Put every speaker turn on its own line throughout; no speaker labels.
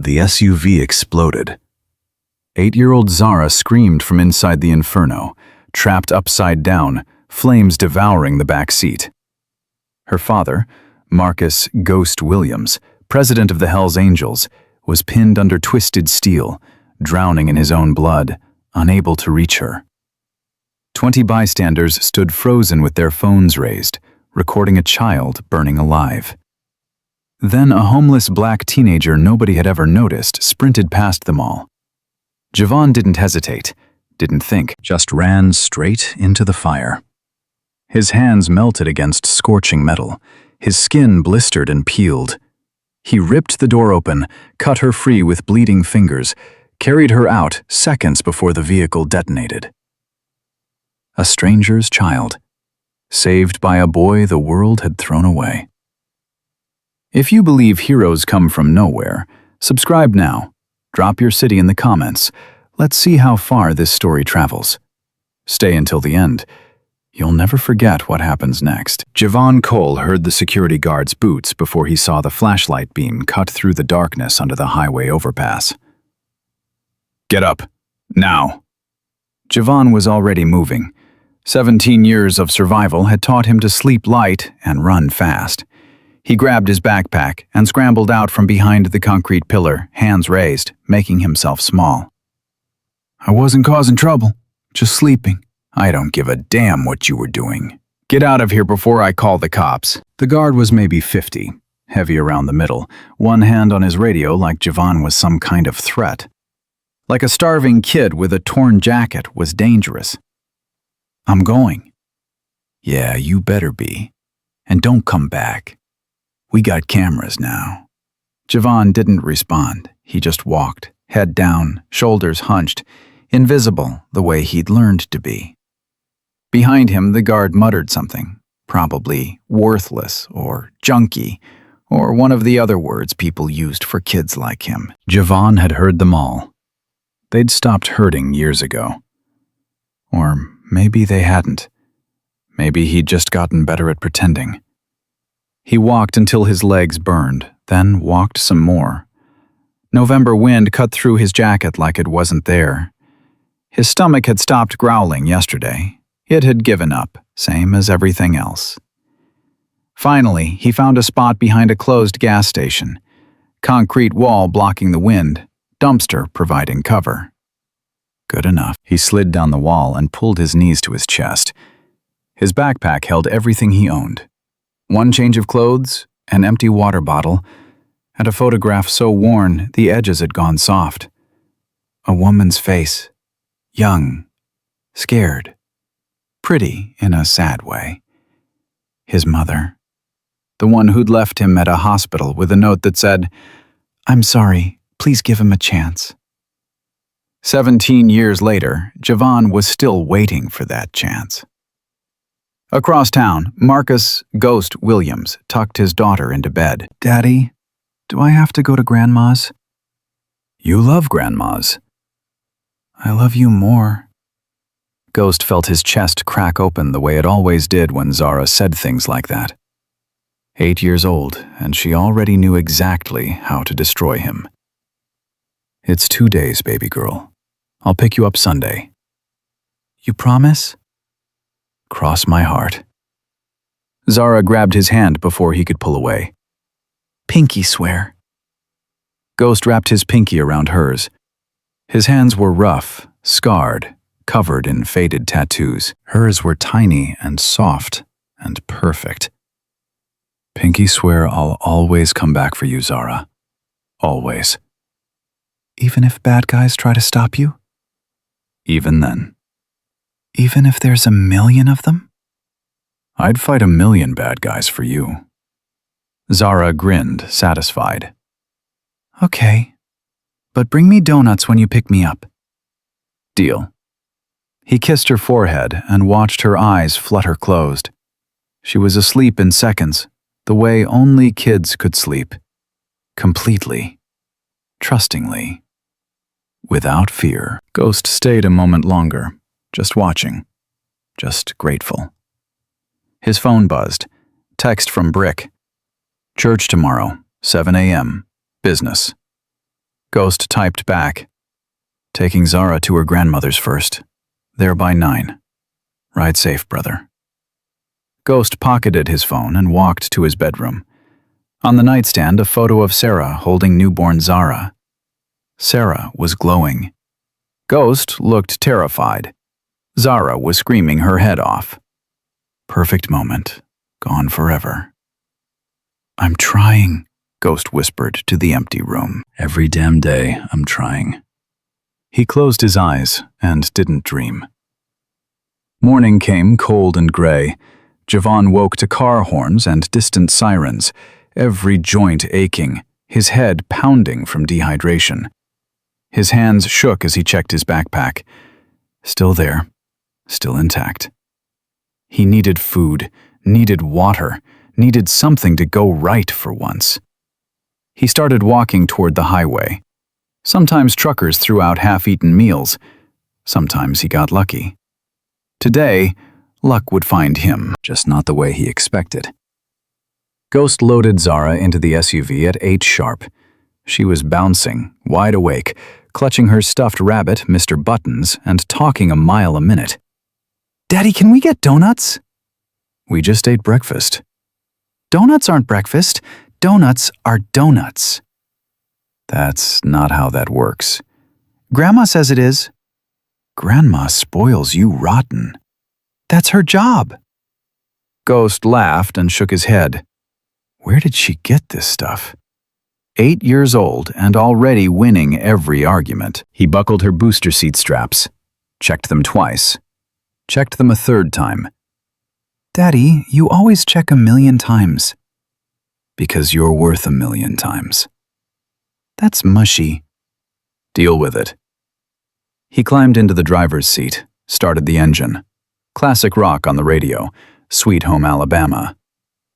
The SUV exploded. 8-year-old Zara screamed from inside the inferno, trapped upside down, flames devouring the back seat. Her father, Marcus "Ghost" Williams, president of the Hells Angels, was pinned under twisted steel, drowning in his own blood, unable to reach her. 20 bystanders stood frozen with their phones raised, recording a child burning alive. Then a homeless black teenager nobody had ever noticed sprinted past them all. Javon didn't hesitate, didn't think, just ran straight into the fire. His hands melted against scorching metal, his skin blistered and peeled. He ripped the door open, cut her free with bleeding fingers, carried her out seconds before the vehicle detonated. A stranger's child, saved by a boy the world had thrown away. If you believe heroes come from nowhere, subscribe now. Drop your city in the comments. Let's see how far this story travels. Stay until the end. You'll never forget what happens next. Javon Cole heard the security guard's boots before he saw the flashlight beam cut through the darkness under the highway overpass. "Get up. Now." Javon was already moving. 17 years of survival had taught him to sleep light and run fast. He grabbed his backpack and scrambled out from behind the concrete pillar, hands raised, making himself small. "I wasn't causing trouble, just sleeping." "I don't give a damn what you were doing. Get out of here before I call the cops." The guard was maybe 50, heavy around the middle, one hand on his radio like Javon was some kind of threat. Like a starving kid with a torn jacket was dangerous. "I'm going." "Yeah, you better be. And don't come back. We got cameras now." Javon didn't respond. He just walked, head down, shoulders hunched, invisible the way he'd learned to be. Behind him, the guard muttered something, probably worthless or junkie, or one of the other words people used for kids like him. Javon had heard them all. They'd stopped hurting years ago. Or maybe they hadn't. Maybe he'd just gotten better at pretending. He walked until his legs burned, then walked some more. November wind cut through his jacket like it wasn't there. His stomach had stopped growling yesterday. It had given up, same as everything else. Finally, he found a spot behind a closed gas station. Concrete wall blocking the wind, dumpster providing cover. Good enough. He slid down the wall and pulled his knees to his chest. His backpack held everything he owned. One change of clothes, an empty water bottle, and a photograph so worn the edges had gone soft. A woman's face. Young. Scared. Pretty in a sad way. His mother. The one who'd left him at a hospital with a note that said, "I'm sorry, please give him a chance." 17 years later, Javon was still waiting for that chance. Across town, Marcus "Ghost" Williams tucked his daughter into bed. "Daddy, do I have to go to Grandma's?" "You love Grandma's." "I love you more." Ghost felt his chest crack open the way it always did when Zara said things like that. 8 years old, and she already knew exactly how to destroy him. "It's 2 days, baby girl. I'll pick you up Sunday." "You promise?" "Cross my heart." Zara grabbed his hand before he could pull away. "Pinky swear." Ghost wrapped his pinky around hers. His hands were rough, scarred, covered in faded tattoos. Hers were tiny and soft and perfect. "Pinky swear I'll always come back for you, Zara. Always." "Even if bad guys try to stop you?" "Even then." "Even if there's 1,000,000 of them?" "I'd fight 1,000,000 bad guys for you." Zara grinned, satisfied. "Okay, but bring me donuts when you pick me up." "Deal." He kissed her forehead and watched her eyes flutter closed. She was asleep in seconds, the way only kids could sleep. Completely. Trustingly. Without fear. Ghost stayed a moment longer, just watching. Just grateful. His phone buzzed. Text from Brick. "Church tomorrow, 7 a.m. Business." Ghost typed back, "Taking Zara to her grandmother's first. There by 9. Ride safe, brother." Ghost pocketed his phone and walked to his bedroom. On the nightstand, a photo of Sarah holding newborn Zara. Sarah was glowing. Ghost looked terrified. Zara was screaming her head off. Perfect moment, gone forever. "I'm trying," Ghost whispered to the empty room. "Every damn day, I'm trying." He closed his eyes and didn't dream. Morning came cold and gray. Javon woke to car horns and distant sirens, every joint aching, his head pounding from dehydration. His hands shook as he checked his backpack. Still there, still intact. He needed food, needed water, needed something to go right for once. He started walking toward the highway. Sometimes truckers threw out half-eaten meals. Sometimes he got lucky. Today, luck would find him, just not the way he expected. Ghost loaded Zara into the SUV at 8 sharp. She was bouncing, wide awake, clutching her stuffed rabbit, Mr. Buttons, and talking a mile a minute. "Daddy, can we get donuts?" "We just ate breakfast." "Donuts aren't breakfast. Donuts are donuts." "That's not how that works." "Grandma says it is." "Grandma spoils you rotten." "That's her job." Ghost laughed and shook his head. Where did she get this stuff? 8 years old and already winning every argument. He buckled her booster seat straps, checked them twice, checked them a third time. "Daddy, you always check 1,000,000 times." "Because you're worth 1,000,000 times." "That's mushy." "Deal with it." He climbed into the driver's seat, started the engine. Classic rock on the radio, Sweet Home Alabama.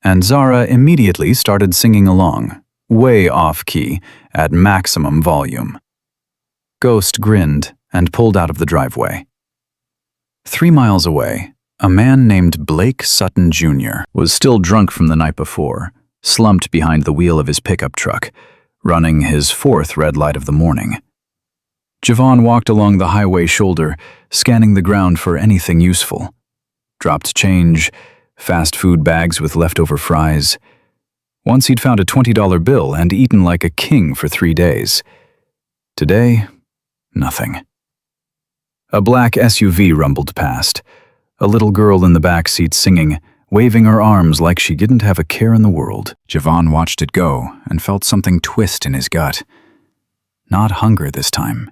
And Zara immediately started singing along, way off-key, at maximum volume. Ghost grinned and pulled out of the driveway. 3 miles away, a man named Blake Sutton Jr. was still drunk from the night before, slumped behind the wheel of his pickup truck, running his 4th red light of the morning. Javon walked along the highway shoulder, scanning the ground for anything useful. Dropped change, fast food bags with leftover fries. Once he'd found a $20 bill and eaten like a king for 3 days. Today, nothing. A black SUV rumbled past, a little girl in the back seat singing, waving her arms like she didn't have a care in the world. Javon watched it go and felt something twist in his gut. Not hunger this time.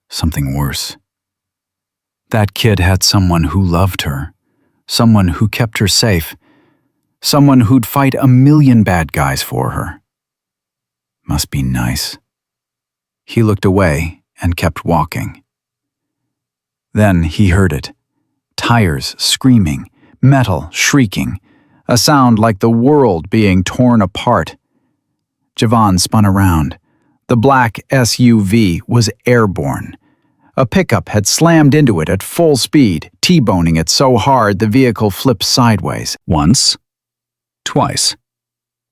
Something worse. That kid had someone who loved her, someone who kept her safe, someone who'd fight 1,000,000 bad guys for her. Must be nice. He looked away and kept walking. Then he heard it. Tires screaming, metal shrieking, a sound like the world being torn apart. Javon spun around. The black SUV was airborne. A pickup had slammed into it at full speed, T-boning it so hard the vehicle flipped sideways. Once. Twice.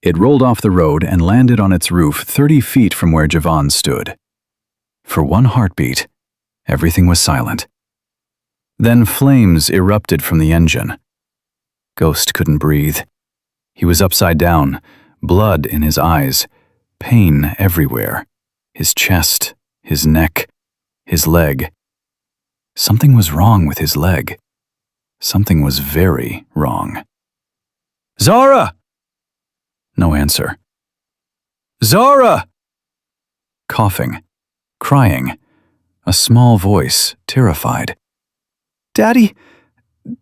It rolled off the road and landed on its roof 30 feet from where Javon stood. For one heartbeat, everything was silent. Then flames erupted from the engine. Ghost couldn't breathe. He was upside down, blood in his eyes, pain everywhere. His chest, his neck, his leg. Something was wrong with his leg. Something was very wrong. "Zara!" No answer. "Zara!" Coughing, crying, a small voice, terrified. "Daddy,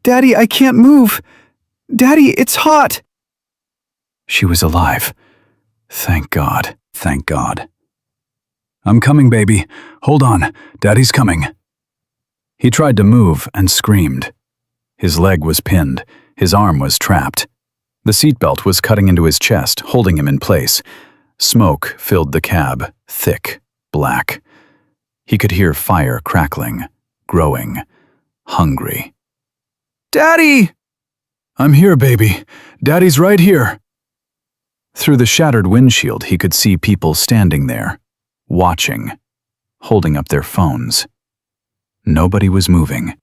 Daddy, I can't move. Daddy, it's hot." She was alive. Thank God, thank God. "I'm coming, baby. Hold on. Daddy's coming." He tried to move and screamed. His leg was pinned. His arm was trapped. The seatbelt was cutting into his chest, holding him in place. Smoke filled the cab, thick, black. He could hear fire crackling, growing, hungry. "Daddy!" "I'm here, baby. Daddy's right here." Through the shattered windshield, he could see people standing there, watching, holding up their phones. Nobody was moving.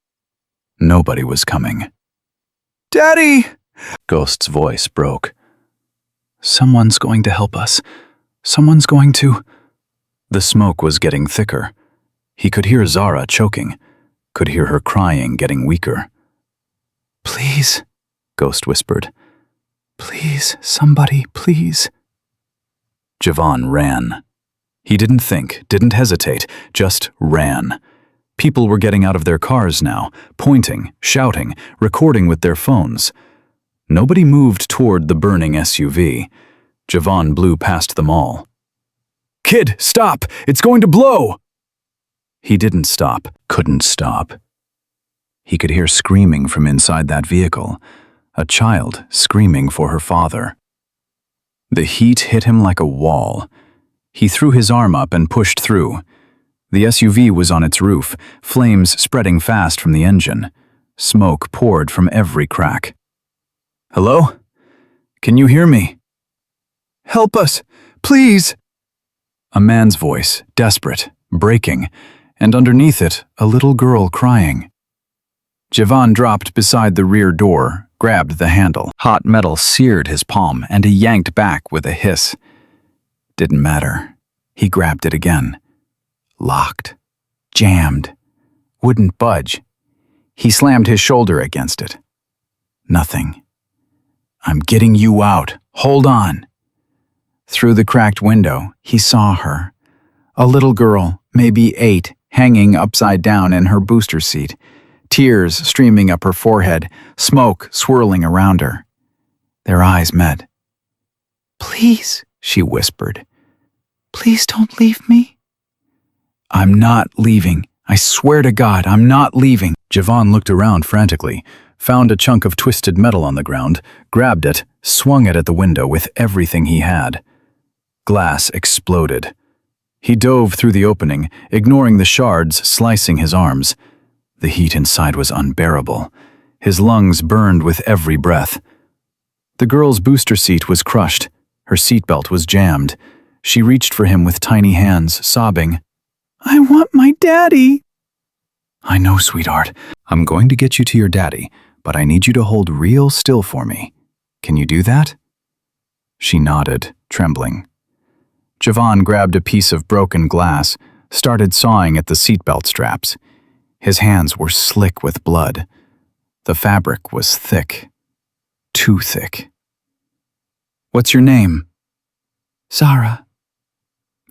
Nobody was coming. "Daddy!" Ghost's voice broke. "Someone's going to help us. Someone's going to—" The smoke was getting thicker. He could hear Zara choking, could hear her crying getting weaker. "Please," Ghost whispered. "Please, somebody, please." Javan ran. He didn't think, didn't hesitate, just ran. People were getting out of their cars now, pointing, shouting, recording with their phones. Nobody moved toward the burning SUV. Javan blew past them all. "Kid, stop! It's going to blow!" He didn't stop, couldn't stop. He could hear screaming from inside that vehicle, a child screaming for her father. The heat hit him like a wall. He threw his arm up and pushed through. The SUV was on its roof, flames spreading fast from the engine. Smoke poured from every crack. "Hello? Can you hear me?" "Help us, please!" A man's voice, desperate, breaking, and underneath it, a little girl crying. Javan dropped beside the rear door, grabbed the handle. Hot metal seared his palm, and he yanked back with a hiss. Didn't matter. He grabbed it again. Locked. Jammed. Wouldn't budge. He slammed his shoulder against it. Nothing. "I'm getting you out. Hold on." Through the cracked window, he saw her. A little girl, maybe 8, hanging upside down in her booster seat. Tears streaming up her forehead, smoke swirling around her. Their eyes met. "Please," she whispered. "Please don't leave me." "I'm not leaving. I swear to God, I'm not leaving." Javan looked around frantically, found a chunk of twisted metal on the ground, grabbed it, swung it at the window with everything he had. Glass exploded. He dove through the opening, ignoring the shards slicing his arms. The heat inside was unbearable. His lungs burned with every breath. The girl's booster seat was crushed. Her seatbelt was jammed. She reached for him with tiny hands, sobbing, "I want my daddy." "I know, sweetheart. I'm going to get you to your daddy, but I need you to hold real still for me. Can you do that?" She nodded, trembling. Javan grabbed a piece of broken glass, started sawing at the seatbelt straps. His hands were slick with blood. The fabric was thick. Too thick. "What's your name?" "Zara."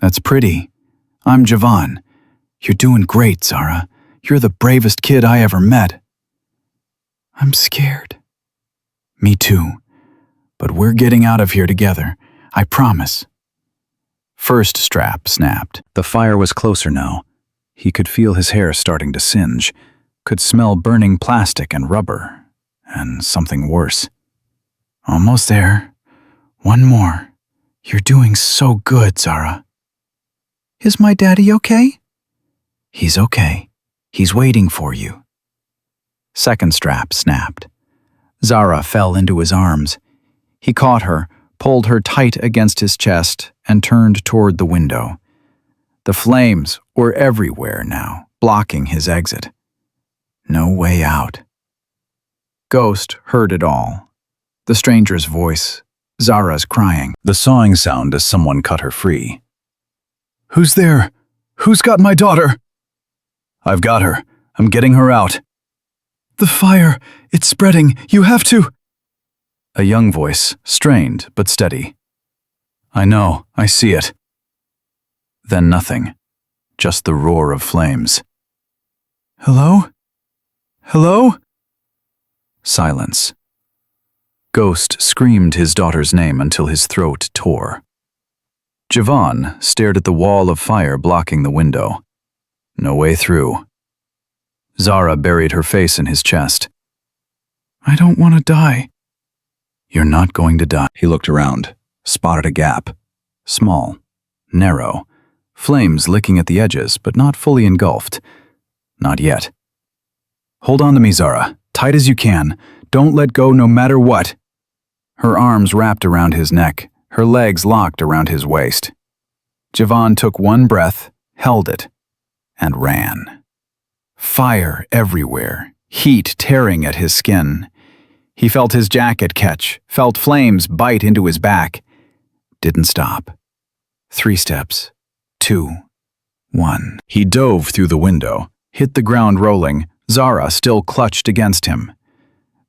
"That's pretty. I'm Javan. You're doing great, Zara. You're the bravest kid I ever met." "I'm scared." "Me too. But we're getting out of here together. I promise." First strap snapped. The fire was closer now. He could feel his hair starting to singe, could smell burning plastic and rubber, and something worse. "Almost there. One more. You're doing so good, Zara." "Is my daddy okay?" "He's okay. He's waiting for you." Second strap snapped. Zara fell into his arms. He caught her, pulled her tight against his chest, and turned toward the window. The flames were everywhere now, blocking his exit. No way out. Ghost heard it all. The stranger's voice, Zara's crying, the sawing sound as someone cut her free. "Who's there? Who's got my daughter?" "I've got her. I'm getting her out." "The fire, it's spreading. You have to—" A young voice, strained but steady. "I know, I see it." Then nothing, just the roar of flames. "Hello? Hello?" Silence. Ghost screamed his daughter's name until his throat tore. Javan stared at the wall of fire blocking the window. No way through. Zara buried her face in his chest. "I don't want to die." "You're not going to die." He looked around, spotted a gap. Small, narrow, flames licking at the edges, but not fully engulfed. Not yet. "Hold on to me, Zara, tight as you can. Don't let go no matter what." Her arms wrapped around his neck, her legs locked around his waist. Javan took one breath, held it, and ran. Fire everywhere, heat tearing at his skin. He felt his jacket catch, felt flames bite into his back. Didn't stop. 3 steps. 2. 1. He dove through the window, hit the ground rolling, Zara still clutched against him.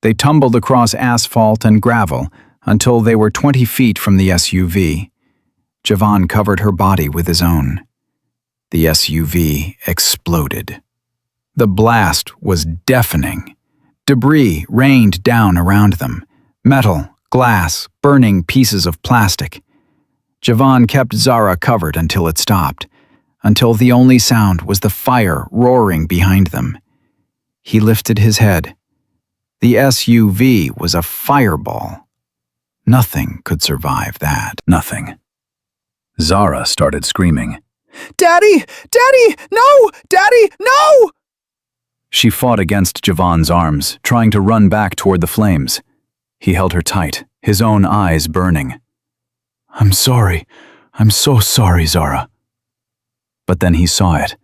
They tumbled across asphalt and gravel until they were 20 feet from the SUV. Javan covered her body with his own. The SUV exploded. The blast was deafening. Debris rained down around them. Metal, glass, burning pieces of plastic. Javan kept Zara covered until it stopped, until the only sound was the fire roaring behind them. He lifted his head. The SUV was a fireball. Nothing could survive that. Nothing. Zara started screaming. "Daddy! Daddy! No! Daddy! No!" She fought against Javan's arms, trying to run back toward the flames. He held her tight, his own eyes burning. "I'm sorry. I'm so sorry, Zara." But then he saw it.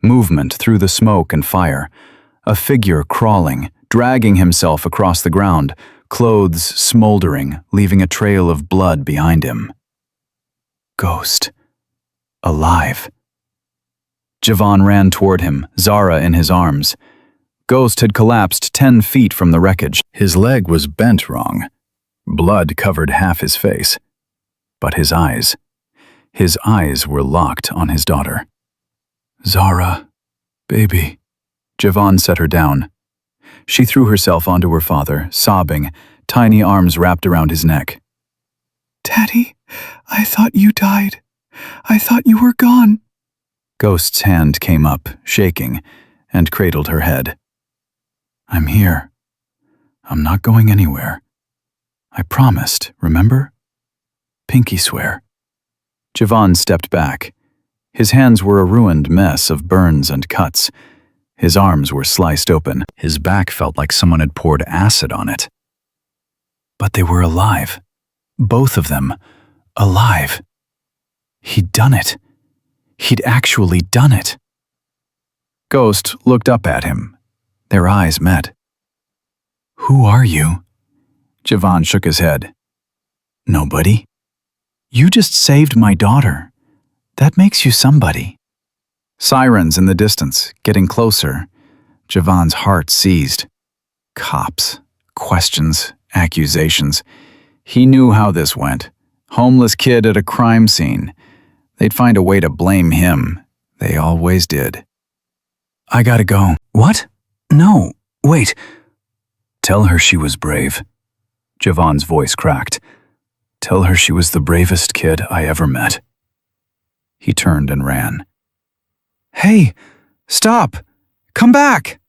Movement through the smoke and fire. A figure crawling, dragging himself across the ground, clothes smoldering, leaving a trail of blood behind him. Ghost. Alive. Javan ran toward him, Zara in his arms. Ghost had collapsed 10 feet from the wreckage. His leg was bent wrong. Blood covered half his face. But his eyes were locked on his daughter. "Zara, baby." Javan set her down. She threw herself onto her father, sobbing, tiny arms wrapped around his neck. "Daddy, I thought you died. I thought you were gone." Ghost's hand came up, shaking, and cradled her head. "I'm here. I'm not going anywhere. I promised, remember? Pinky swear." Javan stepped back. His hands were a ruined mess of burns and cuts. His arms were sliced open. His back felt like someone had poured acid on it. But they were alive. Both of them. Alive. He'd done it. He'd actually done it. Ghost looked up at him. Their eyes met. "Who are you?" Javan shook his head. "Nobody. You just saved my daughter. That makes you somebody." Sirens in the distance, getting closer. Javan's heart seized. Cops, questions, accusations. He knew how this went. Homeless kid at a crime scene. They'd find a way to blame him. They always did. "I gotta go." "What? No, wait." "Tell her she was brave." Javan's voice cracked. "Tell her she was the bravest kid I ever met." He turned and ran. "Hey, stop! Come back!"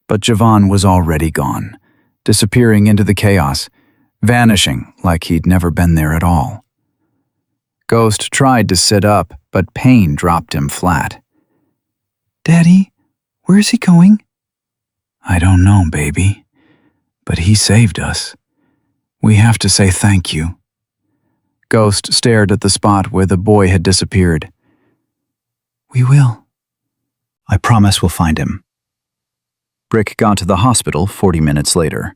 But Javan was already gone, disappearing into the chaos, vanishing like he'd never been there at all. Ghost tried to sit up, but pain dropped him flat. "Daddy, where's he going?" "I don't know, baby, but he saved us. We have to say thank you." Ghost stared at the spot where the boy had disappeared. "We will. I promise we'll find him." Brick got to the hospital 40 minutes later.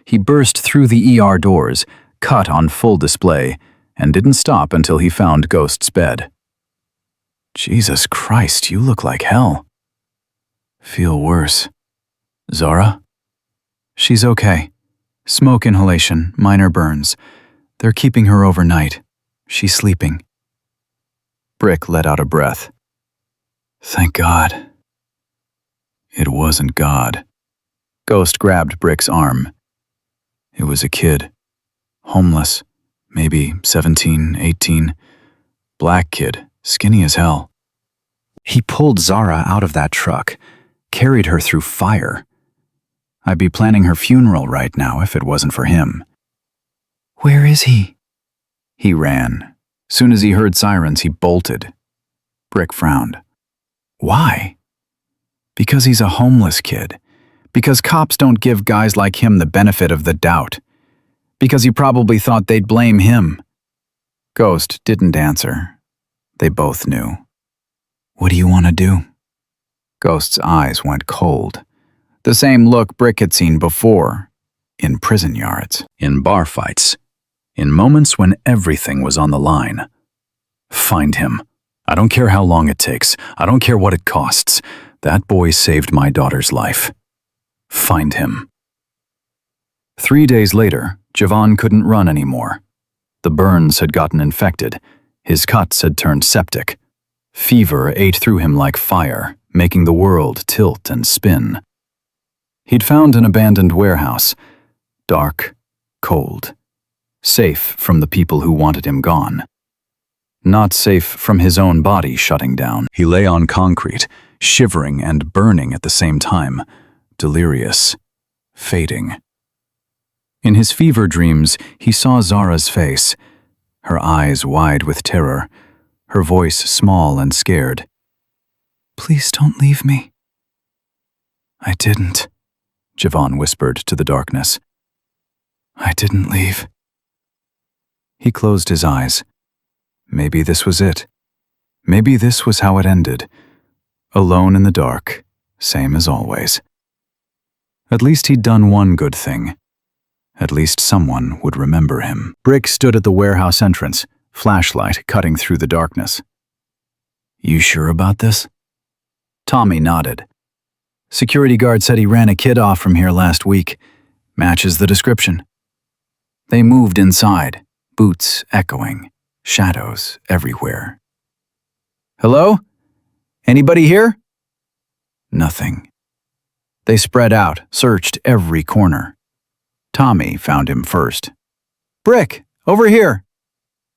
He burst through the ER doors, cut on full display, and didn't stop until he found Ghost's bed. "Jesus Christ, you look like hell." "Feel worse." "Zara?" "She's okay. Smoke inhalation, minor burns. They're keeping her overnight. She's sleeping." Brick let out a breath. "Thank God." "It wasn't God." Ghost grabbed Brick's arm. "It was a kid. Homeless. Maybe 17, 18. Black kid, skinny as hell. He pulled Zara out of that truck, carried her through fire. I'd be planning her funeral right now if it wasn't for him." "Where is he?" He ran. Soon as he heard sirens, he bolted. Brick frowned. "Why?" "Because he's a homeless kid. Because cops don't give guys like him the benefit of the doubt. Because he probably thought they'd blame him." Ghost didn't answer, They both knew. "What do you want to do?" Ghost's eyes went cold. The same look Brick had seen before, in prison yards, in bar fights, in moments when everything was on the line. "Find him. I don't care how long it takes. I don't care what it costs. That boy saved my daughter's life. Find him." 3 days later, Javon couldn't run anymore. The burns had gotten infected. His cuts had turned septic. Fever ate through him like fire, making the world tilt and spin. He'd found an abandoned warehouse, dark, cold, safe from the people who wanted him gone. Not safe from his own body shutting down. He lay on concrete, shivering and burning at the same time, delirious, fading. In his fever dreams, he saw Zara's face, her eyes wide with terror, her voice small and scared. "Please don't leave me." "I didn't," Javon whispered to the darkness. "I didn't leave." He closed his eyes. Maybe this was it. Maybe this was how it ended. Alone in the dark, same as always. At least he'd done one good thing. At least someone would remember him. Brick stood at the warehouse entrance, flashlight cutting through the darkness. "You sure about this?" Tommy nodded. "Security guard said he ran a kid off from here last week. Matches the description." They moved inside, boots echoing, shadows everywhere. "Hello? Anybody here?" Nothing. They spread out, searched every corner. Tommy found him first. "Brick, over here!"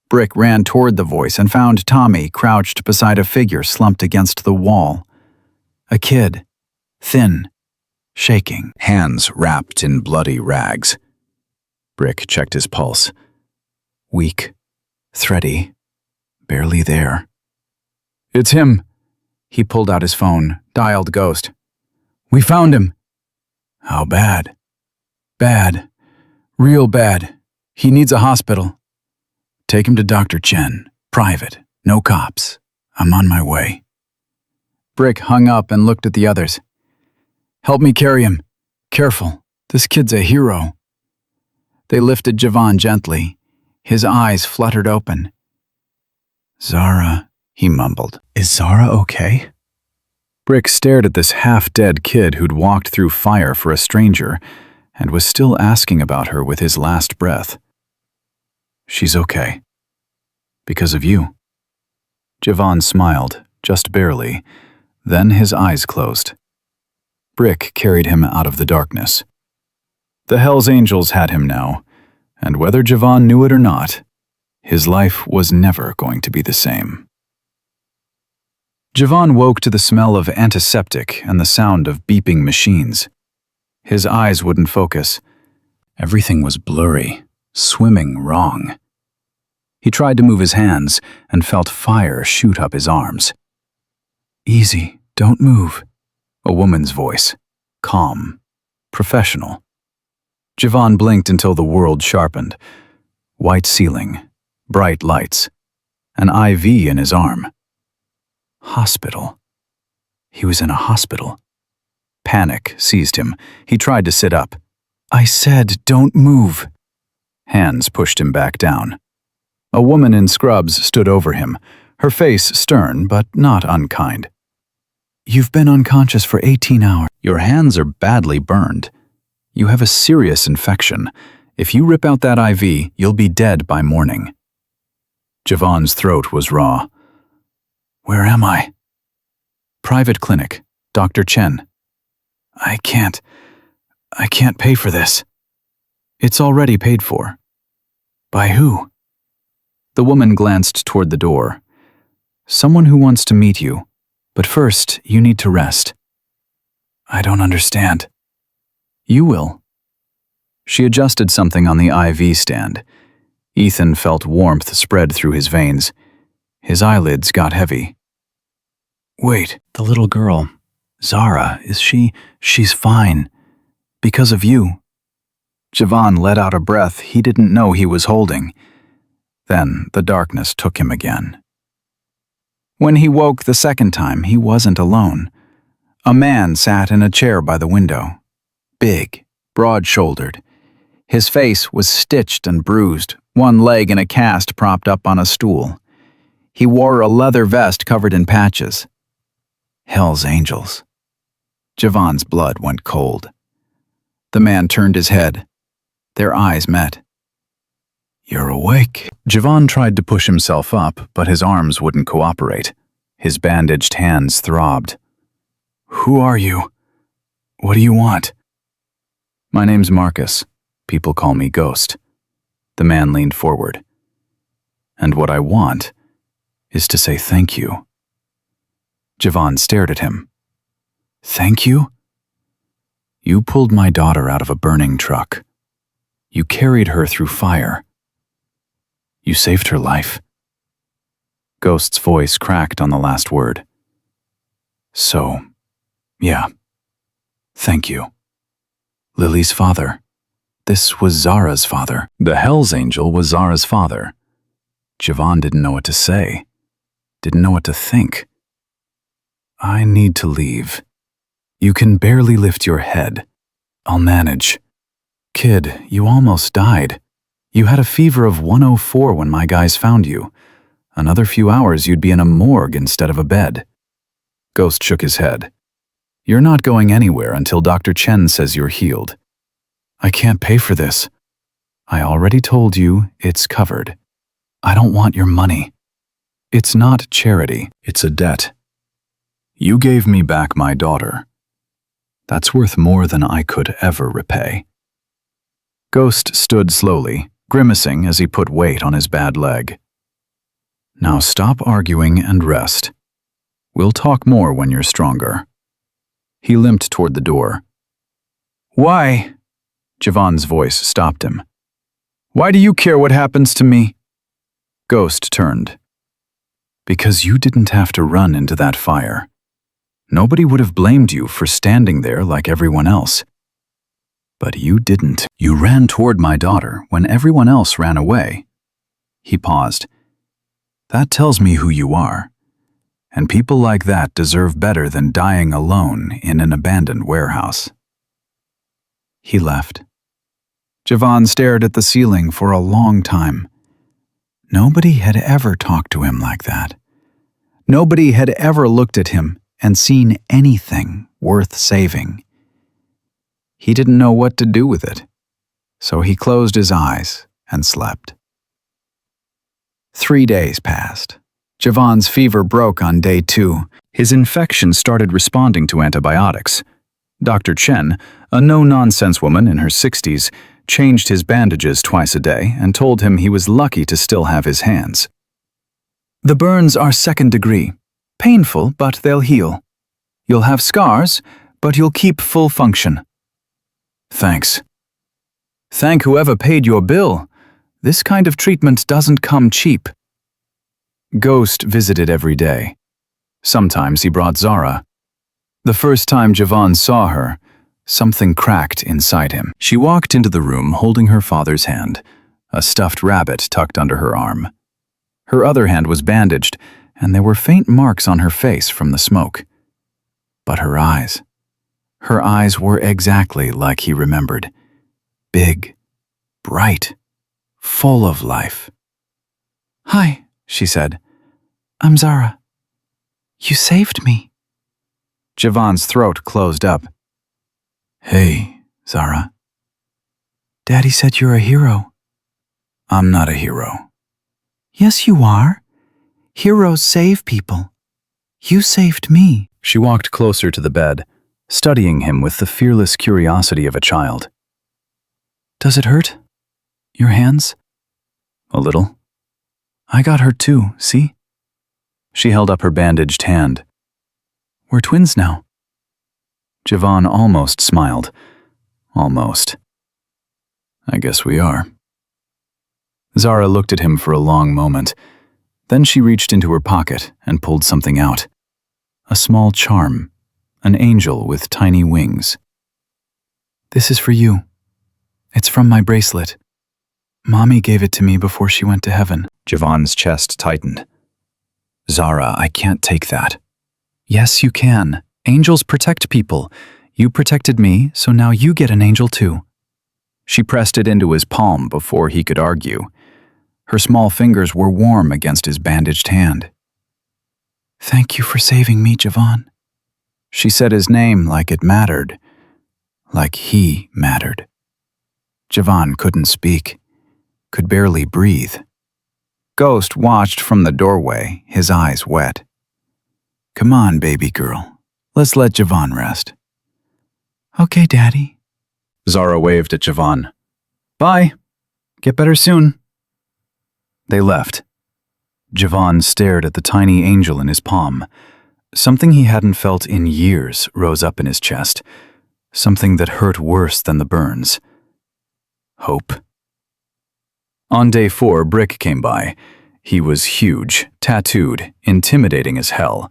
Brick ran toward the voice and found Tommy crouched beside a figure slumped against the wall. A kid, thin, shaking, hands wrapped in bloody rags. Brick checked his pulse. Weak, thready, barely there. "It's him." He pulled out his phone, dialed Ghost. "We found him." "How bad?" "Bad. Real bad. He needs a hospital." "Take him to Dr. Chen. Private. No cops. I'm on my way." Brick hung up and looked at the others. "Help me carry him. Careful. This kid's a hero." They lifted Javon gently. His eyes fluttered open. "Zara," he mumbled. "Is Zara okay?" Brick stared at this half-dead kid who'd walked through fire for a stranger and was still asking about her with his last breath. "She's okay. Because of you." Javon smiled, just barely. Then his eyes closed. Brick carried him out of the darkness. The Hells Angels had him now, and whether Javon knew it or not, his life was never going to be the same. Javon woke to the smell of antiseptic and the sound of beeping machines. His eyes wouldn't focus. Everything was blurry, swimming wrong. He tried to move his hands and felt fire shoot up his arms. "Easy, don't move." A woman's voice, calm, professional. Javon blinked until the world sharpened. White ceiling, bright lights, an IV in his arm. Hospital. He was in a hospital. Panic seized him. He tried to sit up. "I said, don't move." Hands pushed him back down. A woman in scrubs stood over him, her face stern but not unkind. "You've been unconscious for 18 hours. Your hands are badly burned. You have a serious infection. If you rip out that IV, you'll be dead by morning." Javon's throat was raw. "Where am I?" "Private clinic, Dr. Chen." I can't pay for this." "It's already paid for." "By who?" The woman glanced toward the door. "Someone who wants to meet you, but first you need to rest." "I don't understand." "You will." She adjusted something on the IV stand. Ethan felt warmth spread through his veins. His eyelids got heavy. "Wait, the little girl. Zara, she's fine. Because of you." Javon let out a breath he didn't know he was holding. Then the darkness took him again. When he woke the second time, he wasn't alone. A man sat in a chair by the window. Big, broad-shouldered. His face was stitched and bruised, one leg in a cast propped up on a stool. He wore a leather vest covered in patches. Hell's Angels. Javon's blood went cold. The man turned his head. Their eyes met. "You're awake." Javon tried to push himself up, but his arms wouldn't cooperate. His bandaged hands throbbed. "Who are you? What do you want?" "My name's Marcus. People call me Ghost." The man leaned forward. "And what I want is to say thank you." Javon stared at him. "Thank you?" "You pulled my daughter out of a burning truck. You carried her through fire. You saved her life." Ghost's voice cracked on the last word. "So, yeah, thank you. Lily's father. This was Zara's father." The Hell's Angel was Zara's father. Javon didn't know what to say, didn't know what to think. "I need to leave. You can barely lift your head. I'll manage. Kid, you almost died. You had a fever of 104 when my guys found you. Another few hours you'd be in a morgue instead of a bed." Ghost shook his head. "You're not going anywhere until Dr. Chen says you're healed." "I can't pay for this." "I already told you it's covered. I don't want your money. It's not charity, it's a debt. You gave me back my daughter. That's worth more than I could ever repay." Ghost stood slowly, grimacing as he put weight on his bad leg. "Now stop arguing and rest. We'll talk more when you're stronger." He limped toward the door. "Why?" Javon's voice stopped him. "Why do you care what happens to me?" Ghost turned. "Because you didn't have to run into that fire. Nobody would have blamed you for standing there like everyone else. But you didn't. You ran toward my daughter when everyone else ran away." He paused. "That tells me who you are. And people like that deserve better than dying alone in an abandoned warehouse." He left. Javon stared at the ceiling for a long time. Nobody had ever talked to him like that. Nobody had ever looked at him and seen anything worth saving. He didn't know what to do with it, so he closed his eyes and slept. 3 days passed. Javon's fever broke on day 2. His infection started responding to antibiotics. Dr. Chen, a no-nonsense woman in her 60s, changed his bandages twice a day and told him he was lucky to still have his hands. "The burns are 2nd degree. Painful, but they'll heal. You'll have scars, but you'll keep full function." "Thanks." "Thank whoever paid your bill. This kind of treatment doesn't come cheap." Ghost visited every day. Sometimes he brought Zara. The first time Javon saw her, something cracked inside him. She walked into the room holding her father's hand, a stuffed rabbit tucked under her arm. Her other hand was bandaged, and there were faint marks on her face from the smoke. But her eyes were exactly like he remembered. Big, bright, full of life. "Hi," she said. "I'm Zara. You saved me." Javon's throat closed up. "Hey, Zara." "Daddy said you're a hero." "I'm not a hero." "Yes, you are. Heroes save people. You saved me." She walked closer to the bed, studying him with the fearless curiosity of a child. "Does it hurt? Your hands?" "A little." "I got hurt too, see?" She held up her bandaged hand. "We're twins now." Javon almost smiled. Almost. "I guess we are." Zara looked at him for a long moment. Then she reached into her pocket and pulled something out. A small charm, an angel with tiny wings. "This is for you. It's from my bracelet. Mommy gave it to me before she went to heaven." Javon's chest tightened. Zara, I can't take that. Yes, you can. Angels protect people. You protected me, so now you get an angel too. She pressed it into his palm before he could argue. Her small fingers were warm against his bandaged hand. Thank you for saving me, Javon. She said his name like it mattered, like he mattered. Javon couldn't speak, could barely breathe. Ghost watched from the doorway, his eyes wet. Come on, baby girl. Let's let Javon rest. Okay, Daddy. Zara waved at Javon. Bye. Get better soon. They left. Javon stared at the tiny angel in his palm. Something he hadn't felt in years rose up in his chest. Something that hurt worse than the burns. Hope. On day 4, Brick came by. He was huge, tattooed, intimidating as hell.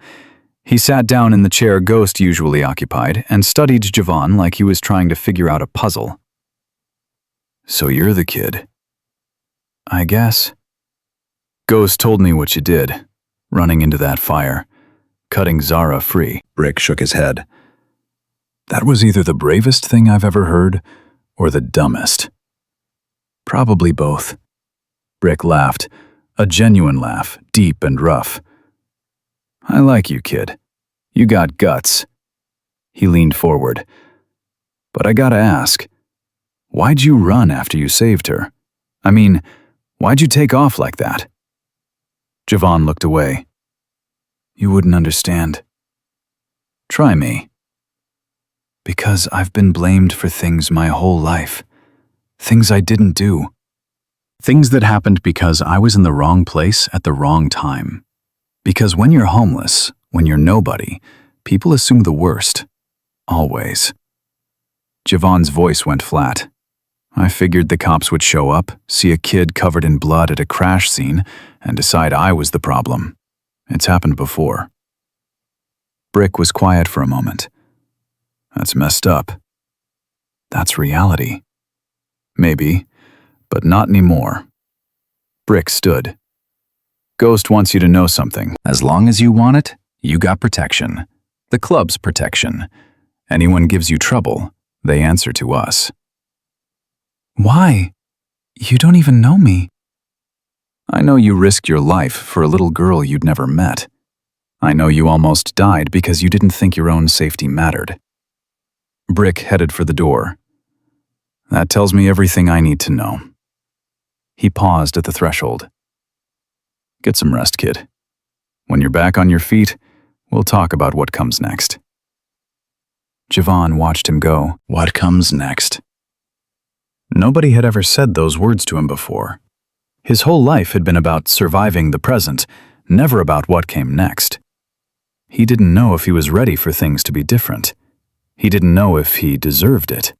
He sat down in the chair Ghost usually occupied and studied Javon like he was trying to figure out a puzzle. So you're the kid. I guess. Ghost told me what you did, running into that fire, cutting Zara free. Brick shook his head. That was either the bravest thing I've ever heard or the dumbest. Probably both. Brick laughed, a genuine laugh, deep and rough. I like you, kid. You got guts. He leaned forward. But I gotta ask, why'd you run after you saved her? I mean, why'd you take off like that? Javon looked away. You wouldn't understand. Try me. Because I've been blamed for things my whole life. Things I didn't do. Things that happened because I was in the wrong place at the wrong time. Because when you're homeless, when you're nobody, people assume the worst. Always. Javon's voice went flat. I figured the cops would show up, see a kid covered in blood at a crash scene, and decide I was the problem. It's happened before. Brick was quiet for a moment. That's messed up. That's reality. Maybe, but not anymore. Brick stood. Ghost wants you to know something. As long as you want it, you got protection. The club's protection. Anyone gives you trouble, they answer to us. Why? You don't even know me. I know you risked your life for a little girl you'd never met. I know you almost died because you didn't think your own safety mattered. Brick headed for the door. That tells me everything I need to know. He paused at the threshold. Get some rest, kid. When you're back on your feet, we'll talk about what comes next. Javon watched him go. What comes next? Nobody had ever said those words to him before. His whole life had been about surviving the present, never about what came next. He didn't know if he was ready for things to be different. He didn't know if he deserved it.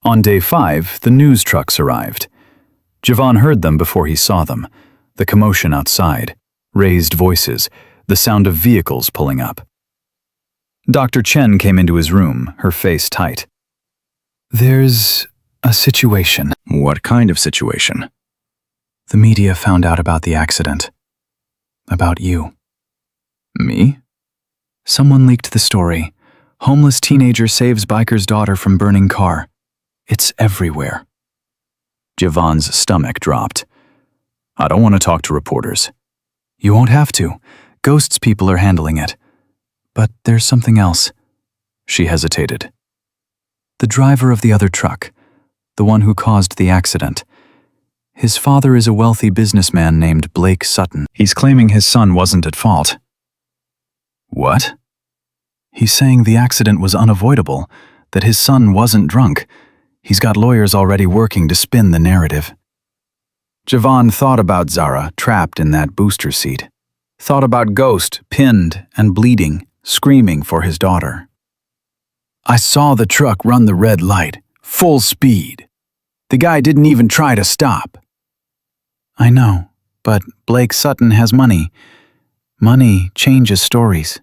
On day 5, the news trucks arrived. Javon heard them before he saw them. The commotion outside, raised voices, the sound of vehicles pulling up. Dr. Chen came into his room, her face tight. There's a situation. What kind of situation? The media found out about the accident. About you. Me? Someone leaked the story. Homeless teenager saves biker's daughter from burning car. It's everywhere. Javon's stomach dropped. I don't want to talk to reporters. You won't have to. Ghost's people are handling it. But there's something else. She hesitated. The driver of the other truck, the one who caused the accident. His father is a wealthy businessman named Blake Sutton. He's claiming his son wasn't at fault. What? He's saying the accident was unavoidable, that his son wasn't drunk. He's got lawyers already working to spin the narrative. Javon thought about Zara trapped in that booster seat. Thought about Ghost pinned and bleeding, screaming for his daughter. I saw the truck run the red light, full speed. The guy didn't even try to stop. I know, but Blake Sutton has money. Money changes stories.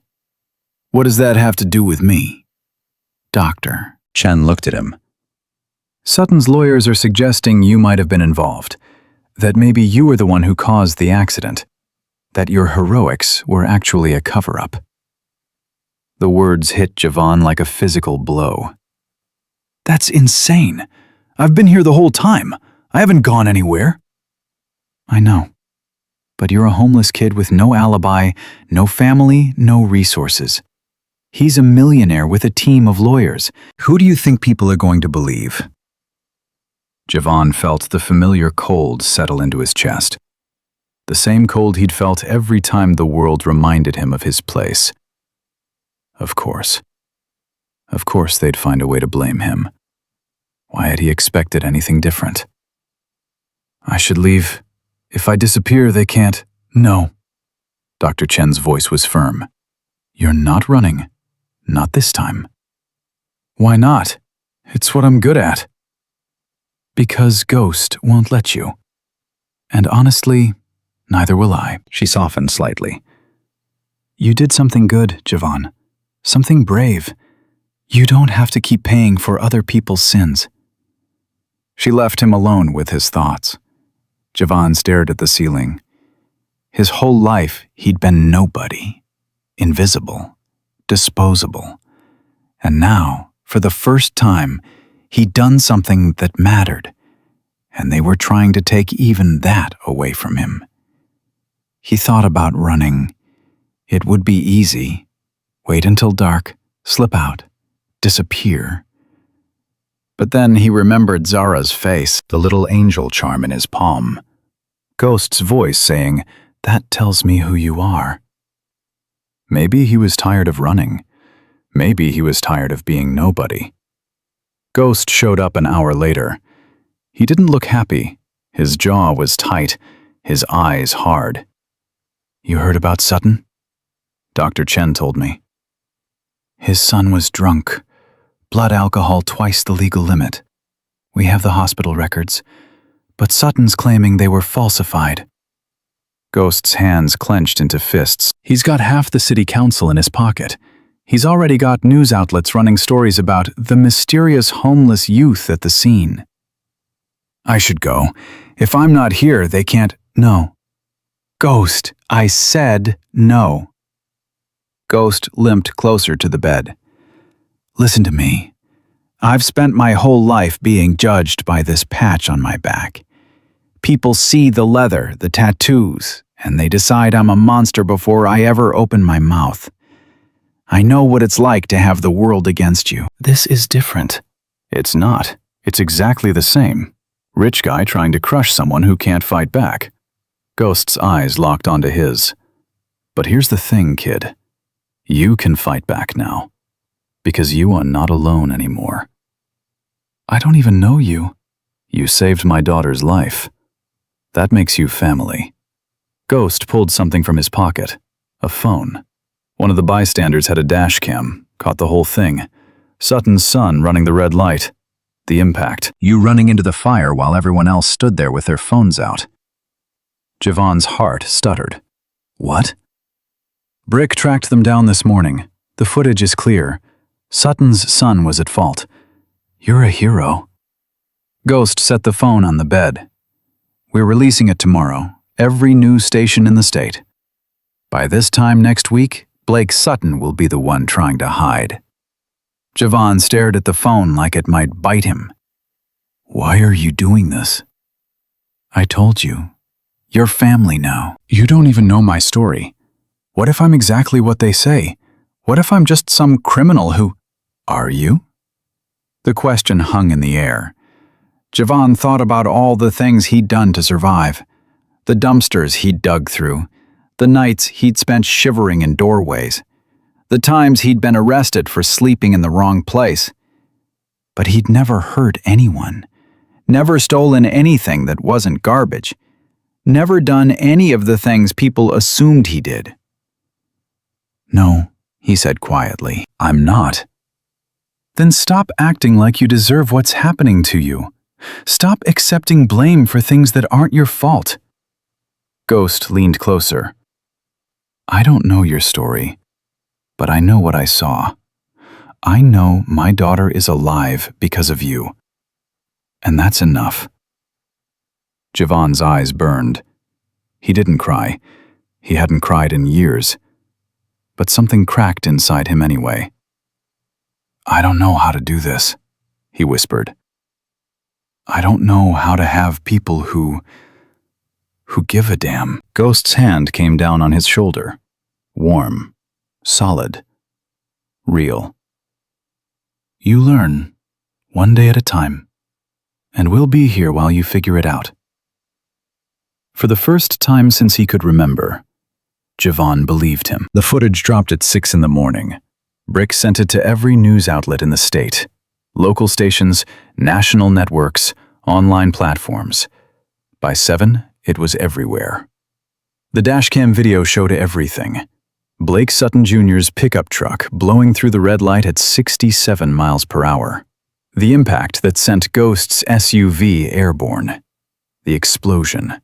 What does that have to do with me? Doctor. Chen looked at him. Sutton's lawyers are suggesting you might have been involved. That maybe you were the one who caused the accident. that your heroics were actually a cover-up. The words hit Javon like a physical blow. That's insane. I've been here the whole time. I haven't gone anywhere. I know. But you're a homeless kid with no alibi, no family, no resources. He's a millionaire with a team of lawyers. Who do you think people are going to believe? Javon felt the familiar cold settle into his chest. The same cold he'd felt every time the world reminded him of his place. Of course. Of course they'd find a way to blame him. Why had he expected anything different? I should leave. If I disappear, they can't. No. Dr. Chen's voice was firm. You're not running. Not this time. Why not? It's what I'm good at. Because Ghost won't let you. And honestly, neither will I. She softened slightly. You did something good, Javon. Something brave. You don't have to keep paying for other people's sins. She left him alone with his thoughts. Javon stared at the ceiling. His whole life, he'd been nobody. Invisible. Disposable. And now, for the first time, he'd done something that mattered, and they were trying to take even that away from him. He thought about running. It would be easy. Wait until dark, slip out, disappear. But then he remembered Zara's face, the little angel charm in his palm. Ghost's voice saying, "That tells me who you are." Maybe he was tired of running. Maybe he was tired of being nobody. Ghost showed up an hour later. He didn't look happy. His jaw was tight, his eyes hard. You heard about Sutton? Dr. Chen told me. His son was drunk. Blood alcohol twice the legal limit. We have the hospital records, but Sutton's claiming they were falsified. Ghost's hands clenched into fists. He's got half the city council in his pocket. He's already got news outlets running stories about the mysterious homeless youth at the scene. I should go. If I'm not here, they can't. No. Ghost, I said no. Ghost limped closer to the bed. Listen to me. I've spent my whole life being judged by this patch on my back. People see the leather, the tattoos, and they decide I'm a monster before I ever open my mouth. I know what it's like to have the world against you. This is different. It's not. It's exactly the same. Rich guy trying to crush someone who can't fight back. Ghost's eyes locked onto his. But here's the thing, kid. You can fight back now. Because you are not alone anymore. I don't even know you. You saved my daughter's life. That makes you family. Ghost pulled something from his pocket. A phone. One of the bystanders had a dash cam, caught the whole thing. Sutton's son running the red light. The impact. You running into the fire while everyone else stood there with their phones out. Javon's heart stuttered. What? Brick tracked them down this morning. The footage is clear. Sutton's son was at fault. You're a hero. Ghost set the phone on the bed. We're releasing it tomorrow. Every news station in the state. By this time next week, Blake Sutton will be the one trying to hide. Javon stared at the phone like it might bite him. Why are you doing this? I told you. You're family now. You don't even know my story. What if I'm exactly what they say? What if I'm just some criminal who... Are you? The question hung in the air. Javon thought about all the things he'd done to survive. The dumpsters he'd dug through. The nights he'd spent shivering in doorways. The times he'd been arrested for sleeping in the wrong place. But he'd never hurt anyone. Never stolen anything that wasn't garbage. Never done any of the things people assumed he did. No, he said quietly, I'm not. Then stop acting like you deserve what's happening to you. Stop accepting blame for things that aren't your fault. Ghost leaned closer. I don't know your story, but I know what I saw. I know my daughter is alive because of you. And that's enough. Javon's eyes burned. He didn't cry. He hadn't cried in years, but something cracked inside him anyway. "I don't know how to do this," he whispered. "I don't know how to have people who give a damn." Ghost's hand came down on his shoulder. Warm, solid, real. "You learn, one day at a time, and we'll be here while you figure it out." For the first time since he could remember, Javon believed him. The footage dropped at 6 in the morning. Brick sent it to every news outlet in the state. Local stations, national networks, online platforms. By 7, it was everywhere. The dashcam video showed everything. Blake Sutton Jr.'s pickup truck blowing through the red light at 67 miles per hour. The impact that sent Ghost's SUV airborne. The explosion.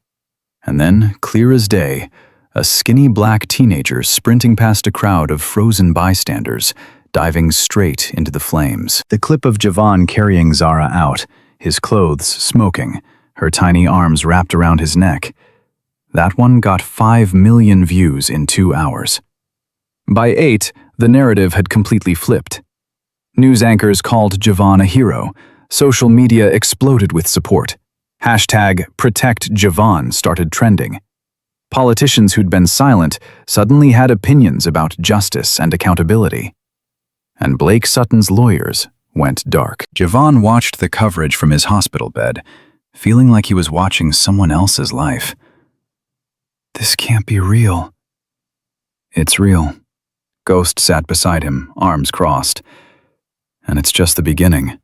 And then, clear as day, a skinny black teenager sprinting past a crowd of frozen bystanders, diving straight into the flames. The clip of Javon carrying Zara out, his clothes smoking, her tiny arms wrapped around his neck. That one got 5 million views in 2 hours. By 8, the narrative had completely flipped. News anchors called Javon a hero. Social media exploded with support. #ProtectJavon started trending. Politicians who'd been silent suddenly had opinions about justice and accountability. And Blake Sutton's lawyers went dark. Javon watched the coverage from his hospital bed, feeling like he was watching someone else's life. "This can't be real." "It's real." Ghost sat beside him, arms crossed. "And it's just the beginning."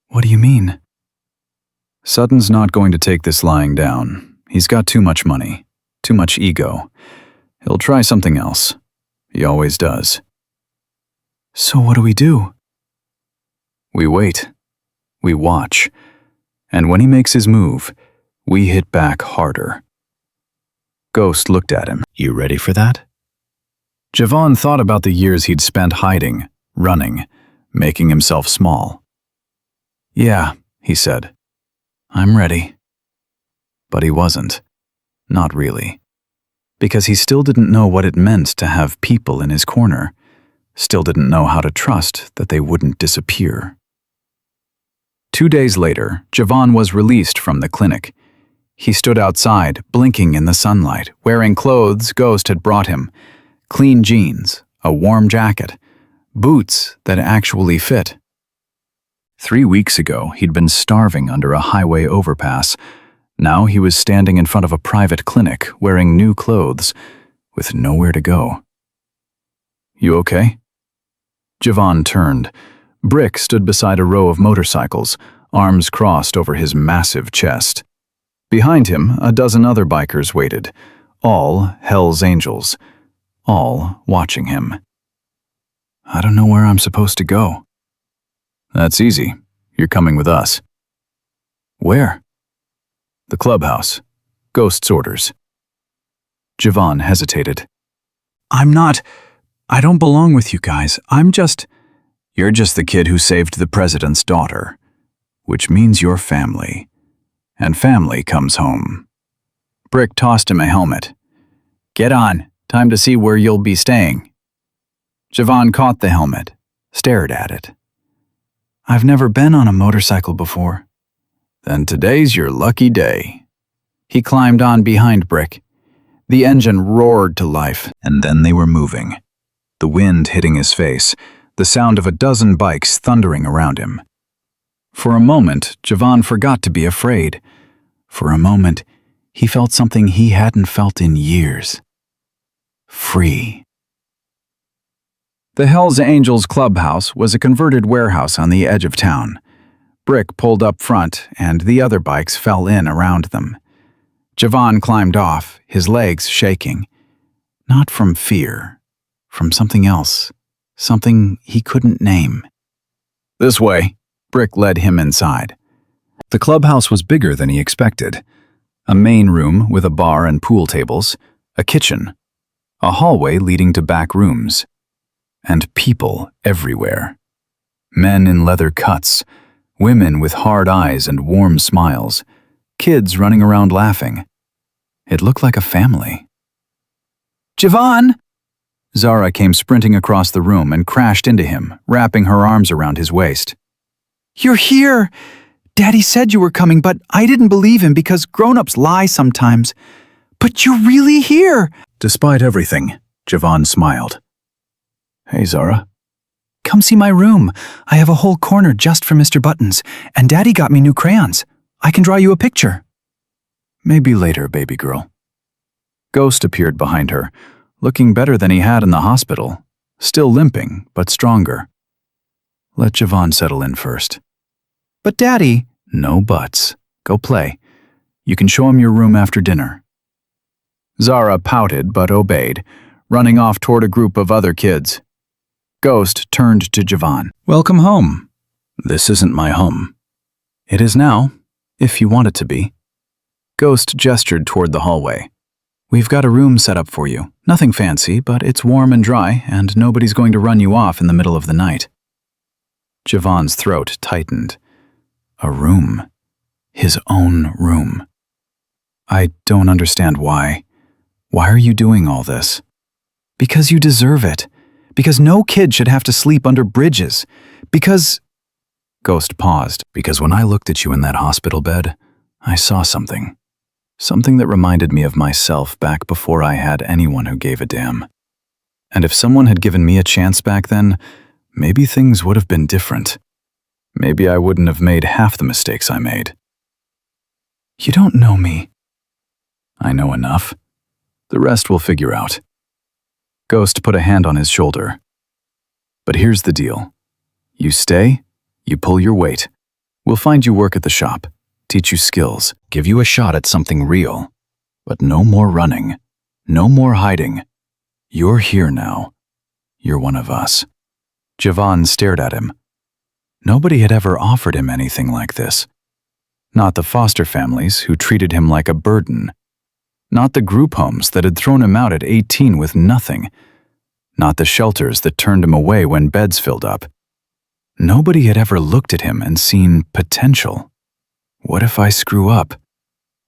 "What do you mean?" "Sutton's not going to take this lying down. He's got too much money, too much ego. He'll try something else. He always does." "So what do we do?" "We wait. We watch. And when he makes his move, we hit back harder." Ghost looked at him. "You ready for that?" Javon thought about the years he'd spent hiding, running, making himself small. "Yeah," he said. "I'm ready." But he wasn't. Not really. Because he still didn't know what it meant to have people in his corner. Still didn't know how to trust that they wouldn't disappear. 2 days later, Javon was released from the clinic. He stood outside, blinking in the sunlight, wearing clothes Ghost had brought him. Clean jeans, a warm jacket, boots that actually fit. 3 weeks ago, he'd been starving under a highway overpass. Now he was standing in front of a private clinic, wearing new clothes, with nowhere to go. "You okay?" Javon turned. Brick stood beside a row of motorcycles, arms crossed over his massive chest. Behind him, a dozen other bikers waited, all Hell's Angels, all watching him. "I don't know where I'm supposed to go." "That's easy. You're coming with us." "Where?" "The clubhouse. Ghost's orders." Javon hesitated. I don't belong with you guys. You're just the kid who saved the president's daughter, which means you're family. And family comes home." Brick tossed him a helmet. "Get on. Time to see where you'll be staying." Javon caught the helmet, stared at it. "I've never been on a motorcycle before." "Then today's your lucky day." He climbed on behind Brick. The engine roared to life, and then they were moving. The wind hitting his face, the sound of a dozen bikes thundering around him. For a moment, Javon forgot to be afraid. For a moment, he felt something he hadn't felt in years. Free. The Hells Angels clubhouse was a converted warehouse on the edge of town. Brick pulled up front, and the other bikes fell in around them. Javon climbed off, his legs shaking. Not from fear, from something else, something he couldn't name. "This way," Brick led him inside. The clubhouse was bigger than he expected. A main room with a bar and pool tables, a kitchen, a hallway leading to back rooms, and people everywhere. Men in leather cuts, women with hard eyes and warm smiles, kids running around laughing. It looked like a family. Javon! Zara came sprinting across the room and crashed into him, wrapping her arms around his waist.
You're here! Daddy said you were coming, but I didn't believe him because grown-ups lie sometimes. But you're really here!
Despite everything, Javon smiled. Hey, Zara.
Come see my room. I have a whole corner just for Mr. Buttons, and Daddy got me new crayons. I can draw you a picture.
Maybe later, baby girl. Ghost appeared behind her, looking better than he had in the hospital, still limping, but stronger. Let Javon settle in first.
But Daddy…
No buts. Go play. You can show him your room after dinner. Zara pouted but obeyed, running off toward a group of other kids. Ghost turned to Javon. Welcome home. This isn't my home. It is now, if you want it to be. Ghost gestured toward the hallway. We've got a room set up for you. Nothing fancy, but it's warm and dry, and nobody's going to run you off in the middle of the night. Javon's throat tightened. A room. His own room. I don't understand why. Why are you doing all this?
Because you deserve it. Because no kid should have to sleep under bridges. Because…
Ghost paused. Because when I looked at you in that hospital bed, I saw something. Something that reminded me of myself back before I had anyone who gave a damn. And if someone had given me a chance back then, maybe things would have been different. Maybe I wouldn't have made half the mistakes I made.
You don't know me.
I know enough. The rest we'll figure out. Ghost put a hand on his shoulder. But here's the deal. You stay, you pull your weight. We'll find you work at the shop, teach you skills, give you a shot at something real. But no more running, no more hiding. You're here now. You're one of us. Javon stared at him. Nobody had ever offered him anything like this. Not the foster families who treated him like a burden. Not the group homes that had thrown him out at 18 with nothing. Not the shelters that turned him away when beds filled up. Nobody had ever looked at him and seen potential. What if I screw up?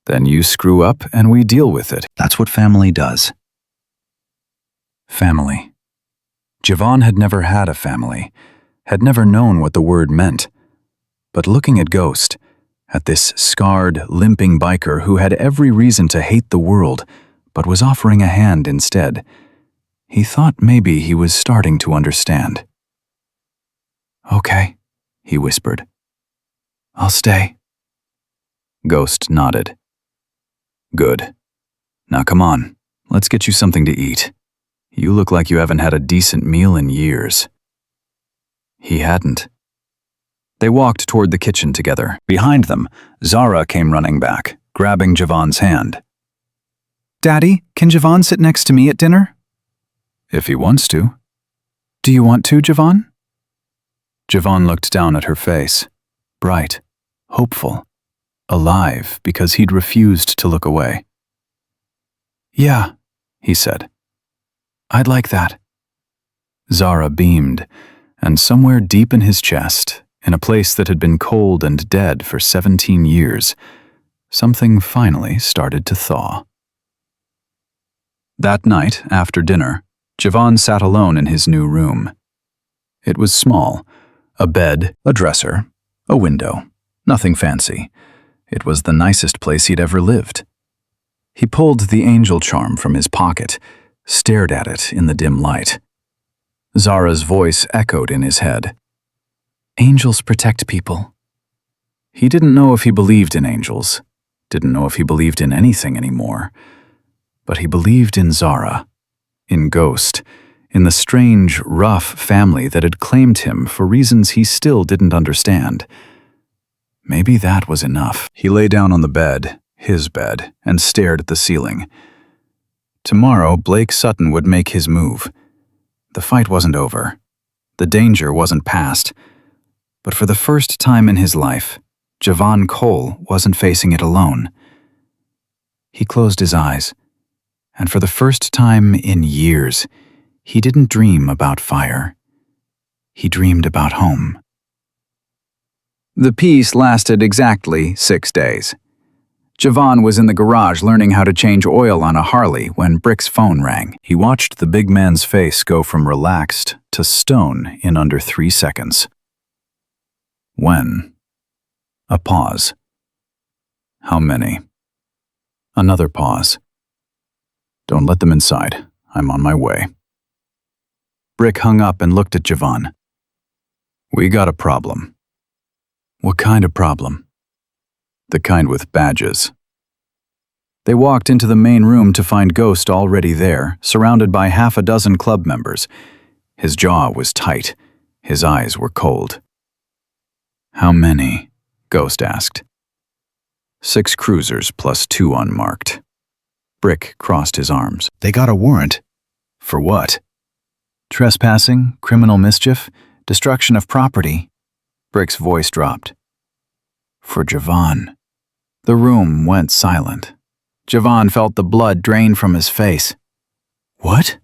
Then you screw up and we deal with it. That's what family does. Family. Javon had never had a family, had never known what the word meant. But looking at Ghost, at this scarred, limping biker who had every reason to hate the world, but was offering a hand instead, he thought maybe he was starting to understand. Okay, he whispered. I'll stay. Ghost nodded. Good. Now come on, let's get you something to eat. You look like you haven't had a decent meal in years. He hadn't. They walked toward the kitchen together. Behind them, Zara came running back, grabbing Javon's hand.
Daddy, can Javon sit next to me at dinner?
If he wants to.
Do you want to, Javon?
Javon looked down at her face, bright, hopeful, alive because he'd refused to look away.
Yeah,
he said.
I'd like that.
Zara beamed, and somewhere deep in his chest, in a place that had been cold and dead for 17 years, something finally started to thaw. That night, after dinner, Javon sat alone in his new room. It was small, a bed, a dresser, a window, nothing fancy. It was the nicest place he'd ever lived. He pulled the angel charm from his pocket, stared at it in the dim light. Zara's voice echoed in his head. Angels protect people. He didn't know if he believed in angels, didn't know if he believed in anything anymore. But he believed in Zara, in Ghost, in the strange, rough family that had claimed him for reasons he still didn't understand. Maybe that was enough. He lay down on the bed, his bed, and stared at the ceiling. Tomorrow, Blake Sutton would make his move. The fight wasn't over. The danger wasn't past. But for the first time in his life, Javon Cole wasn't facing it alone. He closed his eyes, and for the first time in years, he didn't dream about fire. He dreamed about home. The peace lasted exactly 6 days. Javon was in the garage learning how to change oil on a Harley when Brick's phone rang. He watched the big man's face go from relaxed to stone in under 3 seconds. When? A pause. How many? Another pause. Don't let them inside. I'm on my way. Brick hung up and looked at Javon. We got a problem. What kind of problem? The kind with badges. They walked into the main room to find Ghost already there, surrounded by half a dozen club members. His jaw was tight. His eyes were cold. How many? Ghost asked. 6 cruisers plus 2 unmarked. Brick crossed his arms. They got a warrant. For what? Trespassing, criminal mischief, destruction of property. Brick's voice dropped. For Javon. The room went silent. Javon felt the blood drain from his face. What?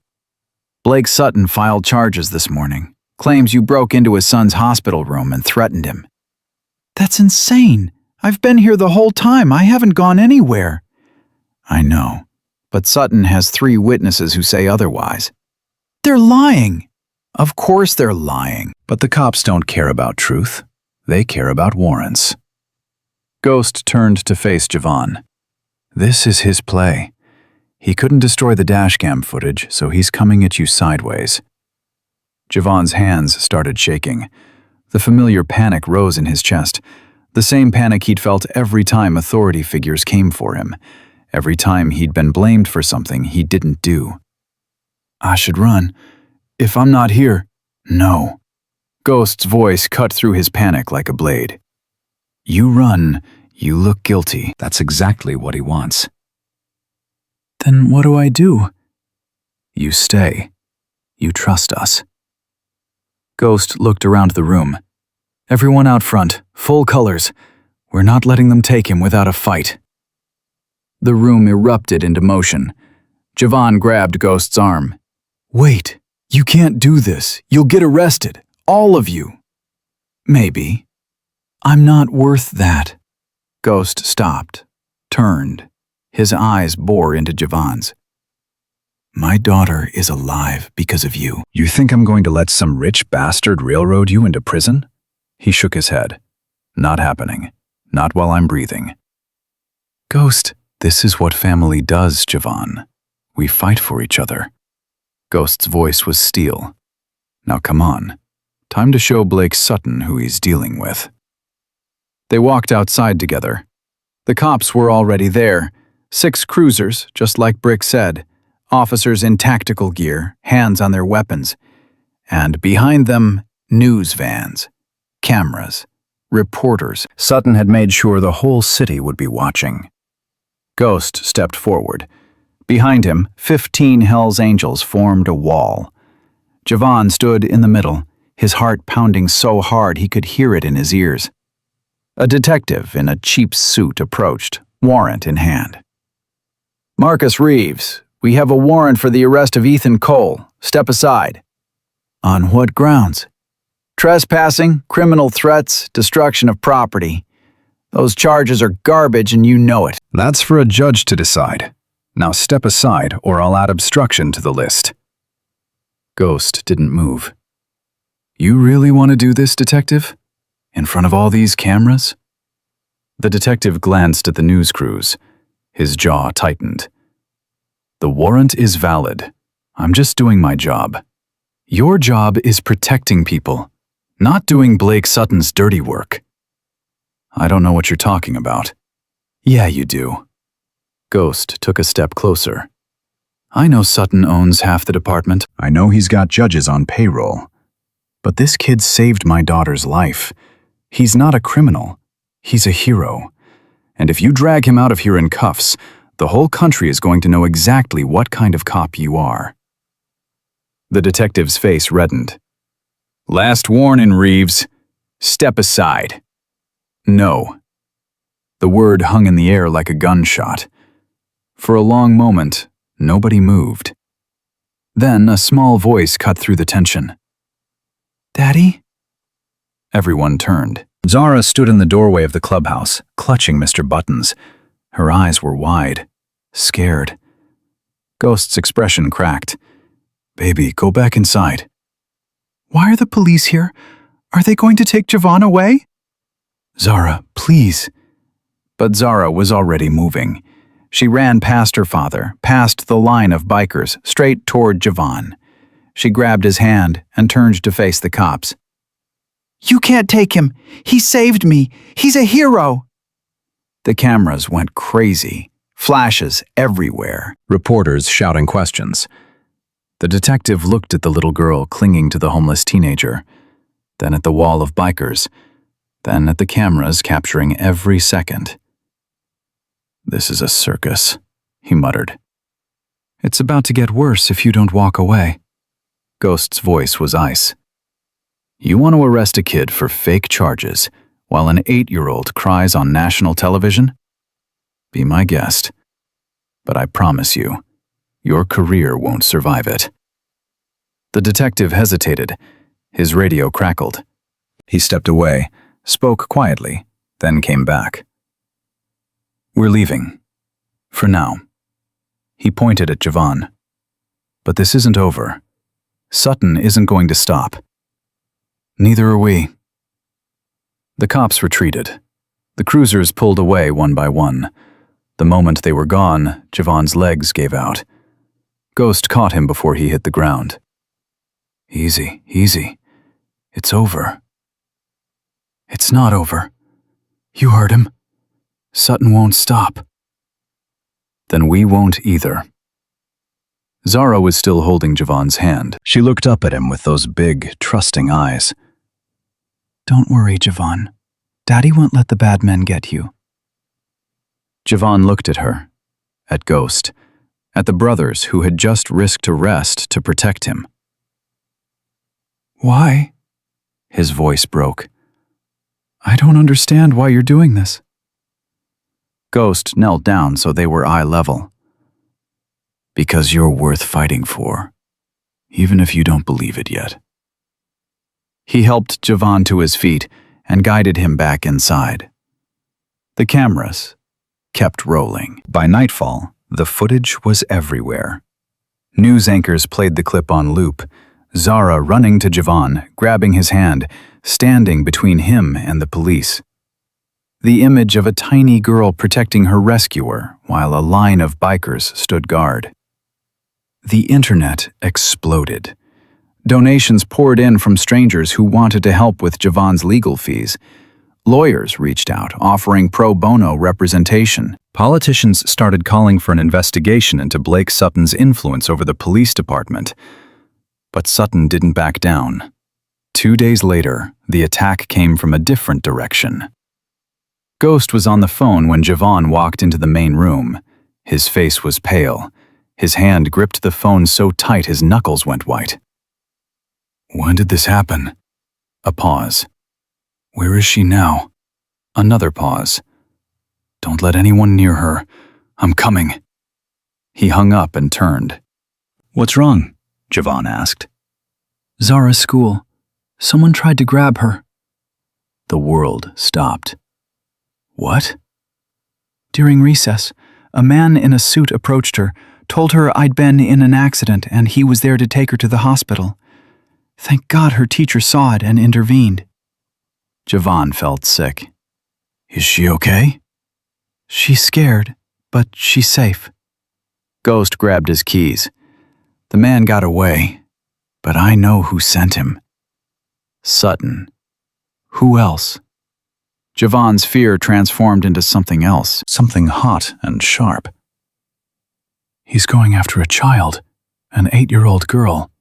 Blake Sutton filed charges this morning. Claims you broke into his son's hospital room and threatened him.
That's insane. I've been here the whole time. I haven't gone anywhere.
I know, but Sutton has 3 witnesses who say otherwise.
They're lying.
Of course they're lying, but the cops don't care about truth. They care about warrants. Ghost turned to face Javon. This is his play. He couldn't destroy the dashcam footage, so he's coming at you sideways. Javon's hands started shaking. The familiar panic rose in his chest. The same panic he'd felt every time authority figures came for him. Every time he'd been blamed for something he didn't do. I should run. If I'm not here. No. Ghost's voice cut through his panic like a blade. You run. You look guilty. That's exactly what he wants.
Then what do I do?
You stay. You trust us. Ghost looked around the room. Everyone out front, full colors. We're not letting them take him without a fight. The room erupted into motion. Javon grabbed Ghost's arm. Wait, you can't do this. You'll get arrested. All of you. Maybe. I'm not worth that. Ghost stopped, turned. His eyes bore into Javon's. My daughter is alive because of you. You think I'm going to let some rich bastard railroad you into prison? He shook his head. Not happening. Not while I'm breathing. Ghost, this is what family does, Javon. We fight for each other. Ghost's voice was steel. Now come on. Time to show Blake Sutton who he's dealing with. They walked outside together. The cops were already there. 6 cruisers, just like Brick said. Officers in tactical gear, hands on their weapons. And behind them, news vans, cameras, reporters. Sutton had made sure the whole city would be watching. Ghost stepped forward. Behind him, 15 Hell's Angels formed a wall. Javon stood in the middle, his heart pounding so hard he could hear it in his ears. A detective in a cheap suit approached, warrant in hand. Marcus Reeves, we have a warrant for the arrest of Ethan Cole. Step aside. On what grounds? Trespassing, criminal threats, destruction of property. Those charges are garbage and you know it. That's for a judge to decide. Now step aside or I'll add obstruction to the list. Ghost didn't move. You really want to do this, detective? In front of all these cameras? The detective glanced at the news crews. His jaw tightened. The warrant is valid. I'm just doing my job. Your job is protecting people, not doing Blake Sutton's dirty work. I don't know what you're talking about. Yeah, you do. Ghost took a step closer. I know Sutton owns half the department. I know he's got judges on payroll. But this kid saved my daughter's life. He's not a criminal. He's a hero. And if you drag him out of here in cuffs, the whole country is going to know exactly what kind of cop you are. The detective's face reddened. Last warning, Reeves. Step aside. No. The word hung in the air like a gunshot. For a long moment, nobody moved. Then a small voice cut through the tension. Daddy? Everyone turned. Zara stood in the doorway of the clubhouse, clutching Mr. Buttons. Her eyes were wide, scared. Ghost's expression cracked. "Baby, go back inside."
Why are the police here? Are they going to take Javon away?
"Zara, please." But Zara was already moving. She ran past her father, past the line of bikers, straight toward Javon. She grabbed his hand and turned to face the cops.
You can't take him. He saved me. He's a hero.
The cameras went crazy, flashes everywhere, reporters shouting questions. The detective looked at the little girl clinging to the homeless teenager, then at the wall of bikers, then at the cameras capturing every second. "This is a circus," he muttered. "It's about to get worse if you don't walk away." Ghost's voice was ice. "You want to arrest a kid for fake charges while an 8-year-old cries on national television? Be my guest. But I promise you, your career won't survive it." The detective hesitated. His radio crackled. He stepped away, spoke quietly, then came back. "We're leaving. For now." He pointed at Javon. "But this isn't over. Sutton isn't going to stop. Neither are we." The cops retreated. The cruisers pulled away one by one. The moment they were gone, Javon's legs gave out. Ghost caught him before he hit the ground. "Easy, easy. It's over." "It's not over. You heard him. Sutton won't stop." "Then we won't either." Zara was still holding Javon's hand. She looked up at him with those big, trusting eyes.
Don't worry, Javon. Daddy won't let the bad men get you.
Javon looked at her, at Ghost, at the brothers who had just risked arrest to protect him.
Why?
His voice broke.
I don't understand why you're doing this.
Ghost knelt down so they were eye level. Because you're worth fighting for, even if you don't believe it yet. He helped Javon to his feet and guided him back inside. The cameras kept rolling. By nightfall, the footage was everywhere. News anchors played the clip on loop, Zara running to Javon, grabbing his hand, standing between him and the police. The image of a tiny girl protecting her rescuer while a line of bikers stood guard. The internet exploded. Donations poured in from strangers who wanted to help with Javon's legal fees. Lawyers reached out, offering pro bono representation. Politicians started calling for an investigation into Blake Sutton's influence over the police department. But Sutton didn't back down. 2 days later, the attack came from a different direction. Ghost was on the phone when Javon walked into the main room. His face was pale. His hand gripped the phone so tight his knuckles went white. When did this happen? A pause. Where is she now? Another pause. Don't let anyone near her. I'm coming. He hung up and turned. What's wrong? Javon asked.
Zara's school. Someone tried to grab her.
The world stopped. What?
During recess, a man in a suit approached her, told her I'd been in an accident and he was there to take her to the hospital. Thank God her teacher saw it and intervened.
Javon felt sick. Is she okay?
She's scared, but she's safe.
Ghost grabbed his keys. The man got away, but I know who sent him. Sutton. Who else? Javon's fear transformed into something else, something hot and sharp. He's going after a child, an 8-year-old girl.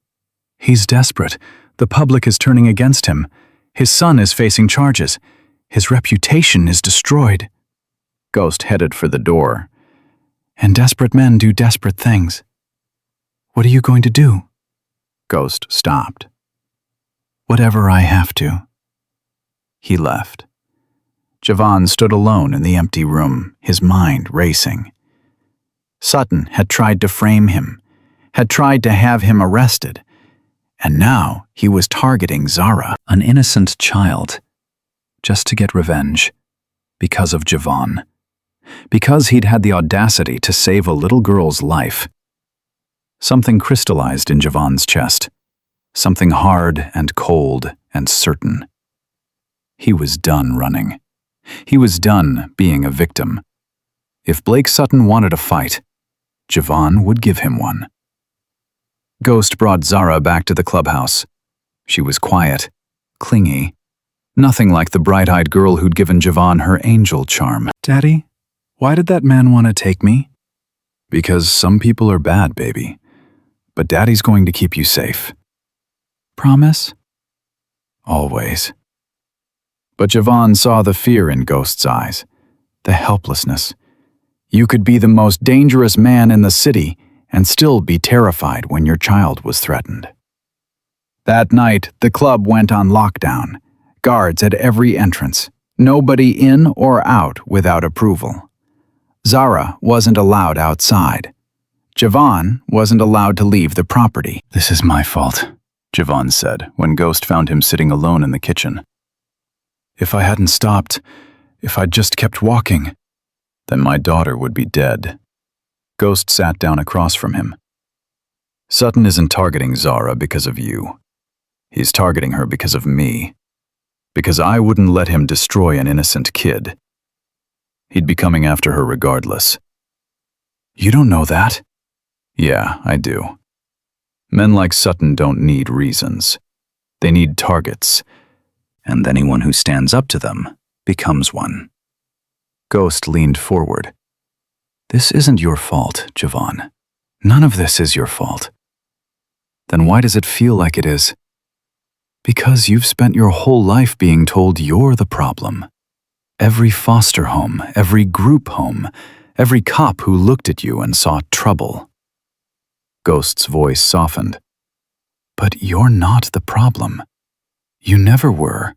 He's desperate. The public is turning against him. His son is facing charges. His reputation is destroyed. Ghost headed for the door.
And desperate men do desperate things. What are you going to do?
Ghost stopped.
Whatever I have to.
He left. Javon stood alone in the empty room, his mind racing. Sutton had tried to frame him, had tried to have him arrested, and now he was targeting Zara, an innocent child, just to get revenge, because of Javon. Because he'd had the audacity to save a little girl's life. Something crystallized in Javon's chest. Something hard and cold and certain. He was done running. He was done being a victim. If Blake Sutton wanted a fight, Javon would give him one. Ghost brought Zara back to the clubhouse. She was quiet, clingy, nothing like the bright-eyed girl who'd given Javon her angel charm. "Daddy, why did that man want to take me?" "Because some people are bad, baby. But Daddy's going to keep you safe." "Promise?" "Always." But Javon saw the fear in Ghost's eyes, the helplessness. You could be the most dangerous man in the city and still be terrified when your child was threatened. That night, the club went on lockdown. Guards at every entrance. Nobody in or out without approval. Zara wasn't allowed outside. Javon wasn't allowed to leave the property. "This is my fault," Javon said when Ghost found him sitting alone in the kitchen. "If I hadn't stopped, if I'd just kept walking, then my daughter would be dead." Ghost sat down across from him. "Sutton isn't targeting Zara because of you. He's targeting her because of me. Because I wouldn't let him destroy an innocent kid. He'd be coming after her regardless." "You don't know that?" "Yeah, I do. Men like Sutton don't need reasons. They need targets. And anyone who stands up to them becomes one." Ghost leaned forward. "This isn't your fault, Javon. None of this is your fault." "Then why does it feel like it is?" "Because you've spent your whole life being told you're the problem. Every foster home, every group home, every cop who looked at you and saw trouble." Ghost's voice softened. "But you're not the problem. You never were.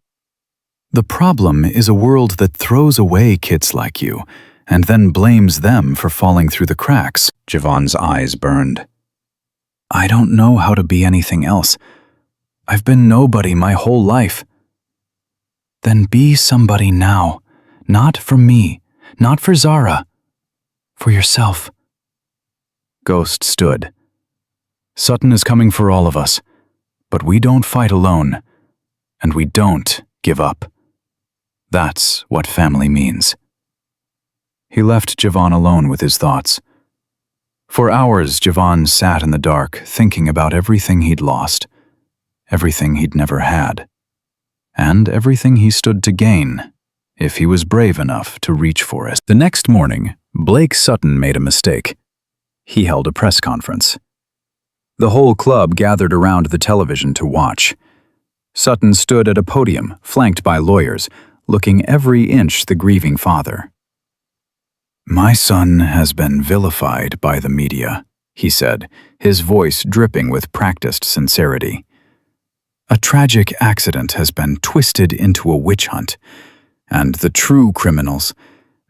The problem is a world that throws away kids like you and then blames them for falling through the cracks." Javon's eyes burned. "I don't know how to be anything else. I've been nobody my whole life." "Then be somebody now. Not for me, not for Zara. For yourself." Ghost stood. "Sutton is coming for all of us, but we don't fight alone, and we don't give up. That's what family means." He left Javon alone with his thoughts. For hours, Javon sat in the dark, thinking about everything he'd lost, everything he'd never had, and everything he stood to gain if he was brave enough to reach for it. The next morning, Blake Sutton made a mistake. He held a press conference. The whole club gathered around the television to watch. Sutton stood at a podium, flanked by lawyers, looking every inch the grieving father. "My son has been vilified by the media," he said, his voice dripping with practiced sincerity. "A tragic accident has been twisted into a witch hunt, and the true criminals,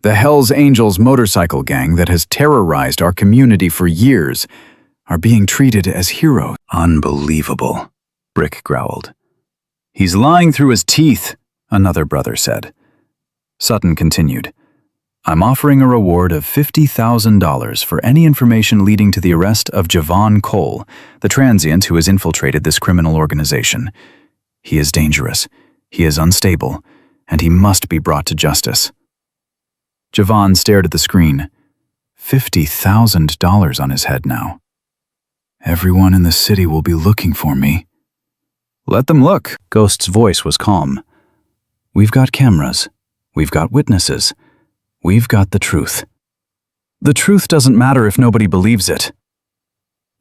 the Hells Angels motorcycle gang that has terrorized our community for years, are being treated as heroes." "Unbelievable," Brick growled. "He's lying through his teeth," another brother said. Sutton continued, "I'm offering a reward of $50,000 for any information leading to the arrest of Javon Cole, the transient who has infiltrated this criminal organization. He is dangerous, he is unstable, and he must be brought to justice." Javon stared at the screen. $50,000 on his head now. "Everyone in the city will be looking for me." "Let them look," Ghost's voice was calm. "We've got cameras. We've got witnesses. We've got the truth. The truth doesn't matter if nobody believes it.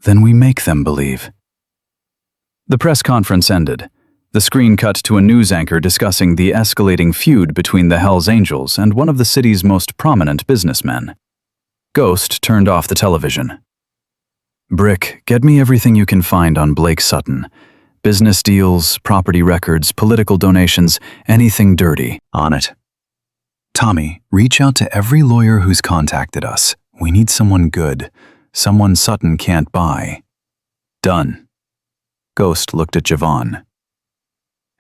Then we make them believe." The press conference ended. The screen cut to a news anchor discussing the escalating feud between the Hells Angels and one of the city's most prominent businessmen. Ghost turned off the television. "Brick, get me everything you can find on Blake Sutton. Business deals, property records, political donations, anything dirty." "On it." "Tommy, reach out to every lawyer who's contacted us. We need someone good, someone Sutton can't buy." "Done." Ghost looked at Javon.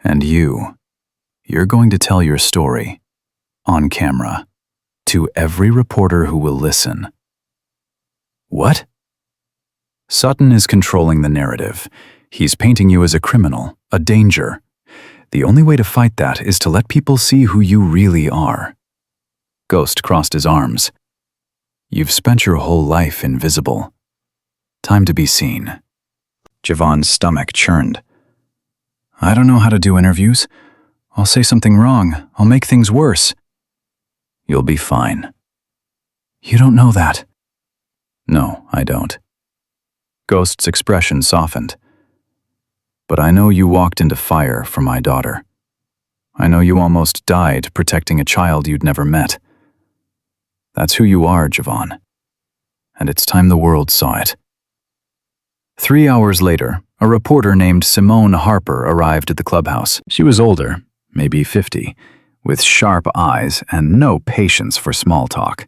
"And you're going to tell your story. On camera." To every reporter who will listen. What? Sutton is controlling the narrative. He's painting you as a criminal, a danger. The only way to fight that is to let people see who you really are. Ghost crossed his arms. You've spent your whole life invisible. Time to be seen. Javon's stomach churned. I don't know how to do interviews. I'll say something wrong. I'll make things worse. You'll be fine. You don't know that. No, I don't. Ghost's expression softened. But I know you walked into fire for my daughter. I know you almost died protecting a child you'd never met. That's who you are, Javon. And it's time the world saw it. 3 hours later, a reporter named Simone Harper arrived at the clubhouse. She was older, maybe 50, with sharp eyes and no patience for small talk.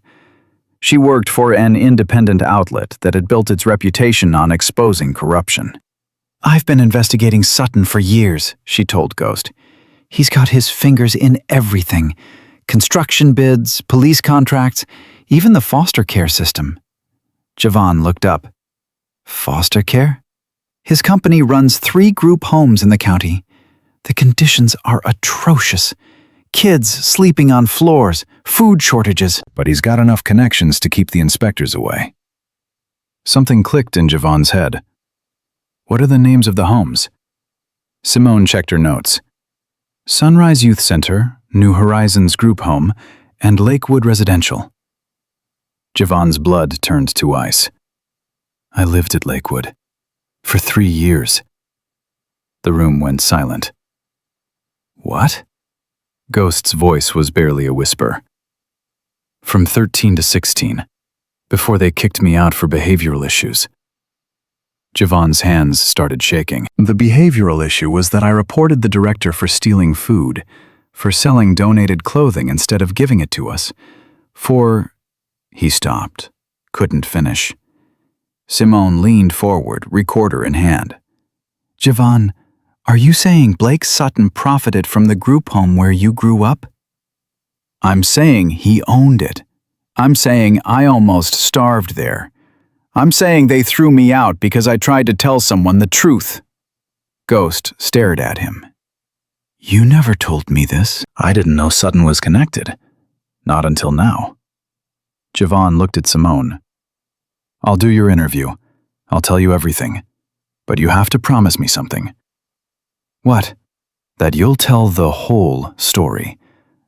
She worked for an independent outlet that had built its reputation on exposing corruption. I've been investigating Sutton for years, she told Ghost. He's got his fingers in everything. Construction bids, police contracts, even the foster care system. Javon looked up. Foster care? His company runs 3 group homes in the county. The conditions are atrocious. Kids sleeping on floors, food shortages. But he's got enough connections to keep the inspectors away. Something clicked in Javon's head. What are the names of the homes? Simone checked her notes. Sunrise Youth Center, New Horizons Group Home, and Lakewood Residential. Javon's blood turned to ice. I lived at Lakewood. For 3 years. The room went silent. What? Ghost's voice was barely a whisper. From 13 to 16, before they kicked me out for behavioral issues. Javon's hands started shaking. The behavioral issue was that I reported the director for stealing food, for selling donated clothing instead of giving it to us, for... He stopped, couldn't finish. Simone leaned forward, recorder in hand. Javon, are you saying Blake Sutton profited from the group home where you grew up? I'm saying he owned it. I'm saying I almost starved there. I'm saying they threw me out because I tried to tell someone the truth. Ghost stared at him. You never told me this. I didn't know Sutton was connected. Not until now. Javon looked at Simone. I'll do your interview. I'll tell you everything. But you have to promise me something. What? That you'll tell the whole story.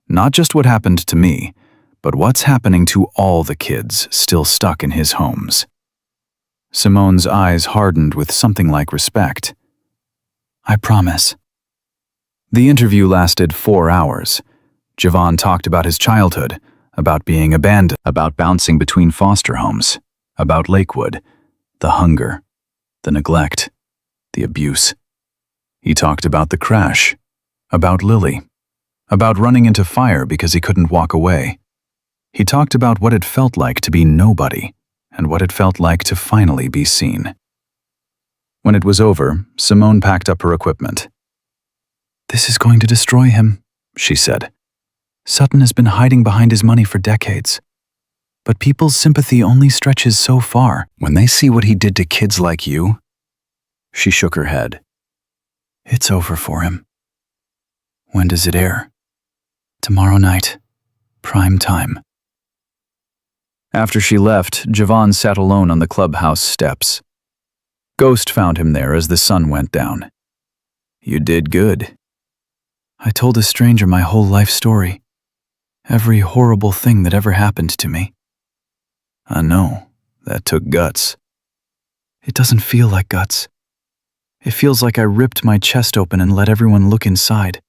Not just what happened to me, but what's happening to all the kids still stuck in his homes. Simone's eyes hardened with something like respect. I promise. The interview lasted 4 hours. Javon talked about his childhood, about being abandoned, about bouncing between foster homes, about Lakewood, the hunger, the neglect, the abuse. He talked about the crash, about Lily, about running into fire because he couldn't walk away. He talked about what it felt like to be nobody and what it felt like to finally be seen. When it was over, Simone packed up her equipment. This is going to destroy him, she said. Sutton has been hiding behind his money for decades. But people's sympathy only stretches so far. When they see what he did to kids like you, she shook her head. It's over for him. When does it air? Tomorrow night. Prime time. After she left, Javon sat alone on the clubhouse steps. Ghost found him there as the sun went down. You did good. I told a stranger my whole life story. Every horrible thing that ever happened to me. I know, that took guts. It doesn't feel like guts. It feels like I ripped my chest open and let everyone look inside.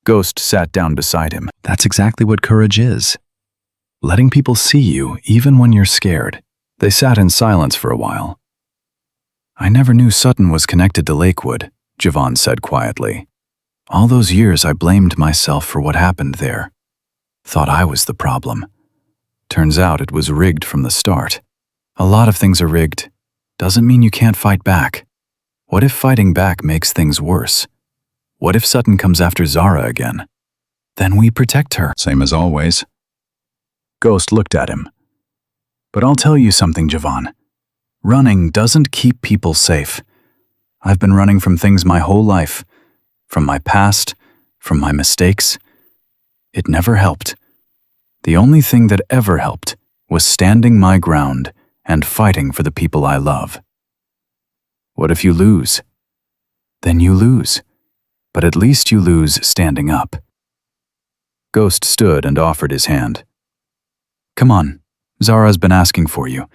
Ghost sat down beside him. That's exactly what courage is. Letting people see you even when you're scared. They sat in silence for a while. I never knew Sutton was connected to Lakewood, Javon said quietly. All those years I blamed myself for what happened there. Thought I was the problem. Turns out it was rigged from the start. A lot of things are rigged. Doesn't mean you can't fight back. What if fighting back makes things worse? What if Sutton comes after Zara again? Then we protect her. Same as always. Ghost looked at him. But I'll tell you something, Javon. Running doesn't keep people safe. I've been running from things my whole life. From my past, from my mistakes. It never helped. The only thing that ever helped was standing my ground and fighting for the people I love. What if you lose? Then you lose. But at least you lose standing up. Ghost stood and offered his hand. Come on, Zara's been asking for you.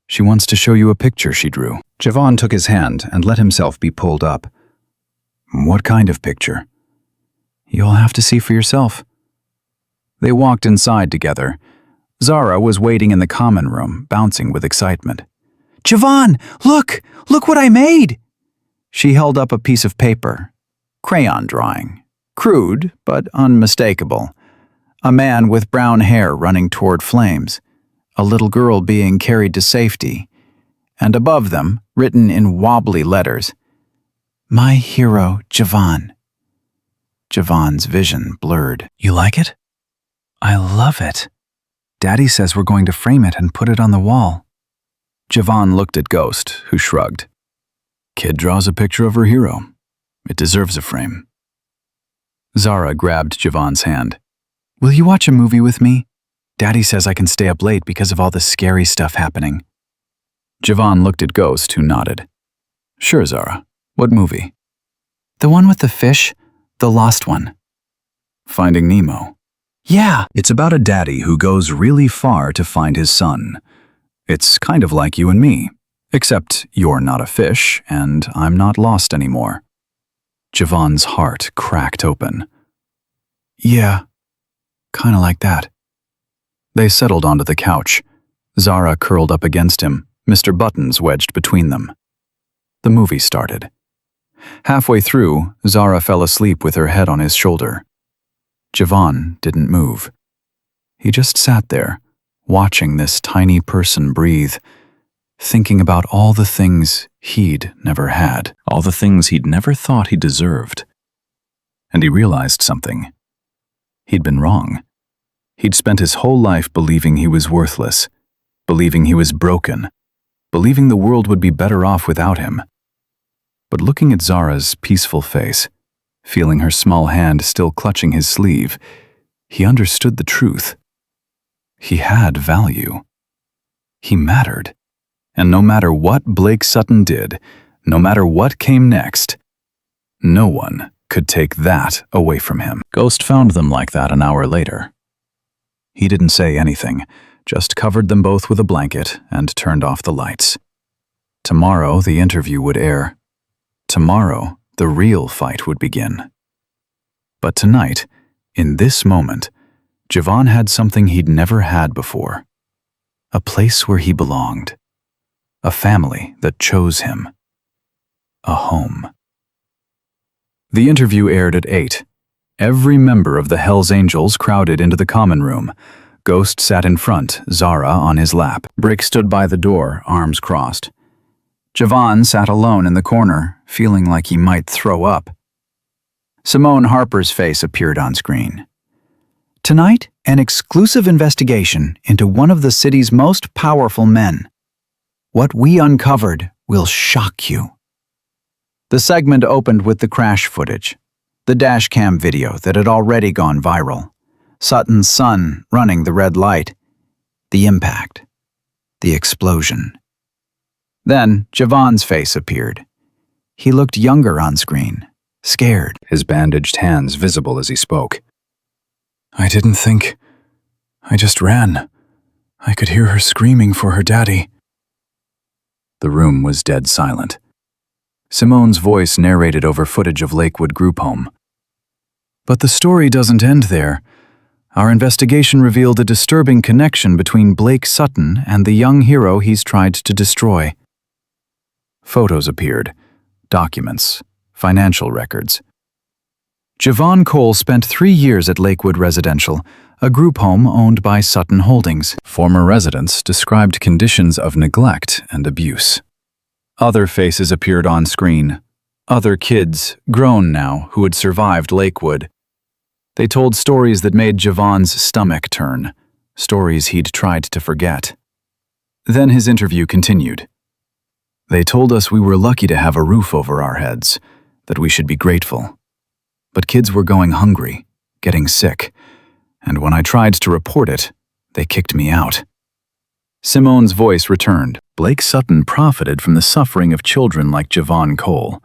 She wants to show you a picture she drew. Javon took his hand and let himself be pulled up. What kind of picture? You'll have to see for yourself. They walked inside together. Zara was waiting in the common room, bouncing with excitement. Javon, look! Look what I made! She held up a piece of paper. Crayon drawing. Crude, but unmistakable. A man with brown hair running toward flames. A little girl being carried to safety. And above them, written in wobbly letters, My hero, Javon. Javon's vision blurred. You like it? I love it. Daddy says we're going to frame it and put it on the wall. Javon looked at Ghost, who shrugged. Kid draws a picture of her hero. It deserves a frame. Zara grabbed Javon's hand. Will you watch a movie with me? Daddy says I can stay up late because of all the scary stuff happening. Javon looked at Ghost, who nodded. Sure, Zara. What movie? The one with the fish, the lost one. Finding Nemo. Yeah. It's about a daddy who goes really far to find his son. It's kind of like you and me, except you're not a fish and I'm not lost anymore. Javon's heart cracked open. Yeah, kind of like that. They settled onto the couch. Zara curled up against him, Mr. Buttons wedged between them. The movie started. Halfway through, Zara fell asleep with her head on his shoulder. Javon didn't move. He just sat there, watching this tiny person breathe, thinking about all the things he'd never had, all the things he'd never thought he deserved. And he realized something. He'd been wrong. He'd spent his whole life believing he was worthless, believing he was broken, believing the world would be better off without him. But looking at Zara's peaceful face, feeling her small hand still clutching his sleeve, he understood the truth. He had value. He mattered. And no matter what Blake Sutton did, no matter what came next, no one could take that away from him. Ghost found them like that an hour later. He didn't say anything, just covered them both with a blanket and turned off the lights. Tomorrow the interview would air. Tomorrow the real fight would begin. But tonight, in this moment, Javon had something he'd never had before. A place where he belonged. A family that chose him. A home. The interview aired at 8. Every member of the Hells Angels crowded into the common room. Ghost sat in front, Zara on his lap. Brick stood by the door, arms crossed. Javon sat alone in the corner, feeling like he might throw up. Simone Harper's face appeared on screen. Tonight, an exclusive investigation into one of the city's most powerful men. What we uncovered will shock you. The segment opened with the crash footage, the dashcam video that had already gone viral. Sutton's son running the red light. The impact. The explosion. Then Javon's face appeared. He looked younger on screen, scared, his bandaged hands visible as he spoke. I didn't think. I just ran. I could hear her screaming for her daddy. The room was dead silent. Simone's voice narrated over footage of Lakewood Group Home. But the story doesn't end there. Our investigation revealed a disturbing connection between Blake Sutton and the young hero he's tried to destroy. Photos appeared, documents, financial records. Javon Cole spent 3 years at Lakewood Residential, a group home owned by Sutton Holdings. Former residents described conditions of neglect and abuse. Other faces appeared on screen. Other kids, grown now, who had survived Lakewood. They told stories that made Javon's stomach turn. stories he'd tried to forget. Then his interview continued. They told us we were lucky to have a roof over our heads, that we should be grateful. But kids were going hungry, getting sick, and when I tried to report it, they kicked me out. Simone's voice returned. Blake Sutton profited from the suffering of children like Javon Cole,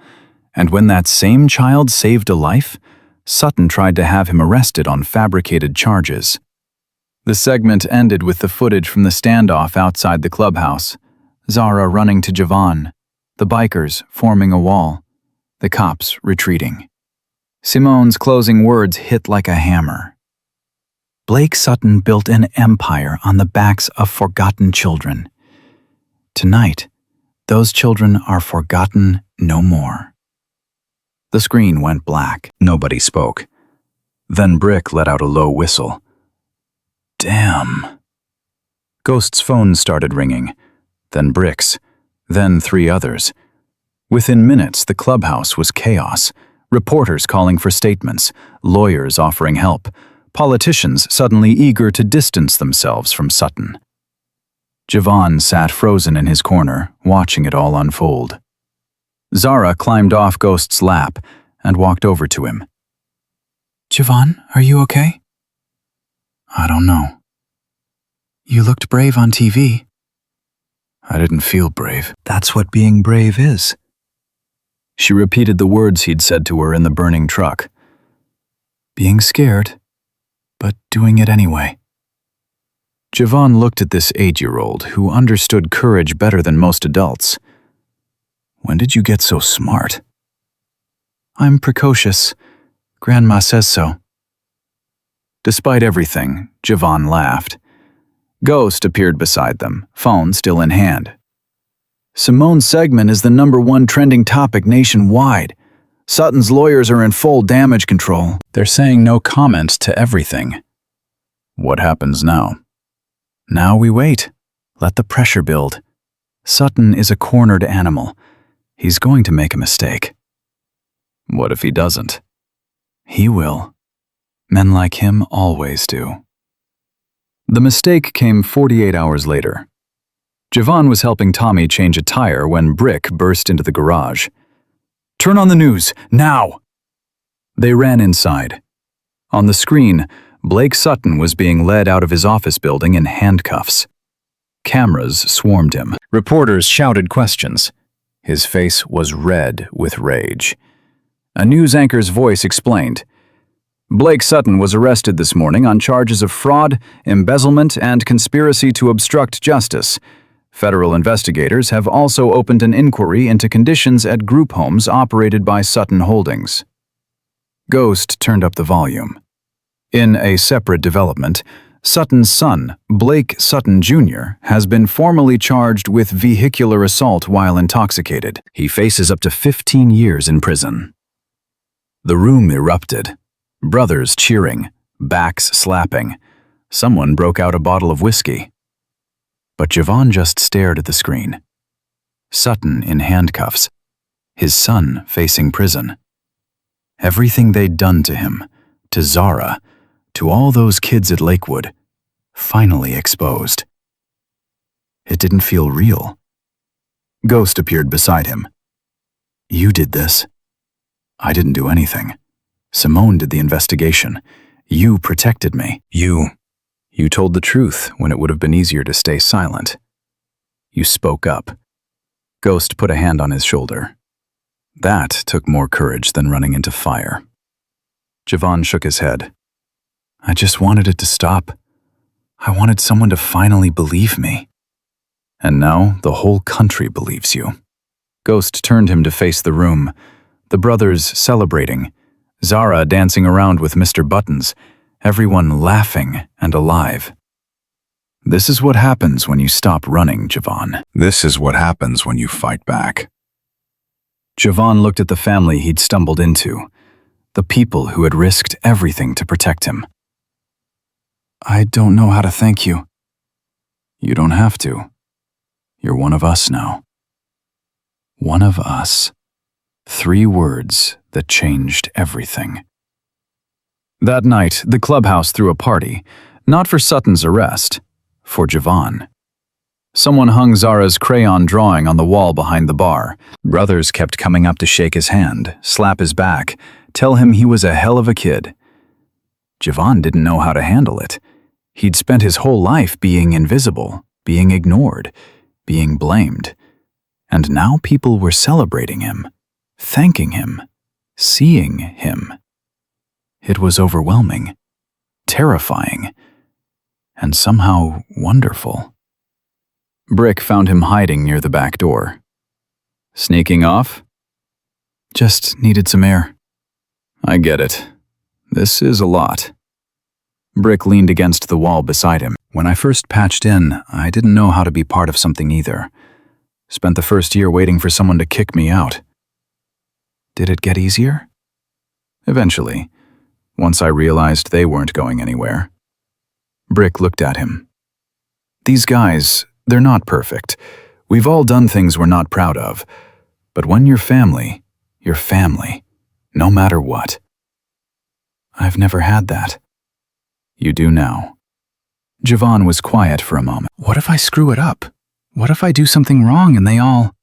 and when that same child saved a life, Sutton tried to have him arrested on fabricated charges. The segment ended with the footage from the standoff outside the clubhouse. Zara running to Javon, the bikers forming a wall, the cops retreating. Simone's closing words hit like a hammer. Blake Sutton built an empire on the backs of forgotten children. Tonight, those children are forgotten no more. The screen went black. Nobody spoke. Then Brick let out a low whistle. Damn. Ghost's phone started ringing, then Brick's, then 3 others. Within minutes, the clubhouse was chaos. Reporters calling for statements, lawyers offering help, politicians suddenly eager to distance themselves from Sutton. Javon sat frozen in his corner, watching it all unfold. Zara climbed off Ghost's lap and walked over to him.
Javon, are you okay?
I don't know.
You looked brave on TV.
I didn't feel brave. That's what being brave is. She repeated the words he'd said to her in the burning truck. Being scared, but doing it anyway. Javon looked at this 8-year-old who understood courage better than most adults. When did you get so smart? I'm precocious. Grandma says so. Despite everything, Javon laughed. Ghost appeared beside them, phone still in hand. Simone's segment is the #1 trending topic nationwide. Sutton's lawyers are in full damage control. They're saying no comment to everything. What happens now? Now we wait. Let the pressure build. Sutton is a cornered animal. He's going to make a mistake. What if he doesn't? He will. Men like him always do. The mistake came 48 hours later. Javon was helping Tommy change a tire when Brick burst into the garage. Turn on the news, now! They ran inside. On the screen, Blake Sutton was being led out of his office building in handcuffs. Cameras swarmed him. Reporters shouted questions. His face was red with rage. A news anchor's voice explained. Blake Sutton was arrested this morning on charges of fraud, embezzlement, and conspiracy to obstruct justice. Federal investigators have also opened an inquiry into conditions at group homes operated by Sutton Holdings. Ghost turned up the volume. In a separate development, Sutton's son, Blake Sutton Jr., has been formally charged with vehicular assault while intoxicated. He faces up to 15 years in prison. The room erupted. Brothers cheering, backs slapping. Someone broke out a bottle of whiskey. But Javon just stared at the screen. Sutton in handcuffs. His son facing prison. Everything they'd done to him, to Zara, to all those kids at Lakewood, finally exposed. It didn't feel real. Ghost appeared beside him. You did this. I didn't do anything. Simone did the investigation. You protected me. You told the truth when it would have been easier to stay silent. You spoke up. Ghost put a hand on his shoulder. That took more courage than running into fire. Javon shook his head. I just wanted it to stop. I wanted someone to finally believe me. And now the whole country believes you. Ghost turned him to face the room, the brothers celebrating, Zara dancing around with Mr. Buttons, everyone laughing and alive. This is what happens when you stop running, Javon. This is what happens when you fight back. Javon looked at the family he'd stumbled into, the people who had risked everything to protect him. I don't know how to thank you. You don't have to. You're one of us now. One of us. 3 words that changed everything. That night, the clubhouse threw a party. Not for Sutton's arrest, for Javon. Someone hung Zara's crayon drawing on the wall behind the bar. Brothers kept coming up to shake his hand, slap his back, tell him he was a hell of a kid. Javon didn't know how to handle it. He'd spent his whole life being invisible, being ignored, being blamed. And now people were celebrating him, thanking him, seeing him. It was overwhelming, terrifying, and somehow wonderful. Brick found him hiding near the back door. Sneaking off? Just needed some air. I get it. This is a lot. Brick leaned against the wall beside him. When I first patched in, I didn't know how to be part of something either. Spent the first year waiting for someone to kick me out. Did it get easier? Eventually, once I realized they weren't going anywhere. Brick looked at him. These guys, they're not perfect. We've all done things we're not proud of. But when you're family, no matter what. I've never had that. You do now. Javon was quiet for a moment. What if I screw it up? What if I do something wrong and they all...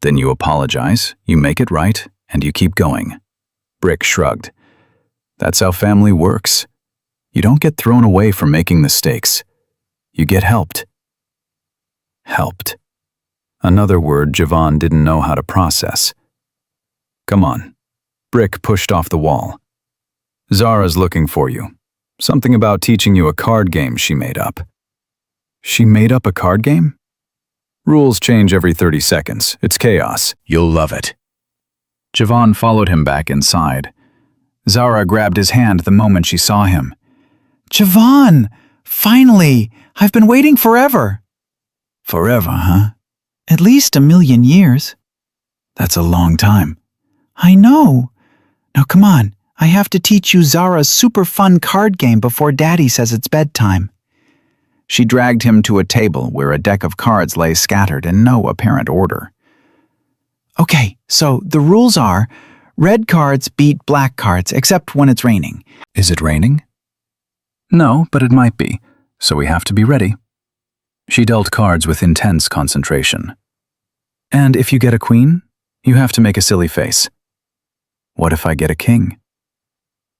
Then you apologize, you make it right, and you keep going. Brick shrugged. That's how family works. You don't get thrown away for making mistakes. You get helped. Helped. Another word Javon didn't know how to process. Come on. Brick pushed off the wall. Zara's looking for you. Something about teaching you a card game she made up. She made up a card game? Rules change every 30 seconds. It's chaos. You'll love it. Javon followed him back inside. Zara grabbed his hand the moment she saw him.
Javon! Finally! I've been waiting forever.
Forever, huh?
At least 1,000,000 years.
That's a long time.
I know. Now come on. I have to teach you Zara's super fun card game before Daddy says it's bedtime. She dragged him to a table where a deck of cards lay scattered in no apparent order. Okay, so the rules are, red cards beat black cards except when it's raining.
Is it raining? No, but it might be, so we have to be ready. She dealt cards with intense concentration. And if you get a queen, you have to make a silly face. What if I get a king?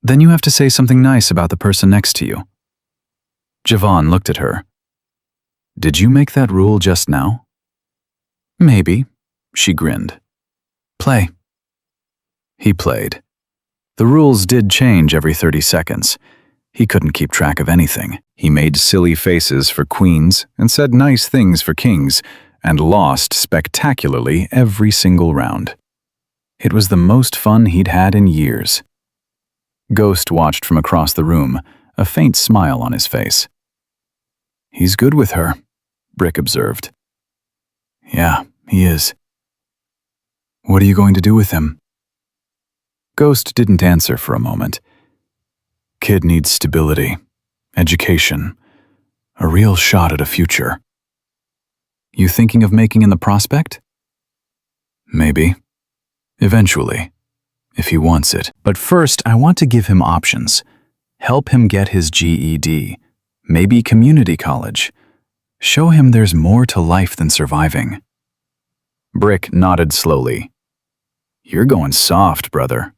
Then you have to say something nice about the person next to you. Javon looked at her. Did you make that rule just now? Maybe, she grinned. Play. He played. The rules did change every 30 seconds. He couldn't keep track of anything. He made silly faces for queens and said nice things for kings and lost spectacularly every single round. It was the most fun he'd had in years. Ghost watched from across the room, a faint smile on his face. He's good with her, Brick observed. Yeah, he is. What are you going to do with him? Ghost didn't answer for a moment. Kid needs stability, education, a real shot at a future. You thinking of making in the prospect? Maybe. Eventually. If he wants it. But first, I want to give him options. Help him get his GED. Maybe community college. Show him there's more to life than surviving. Brick nodded slowly. You're going soft, brother.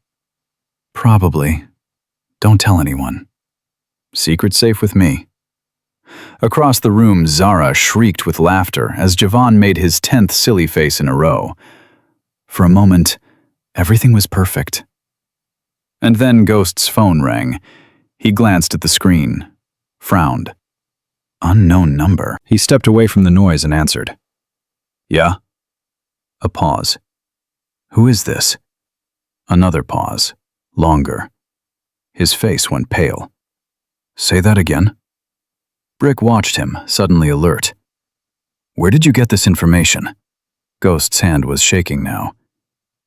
Probably. Don't tell anyone. Secret safe with me. Across the room, Zara shrieked with laughter as Javon made his 10th silly face in a row. For a moment, everything was perfect. And then Ghost's phone rang. He glanced at the screen, frowned. Unknown number. He stepped away from the noise and answered. Yeah? A pause. Who is this? Another pause. Longer. His face went pale. Say that again. Brick watched him, suddenly alert. Where did you get this information? Ghost's hand was shaking now.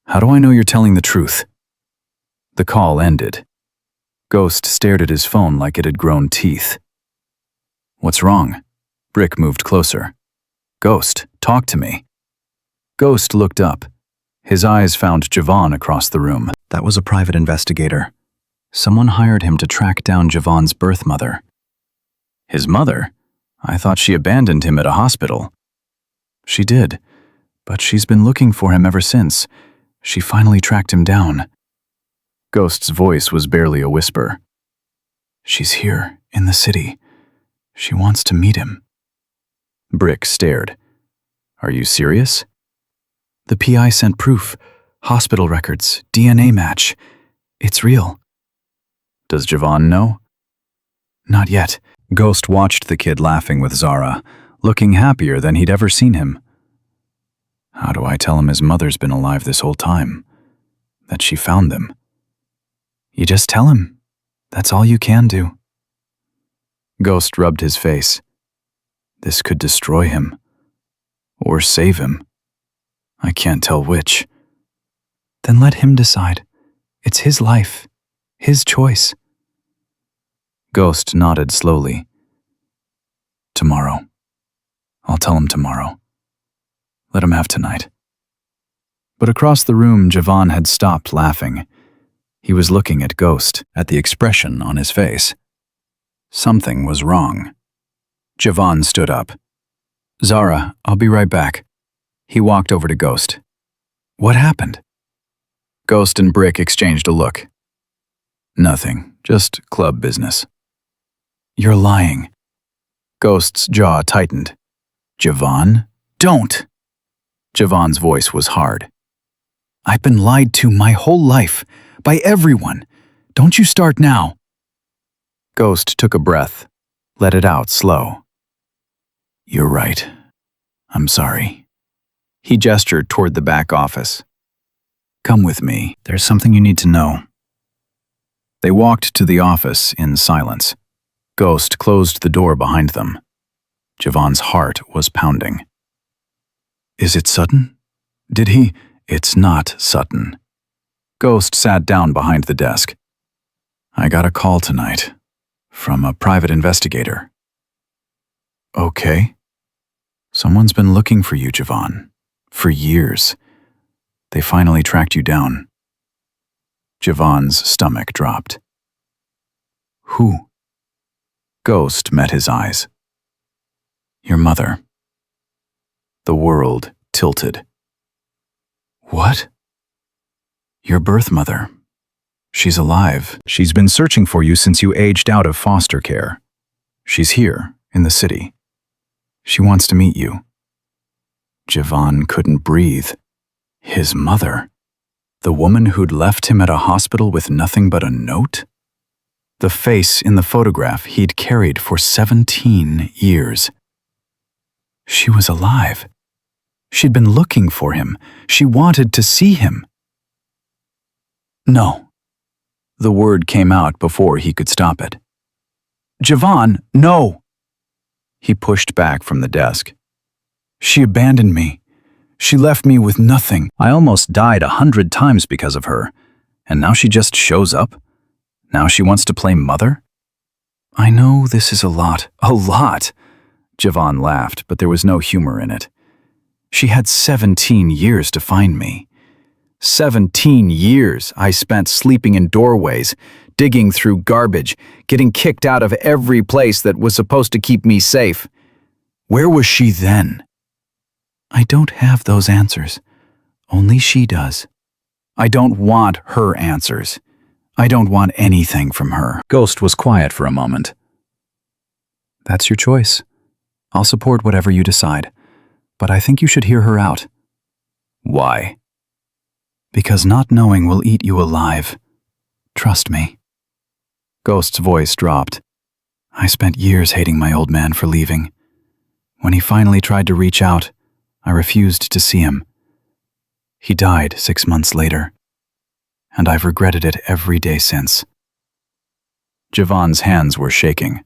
How do I know you're telling the truth? The call ended. Ghost stared at his phone like it had grown teeth. What's wrong? Brick moved closer. Ghost, talk to me. Ghost looked up. His eyes found Javon across the room. That was a private investigator. Someone hired him to track down Javon's birth mother. His mother? I thought she abandoned him at a hospital. She did, but she's been looking for him ever since. She finally tracked him down. Ghost's voice was barely a whisper. She's here, in the city. She wants to meet him. Brick stared. Are you serious? The PI sent proof. Hospital records, DNA match. It's real. Does Javon know? Not yet. Ghost watched the kid laughing with Zara, looking happier than he'd ever seen him. How do I tell him his mother's been alive this whole time? That she found them? You just tell him. That's all you can do. Ghost rubbed his face. This could destroy him. Or save him. I can't tell which. Then let him decide. It's his life. His choice. Ghost nodded slowly. Tomorrow. I'll tell him tomorrow. Let him have tonight. But across the room, Javon had stopped laughing. He was looking at Ghost, at the expression on his face. Something was wrong. Javon stood up. Zara, I'll be right back. He walked over to Ghost. What happened? Ghost and Brick exchanged a look. Nothing, just club business. You're lying. Ghost's jaw tightened. Javon, don't! Javon's voice was hard. I've been lied to my whole life, by everyone. Don't you start now. Ghost took a breath, let it out slow. You're right. I'm sorry. He gestured toward the back office. Come with me. There's something you need to know. They walked to the office in silence. Ghost closed the door behind them. Javon's heart was pounding. Is it Sutton? Did he? It's not Sutton. Ghost sat down behind the desk. I got a call tonight. From a private investigator. Okay. Someone's been looking for you, Javon. For years. They finally tracked you down. Javon's stomach dropped. Who? Ghost met his eyes. Your mother. The world tilted. What? Your birth mother. She's alive. She's been searching for you since you aged out of foster care. She's here, in the city. She wants to meet you. Javon couldn't breathe. His mother. The woman who'd left him at a hospital with nothing but a note? The face in the photograph he'd carried for 17 years. She was alive. She'd been looking for him. She wanted to see him. No. The word came out before he could stop it. Javon, no! He pushed back from the desk. She abandoned me. She left me with nothing. I almost died 100 times because of her. And now she just shows up? Now she wants to play mother? I know this is a lot. A lot! Javon laughed, but there was no humor in it. She had 17 years to find me. 17 years I spent sleeping in doorways, digging through garbage, getting kicked out of every place that was supposed to keep me safe. Where was she then? I don't have those answers. Only she does. I don't want her answers. I don't want anything from her. Ghost was quiet for a moment. That's your choice. I'll support whatever you decide, but I think you should hear her out. Why? Because not knowing will eat you alive. Trust me. Ghost's voice dropped. I spent years hating my old man for leaving. When he finally tried to reach out, I refused to see him. He died 6 months later, and I've regretted it every day since. Javon's hands were shaking.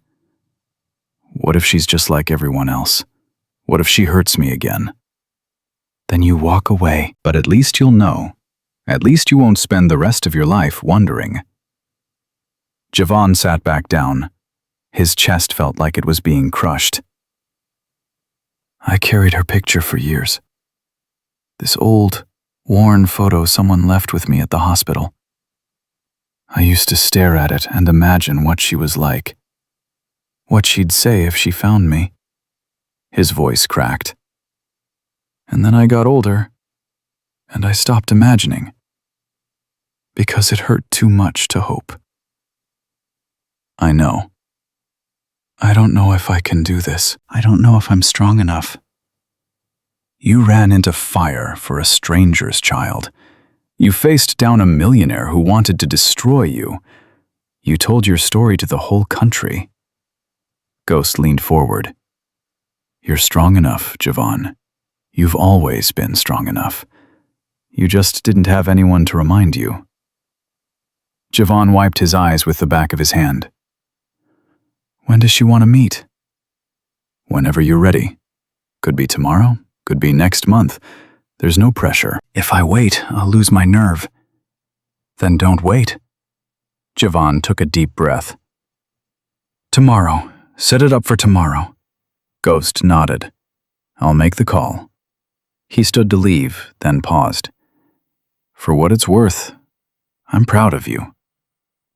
What if she's just like everyone else? What if she hurts me again? Then you walk away, but at least you'll know. At least you won't spend the rest of your life wondering. Javon sat back down. His chest felt like it was being crushed. I carried her picture for years. This old, worn photo someone left with me at the hospital. I used to stare at it and imagine what she was like. what she'd say if she found me. His voice cracked. And then I got older, and I stopped imagining, because it hurt too much to hope. I know. I don't know if I can do this.
I don't know if I'm strong enough.
You ran into fire for a stranger's child. You faced down a millionaire who wanted to destroy you. You told your story to the whole country. Ghost leaned forward. You're strong enough, Javon. You've always been strong enough. You just didn't have anyone to remind you. Javon wiped his eyes with the back of his hand. When does she want to meet? Whenever you're ready. Could be tomorrow, could be next month. There's no pressure.
If I wait, I'll lose my nerve.
Then don't wait. Javon took a deep breath. Tomorrow. Set it up for tomorrow. Ghost nodded. I'll make the call. He stood to leave, then paused. For what it's worth, I'm proud of you.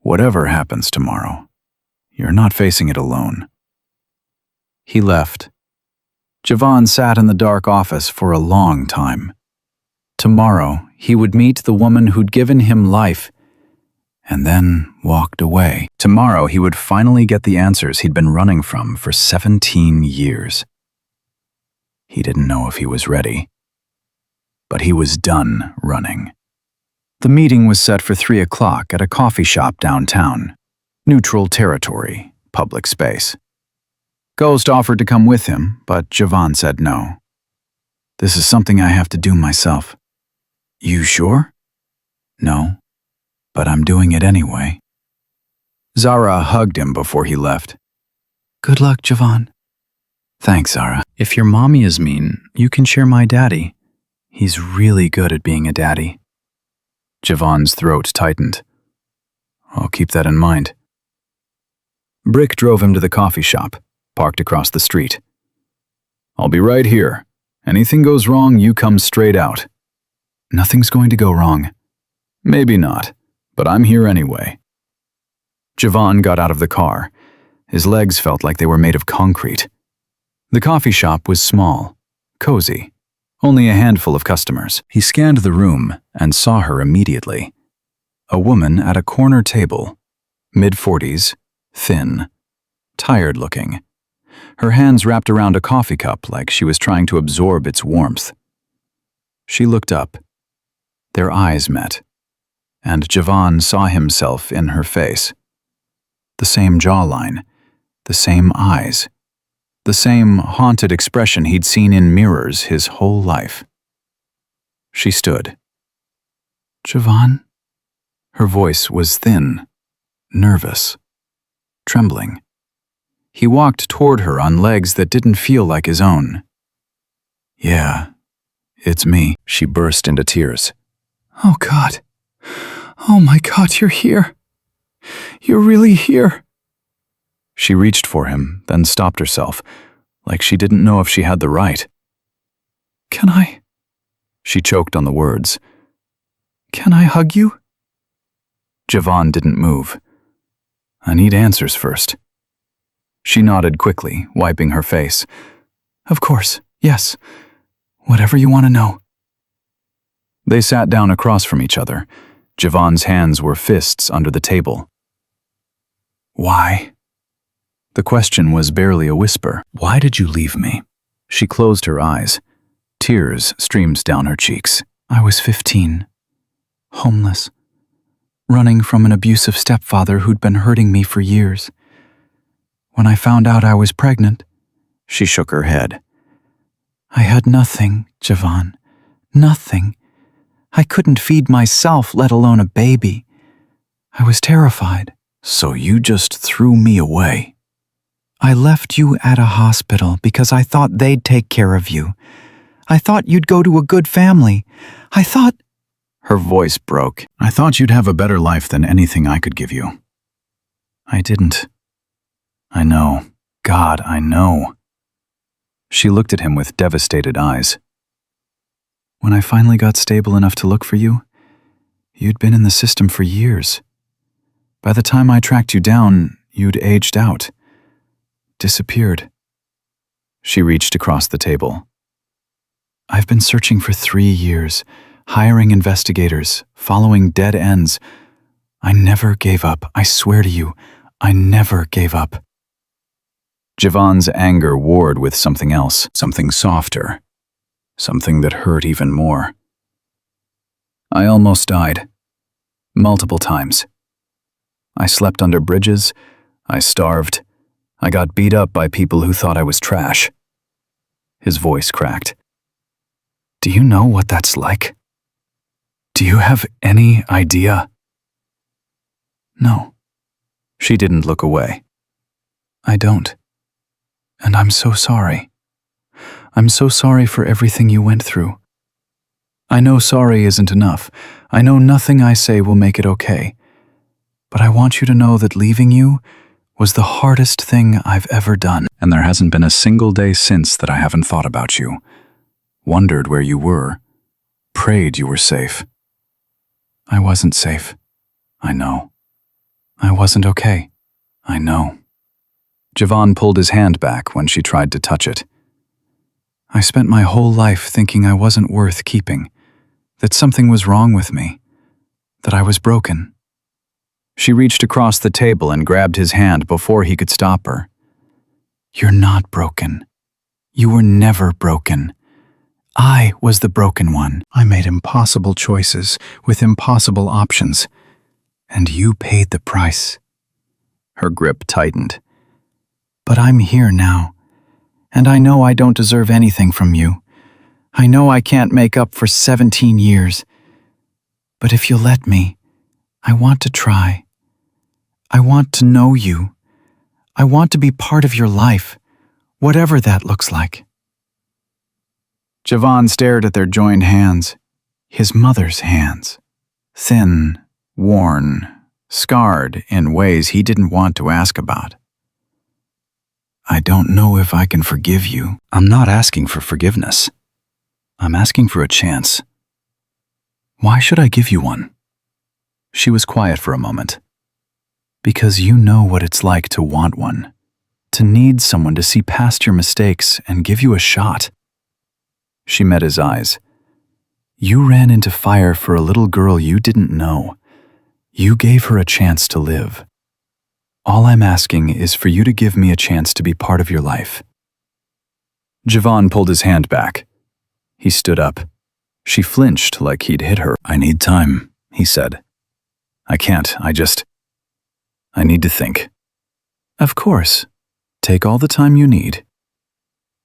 Whatever happens tomorrow, you're not facing it alone. He left. Javon sat in the dark office for a long time. Tomorrow, he would meet the woman who'd given him life, and then walked away. Tomorrow, he would finally get the answers he'd been running from for 17 years. He didn't know if he was ready, but he was done running. The meeting was set for 3 o'clock at a coffee shop downtown. Neutral territory, public space. Ghost offered to come with him, but Javon said no. This is something I have to do myself. You sure? No, but I'm doing it anyway. Zara hugged him before he left.
Good luck, Javon.
Thanks, Zara. If your mommy is mean, you can share my daddy. He's really good at being a daddy. Javon's throat tightened. I'll keep that in mind. Brick drove him to the coffee shop, parked across the street. I'll be right here. Anything goes wrong, you come straight out. Nothing's going to go wrong. Maybe not, but I'm here anyway. Javon got out of the car. His legs felt like they were made of concrete. The coffee shop was small, cozy, only a handful of customers. He scanned the room and saw her immediately. A woman at a corner table, mid-40s, thin, tired-looking. Her hands wrapped around a coffee cup like she was trying to absorb its warmth. She looked up. Their eyes met, and Javon saw himself in her face. The same jawline, the same eyes, the same haunted expression he'd seen in mirrors his whole life. She stood. Javon? Her voice was thin, nervous, trembling. He walked toward her on legs that didn't feel like his own. Yeah, it's me. She burst into tears.
Oh, God. Oh, my God, you're here. You're really here.
She reached for him, then stopped herself, like she didn't know if she had the right.
Can I?
She choked on the words.
Can I hug you?
Javon didn't move. I need answers first. She nodded quickly, wiping her face.
Of course, yes. Whatever you want to know.
They sat down across from each other. Javon's hands were fists under the table. Why? The question was barely a whisper. Why did you leave me? She closed her eyes. Tears streamed down her cheeks.
I was 15. Homeless. Running from an abusive stepfather who'd been hurting me for years. When I found out I was pregnant,
she shook her head.
I had nothing, Javon. Nothing. I couldn't feed myself, let alone a baby. I was terrified.
So you just threw me away.
I left you at a hospital because I thought they'd take care of you. I thought you'd go to a good family. I thought...
Her voice broke. I thought you'd have a better life than anything I could give you. I didn't. I know. God, I know. She looked at him with devastated eyes. When I finally got stable enough to look for you, you'd been in the system for years. By the time I tracked you down, you'd aged out. disappeared. She reached across the table. I've been searching for 3 years, hiring investigators, following dead ends. I never gave up. I swear to you, I never gave up. Javon's anger warred with something else, something softer, something that hurt even more. I almost died. Multiple times. I slept under bridges. I starved. I got beat up by people who thought I was trash. His voice cracked. Do you know what that's like? Do you have any idea? No. She didn't look away. I don't. And I'm so sorry. I'm so sorry for everything you went through. I know sorry isn't enough. I know nothing I say will make it okay. But I want you to know that leaving you was the hardest thing I've ever done. And there hasn't been a single day since that I haven't thought about you. Wondered where you were. Prayed you were safe. I wasn't safe. I know. I wasn't okay. I know. Javon pulled his hand back when she tried to touch it. I spent my whole life thinking I wasn't worth keeping, that something was wrong with me, that I was broken. She reached across the table and grabbed his hand before he could stop her. You're not broken. You were never broken. I was the broken one. I made impossible choices with impossible options, and you paid the price. Her grip tightened. But I'm here now, and I know I don't deserve anything from you. I know I can't make up for 17 years. But if you'll let me, I want to try. I want to know you. I want to be part of your life, whatever that looks like. Javon stared at their joined hands, his mother's hands, thin, worn, scarred in ways he didn't want to ask about. I don't know if I can forgive you. I'm not asking for forgiveness. I'm asking for a chance. Why should I give you one? She was quiet for a moment. Because you know what it's like to want one, to need someone to see past your mistakes and give you a shot. She met his eyes. You ran into fire for a little girl you didn't know. You gave her a chance to live. All I'm asking is for you to give me a chance to be part of your life. Javon pulled his hand back. He stood up. She flinched like he'd hit her. I need time, he said. I can't, I need to think. Of course. Take all the time you need.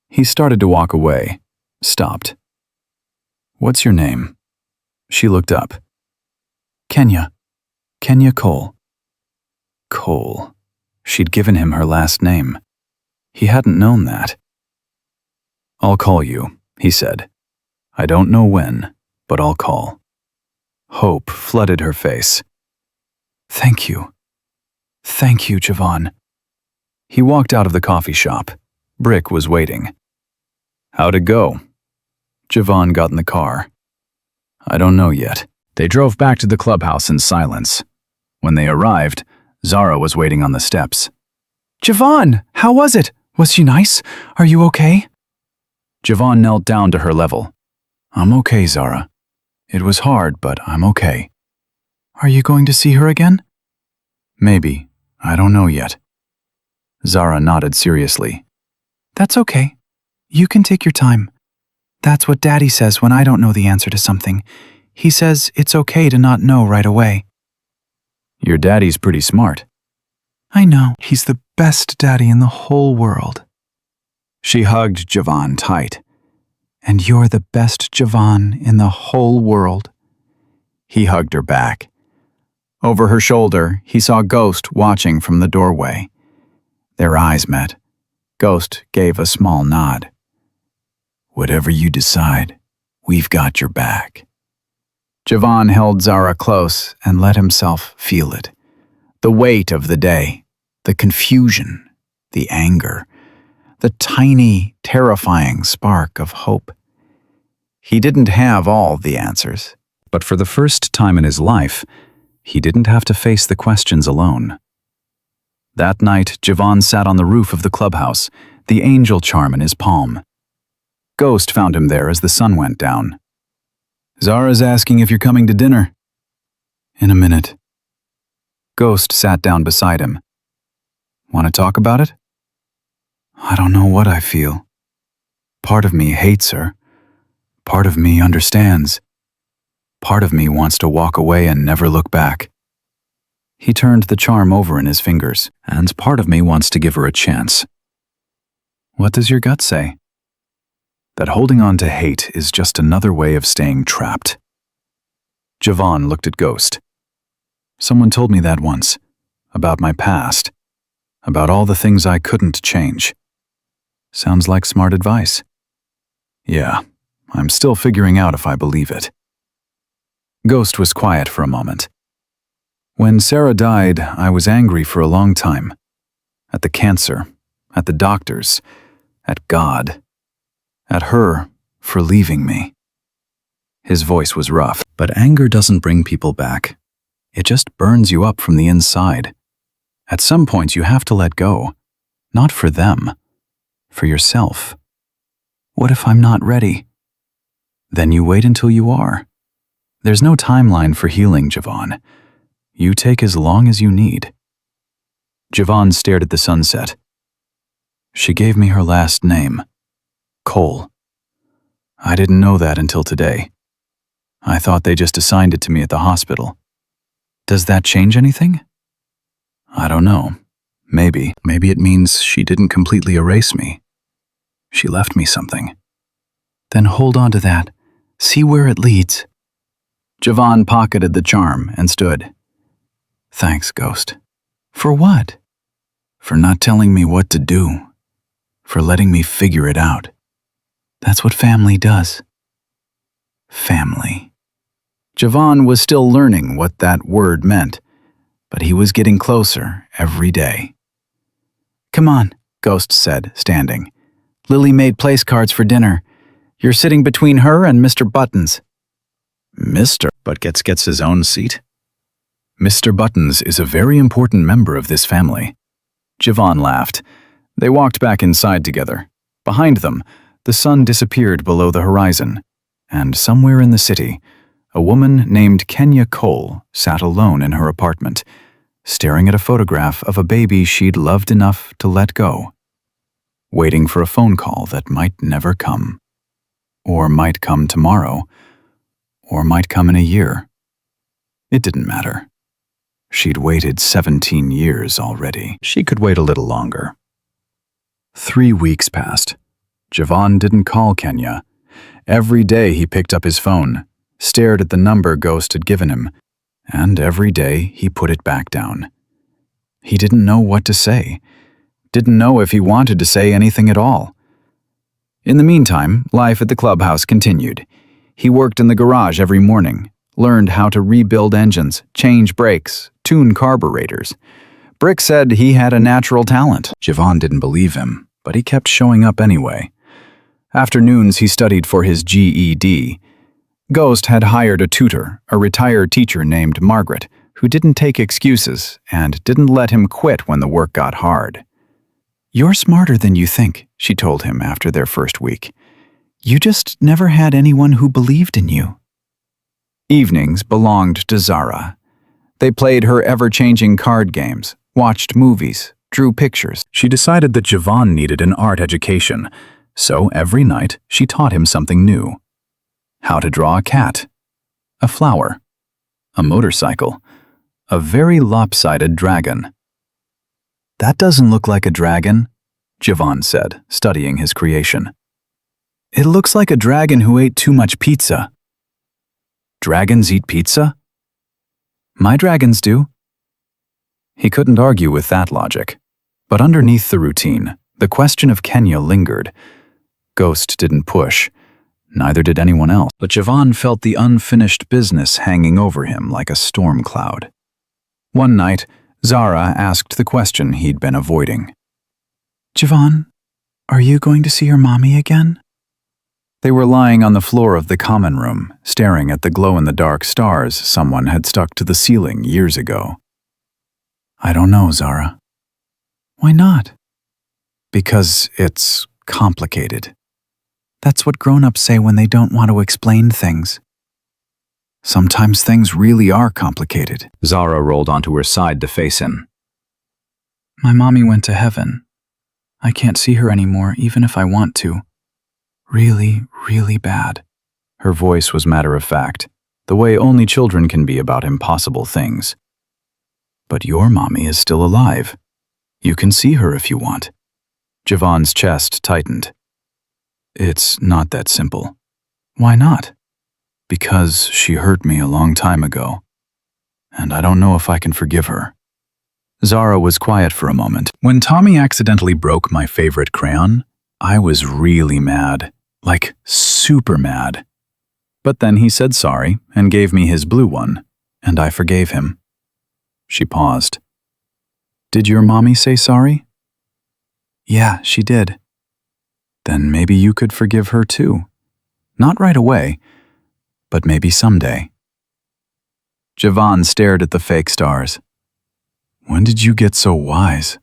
He started to walk away, stopped. What's your name? She looked up. Kenya. Kenya Cole. Cole. She'd given him her last name. He hadn't known that. I'll call you, he said. I don't know when, but I'll call. Hope flooded her face. Thank you. Thank you, Javon. He walked out of the coffee shop. Brick was waiting. How'd it go? Javon got in the car. I don't know yet. They drove back to the clubhouse in silence. When they arrived, Zara was waiting on the steps. Javon, how was it? Was she nice? Are you okay? Javon knelt down to her level. I'm okay, Zara. It was hard, but I'm okay. Are you going to see her again? Maybe. I don't know yet. Zara nodded seriously. That's okay. You can take your time. That's what Daddy says when I don't know the answer to something. He says it's okay to not know right away. Your daddy's pretty smart. I know. He's the best daddy in the whole world. She hugged Javon tight. And you're the best Javon in the whole world. He hugged her back. Over her shoulder, he saw Ghost watching from the doorway. Their eyes met. Ghost gave a small nod. Whatever you decide, we've got your back. Javon held Zara close and let himself feel it. The weight of the day, the confusion, the anger, the tiny, terrifying spark of hope. He didn't have all the answers, but for the first time in his life, he didn't have to face the questions alone. That night, Javon sat on the roof of the clubhouse, the angel charm in his palm. Ghost found him there as the sun went down. "Zara's asking if you're coming to dinner." "In a minute." Ghost sat down beside him. "Want to talk about it?" "I don't know what I feel. Part of me hates her. Part of me understands. Part of me wants to walk away and never look back." He turned the charm over in his fingers, "And part of me wants to give her a chance." "What does your gut say?" "That holding on to hate is just another way of staying trapped." Javon looked at Ghost. "Someone told me that once, about my past, about all the things I couldn't change. Sounds like smart advice." "Yeah, I'm still figuring out if I believe it." Ghost was quiet for a moment. "When Sarah died, I was angry for a long time. At the cancer, at the doctors, at God, at her for leaving me." His voice was rough. "But anger doesn't bring people back. It just burns you up from the inside. At some point you have to let go. Not for them, for yourself. What if I'm not ready? Then you wait until you are. There's no timeline for healing, Javon. You take as long as you need." Javon stared at the sunset. "She gave me her last name, Cole. I didn't know that until today. I thought they just assigned it to me at the hospital. Does that change anything? I don't know. Maybe. Maybe it means she didn't completely erase me. She left me something." "Then hold on to that. See where it leads." Javon pocketed the charm and stood. "Thanks, Ghost." "For what?" "For not telling me what to do. For letting me figure it out." "That's what family does." Family. Javon was still learning what that word meant, but he was getting closer every day. "Come on," Ghost said, standing. "Lily made place cards for dinner. You're sitting between her and Mr. Buttons." "Mr. but gets his own seat?" "Mr. Buttons is a very important member of this family." Javon laughed. They walked back inside together. Behind them, the sun disappeared below the horizon, and somewhere in the city, a woman named Kenya Cole sat alone in her apartment, staring at a photograph of a baby she'd loved enough to let go, waiting for a phone call that might never come, or might come tomorrow, or might come in a year. It didn't matter. She'd waited 17 years already. She could wait a little longer. 3 weeks passed. Javon didn't call Kenya. Every day he picked up his phone, stared at the number Ghost had given him, and every day he put it back down. He didn't know what to say. Didn't know if he wanted to say anything at all. In the meantime, life at the clubhouse continued. He worked in the garage every morning, learned how to rebuild engines, change brakes, tune carburetors. Brick said he had a natural talent. Javon didn't believe him, but he kept showing up anyway. Afternoons he studied for his GED. Ghost had hired a tutor, a retired teacher named Margaret, who didn't take excuses and didn't let him quit when the work got hard. "You're smarter than you think," she told him after their first week. "You just never had anyone who believed in you." Evenings belonged to Zara. They played her ever-changing card games, watched movies, drew pictures. She decided that Javon needed an art education, so every night she taught him something new. How to draw a cat, a flower, a motorcycle, a very lopsided dragon. "That doesn't look like a dragon," Javon said, studying his creation. "It looks like a dragon who ate too much pizza." "Dragons eat pizza?" "My dragons do." He couldn't argue with that logic. But underneath the routine, the question of Kenya lingered. Ghost didn't push. Neither did anyone else. But Javon felt the unfinished business hanging over him like a storm cloud. One night, Zara asked the question he'd been avoiding. "Javon, are you going to see your mommy again?" They were lying on the floor of the common room, staring at the glow-in-the-dark stars someone had stuck to the ceiling years ago. "I don't know, Zara."
Why not?
Because it's complicated.
That's what grown-ups say when they don't want to explain things.
Sometimes things really are complicated. Zara rolled onto her side to face him.
My mommy went to heaven. I can't see her anymore, even if I want to. Really, really bad.
Her voice was matter-of-fact, the way only children can be about impossible things. But your mommy is still alive. You can see her if you want. Javon's chest tightened. It's not that simple.
Why not?
Because she hurt me a long time ago, and I don't know if I can forgive her. Zara was quiet for a moment. When Tommy accidentally broke my favorite crayon, I was really mad, like super mad. But then he said sorry and gave me his blue one, and I forgave him. She paused. Did your mommy say sorry?
Yeah, she did.
Then maybe you could forgive her too. Not right away, but maybe someday. Javon stared at the fake stars. When did you get so wise?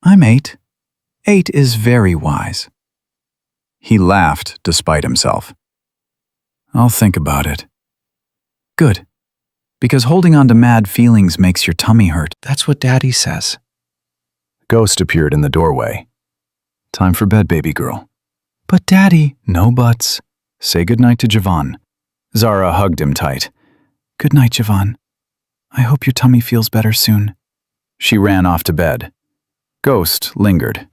I'm 8. 8 is very wise.
He laughed despite himself. I'll think about it.
Good. Because holding on to mad feelings makes your tummy hurt. That's what Daddy says.
Ghost appeared in the doorway. Time for bed, baby girl.
But Daddy...
No buts. Say goodnight to Javon. Zara hugged him tight.
Good night, Javon. I hope your tummy feels better soon.
She ran off to bed. Ghost lingered.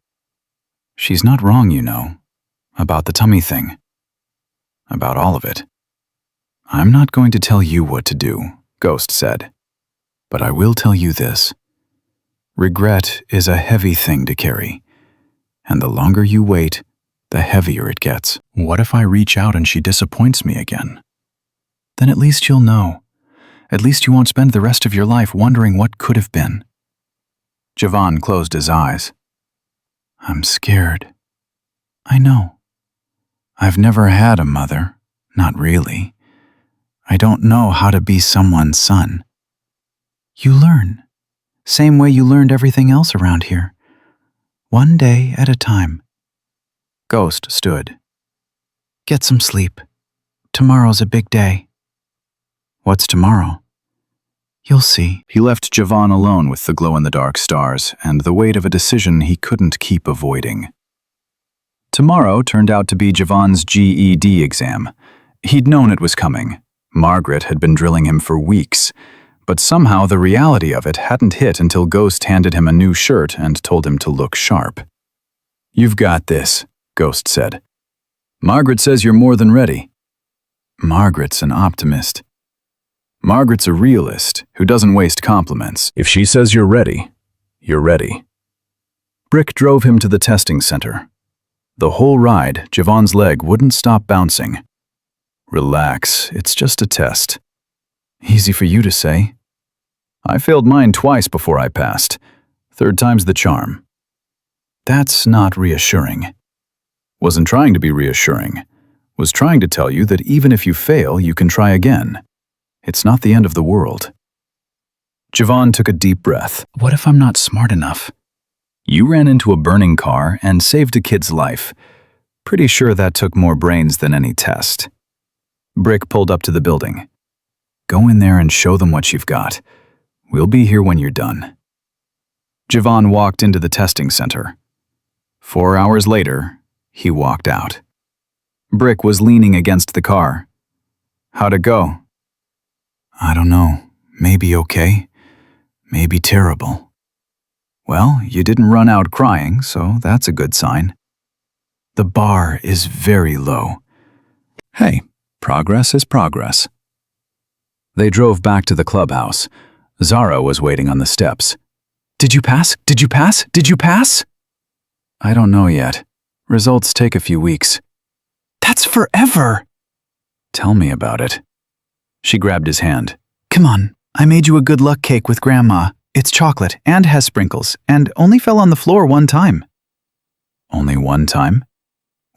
She's not wrong, you know, about the tummy thing. About all of it. I'm not going to tell you what to do, Ghost said. But I will tell you this. Regret is a heavy thing to carry, and the longer you wait, the heavier it gets. What if I reach out and she disappoints me again?
Then at least you'll know. At least you won't spend the rest of your life wondering what could have been.
Javon closed his eyes. I'm scared.
I know.
I've never had a mother, not really. I don't know how to be someone's son.
You learn. Same way you learned everything else around here. One day at a time.
Ghost stood.
Get some sleep. Tomorrow's a big day.
What's tomorrow?
You'll see.
He left Javon alone with the glow-in-the-dark stars and the weight of a decision he couldn't keep avoiding. Tomorrow turned out to be Javon's GED exam. He'd known it was coming. Margaret had been drilling him for weeks, but somehow the reality of it hadn't hit until Ghost handed him a new shirt and told him to look sharp. You've got this, Ghost said. Margaret says you're more than ready. Margaret's an optimist. Margaret's a realist who doesn't waste compliments. If she says you're ready, you're ready. Brick drove him to the testing center. The whole ride, Javon's leg wouldn't stop bouncing. Relax, it's just a test. Easy for you to say. I failed mine twice before I passed. Third time's the charm. That's not reassuring. Wasn't trying to be reassuring. Was trying to tell you that even if you fail, you can try again. It's not the end of the world. Javon took a deep breath.
What if I'm not smart enough?
You ran into a burning car and saved a kid's life. Pretty sure that took more brains than any test. Brick pulled up to the building. Go in there and show them what you've got. We'll be here when you're done. Javon walked into the testing center. 4 hours later, he walked out. Brick was leaning against the car. How'd it go? I don't know. Maybe okay. Maybe terrible. Well, you didn't run out crying, so that's a good sign. The bar is very low. Hey, progress is progress. They drove back to the clubhouse. Zara was waiting on the steps.
Did you pass? Did you pass? Did you pass?
I don't know yet. Results take a few weeks.
That's forever!
Tell me about it. She grabbed his hand.
Come on, I made you a good luck cake with Grandma. It's chocolate and has sprinkles and only fell on the floor one time.
Only one time?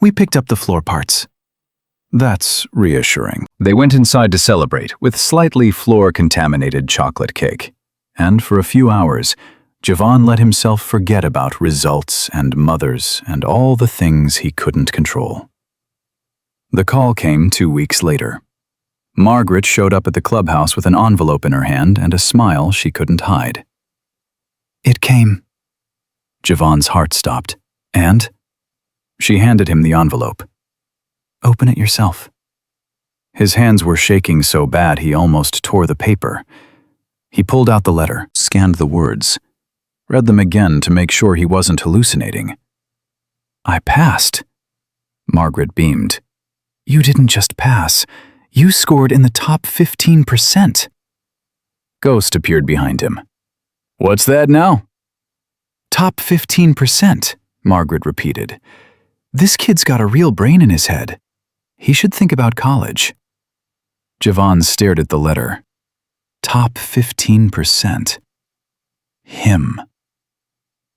We picked up the floor parts.
That's reassuring. They went inside to celebrate with slightly floor-contaminated chocolate cake. And for a few hours, Javan let himself forget about results and mothers and all the things he couldn't control. The call came 2 weeks later. Margaret showed up at the clubhouse with an envelope in her hand and a smile she couldn't hide.
It came.
Javan's heart stopped. And? She handed him the envelope.
Open it yourself.
His hands were shaking so bad he almost tore the paper. He pulled out the letter, scanned the words, read them again to make sure he wasn't hallucinating.
I passed.
Margaret beamed.
You didn't just pass. You scored in the top 15%.
Ghost appeared behind him. What's that now?
Top 15%, Margaret repeated. This kid's got a real brain in his head. He should think about college.
Javan stared at the letter.
Top 15%. Him.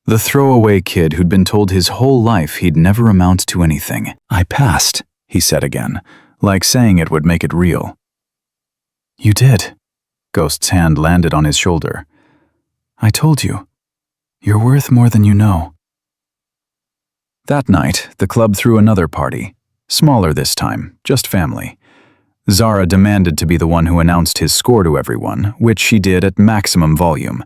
The throwaway kid who'd been told his whole life he'd never amount to anything.
I passed,
he said again, like saying it would make it real.
You did.
Ghost's hand landed on his shoulder.
I told you. You're worth more than you know.
That night, the club threw another party. Smaller this time, just family. Zara demanded to be the one who announced his score to everyone, which she did at maximum volume.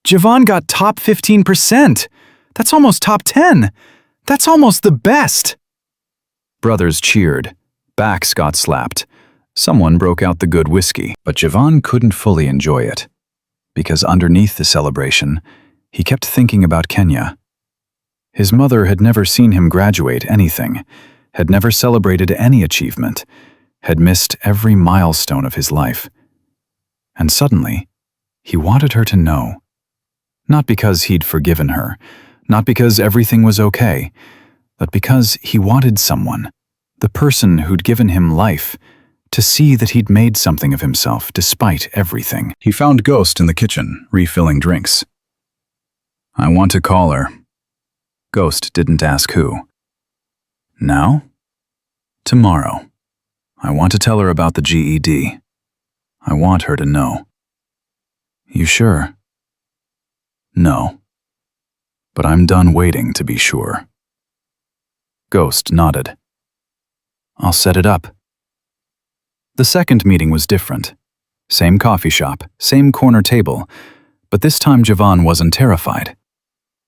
Javan got top 15%. That's almost top 10. That's almost the best.
Brothers cheered. Backs got slapped. Someone broke out the good whiskey, but Javan couldn't fully enjoy it. Because underneath the celebration, he kept thinking about Kenya. His mother had never seen him graduate anything, had never celebrated any achievement, had missed every milestone of his life. And suddenly, he wanted her to know. Not because he'd forgiven her, not because everything was okay, but because he wanted someone, the person who'd given him life, to see that he'd made something of himself despite everything. He found Ghost in the kitchen, refilling drinks. I want to call her. Ghost didn't ask who. Now? Tomorrow. I want to tell her about the GED. I want her to know. You sure? No. But I'm done waiting to be sure. Ghost nodded. I'll set it up. The second meeting was different. Same coffee shop, same corner table, but this time Javan wasn't terrified.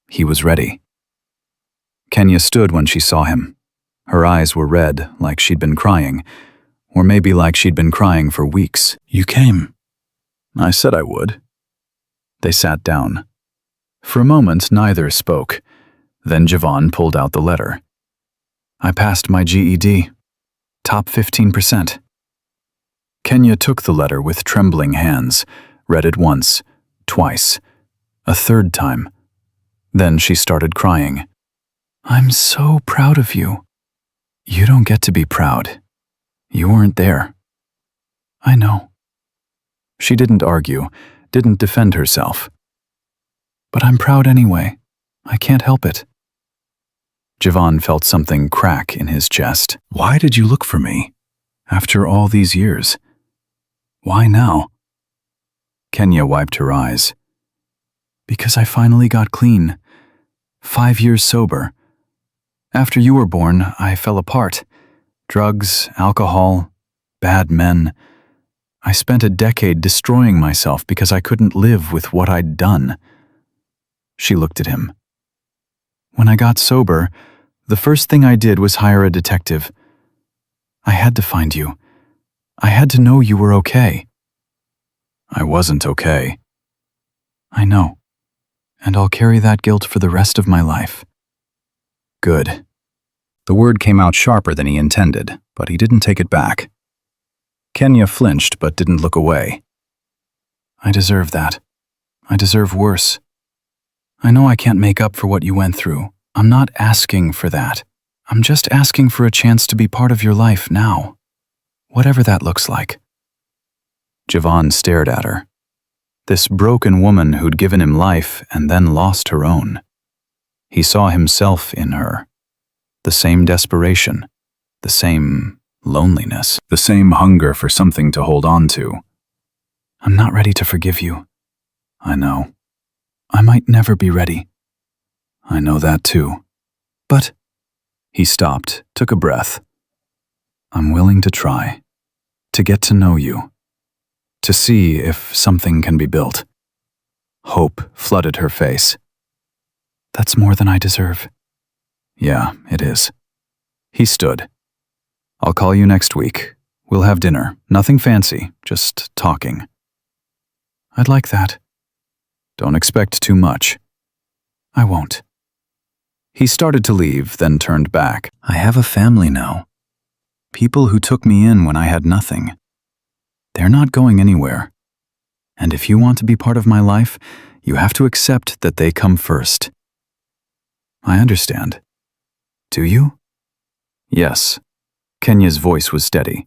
He was ready. Kenya stood when she saw him. Her eyes were red, like she'd been crying, or maybe like she'd been crying for weeks.
You came.
I said I would. They sat down. For a moment, neither spoke. Then Javan pulled out the letter. I passed my GED. Top 15%. Kenya took the letter with trembling hands, read it once, twice, a third time. Then she started crying. I'm so proud of you. You don't get to be proud. You weren't there. I know. She didn't argue, didn't defend herself. But I'm proud anyway. I can't help it. Javan felt something crack in his chest. Why did you look for me? After all these years? Why now? Kenya wiped her eyes. Because I finally got clean. 5 years sober. After you were born, I fell apart. Drugs, alcohol, bad men. I spent a decade destroying myself because I couldn't live with what I'd done. She looked at him. When I got sober, the first thing I did was hire a detective. I had to find you. I had to know you were okay. I wasn't okay. I know. And I'll carry that guilt for the rest of my life. Good. The word came out sharper than he intended, but he didn't take it back. Kenya flinched but didn't look away. I deserve that. I deserve worse. I know I can't make up for what you went through. I'm not asking for that. I'm just asking for a chance to be part of your life now. Whatever that looks like. Javan stared at her. This broken woman who'd given him life and then lost her own. He saw himself in her. The same desperation, the same loneliness, the same hunger for something to hold on to. I'm not ready to forgive you. I know. I might never be ready. I know that too. But he stopped, took a breath. I'm willing to try, to get to know you, to see if something can be built. Hope flooded her face. That's more than I deserve. Yeah, it is. He stood. I'll call you next week. We'll have dinner. Nothing fancy, just talking. I'd like that. Don't expect too much. I won't. He started to leave, then turned back. I have a family now. People who took me in when I had nothing. They're not going anywhere. And if you want to be part of my life, you have to accept that they come first. I understand. Do you? Yes. Kenya's voice was steady.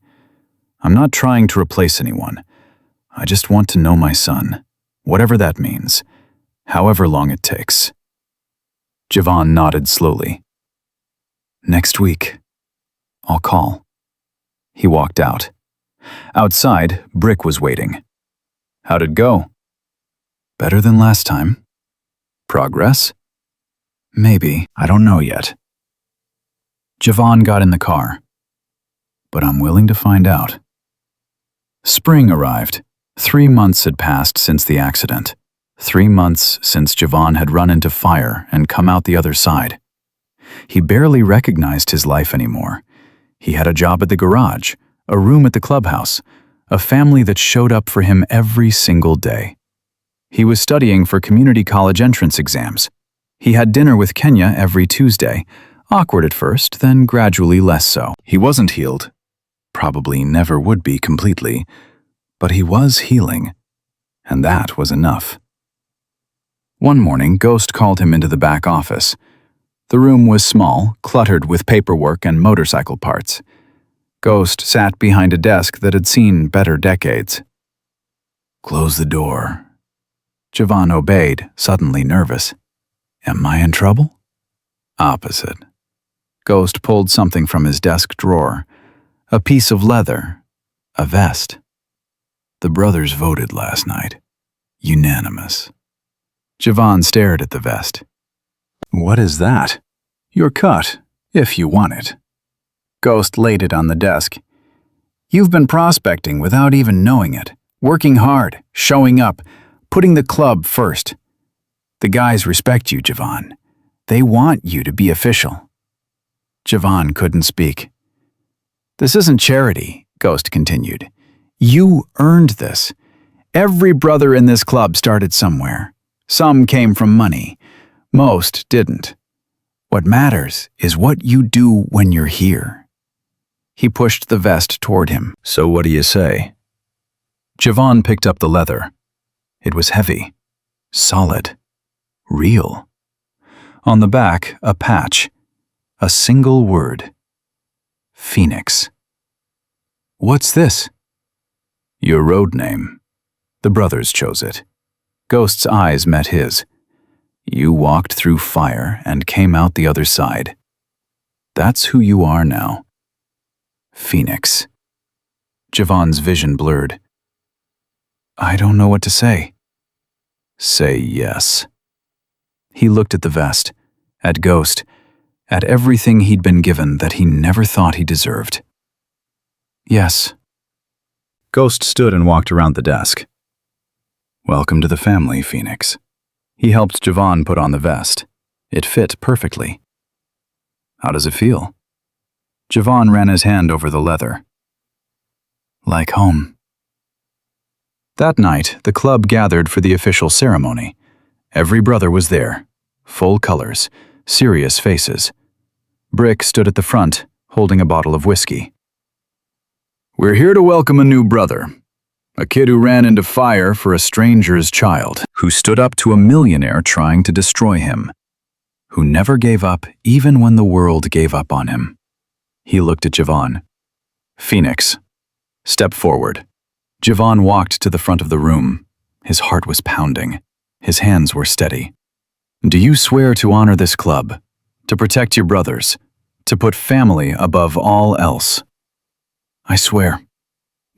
I'm not trying to replace anyone. I just want to know my son, whatever that means, however long it takes. Javon nodded slowly. Next week. I'll call. He walked out. Outside, Brick was waiting. How'd it go? Better than last time. Progress? Maybe, I don't know yet. Javon got in the car. But I'm willing to find out. Spring arrived. 3 months had passed since the accident. 3 months since Javon had run into fire and come out the other side. He barely recognized his life anymore. He had a job at the garage, a room at the clubhouse, a family that showed up for him every single day. He was studying for community college entrance exams. He had dinner with Kenya every Tuesday, awkward at first, then gradually less so. He wasn't healed. Probably never would be completely, but he was healing, and that was enough. One morning, Ghost called him into the back office. The room was small, cluttered with paperwork and motorcycle parts. Ghost sat behind a desk that had seen better decades. Close the door. Javon obeyed, suddenly nervous. Am I in trouble? Opposite. Ghost pulled something from his desk drawer. A piece of leather. A vest. The brothers voted last night. Unanimous. Javon stared at the vest. What is that? Your cut, if you want it. Ghost laid it on the desk. You've been prospecting without even knowing it, working hard, showing up, putting the club first. The guys respect you, Javon. They want you to be official. Javon couldn't speak. This isn't charity, Ghost continued. You earned this. Every brother in this club started somewhere. Some came from money. Most didn't. What matters is what you do when you're here. He pushed the vest toward him. So what do you say? Javon picked up the leather. It was heavy, solid, real. On the back, a patch, a single word. Phoenix. What's this? Your road name. The brothers chose it. Ghost's eyes met his. You walked through fire and came out the other side. That's who you are now. Phoenix. Javon's vision blurred. I don't know what to say. Say yes. He looked at the vest, at Ghost, at everything he'd been given that he never thought he deserved. Yes. Ghost stood and walked around the desk. Welcome to the family, Phoenix. He helped Javon put on the vest. It fit perfectly. How does it feel? Javon ran his hand over the leather. Like home. That night, the club gathered for the official ceremony. Every brother was there. Full colors, serious faces. Brick stood at the front, holding a bottle of whiskey. We're here to welcome a new brother. A kid who ran into fire for a stranger's child, who stood up to a millionaire trying to destroy him, who never gave up even when the world gave up on him. He looked at Javon. Phoenix, step forward. Javon walked to the front of the room. His heart was pounding. His hands were steady. Do you swear to honor this club, to protect your brothers, to put family above all else? I swear.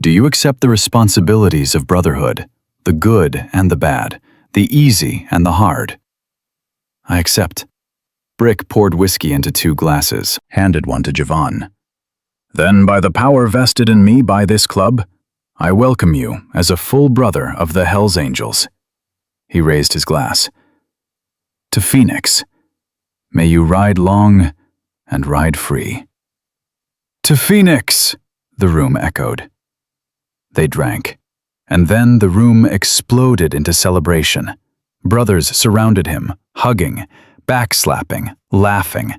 Do you accept the responsibilities of brotherhood, the good and the bad, The easy and the hard. I accept. Brick poured whiskey into 2 glasses, handed one to Javon. Then, by the power vested in me by this club, I welcome you as a full brother of the Hells Angels. He raised his glass. To Phoenix, may you ride long and ride free. To Phoenix, the room echoed. They drank, and then the room exploded into celebration. Brothers surrounded him, hugging, backslapping, laughing.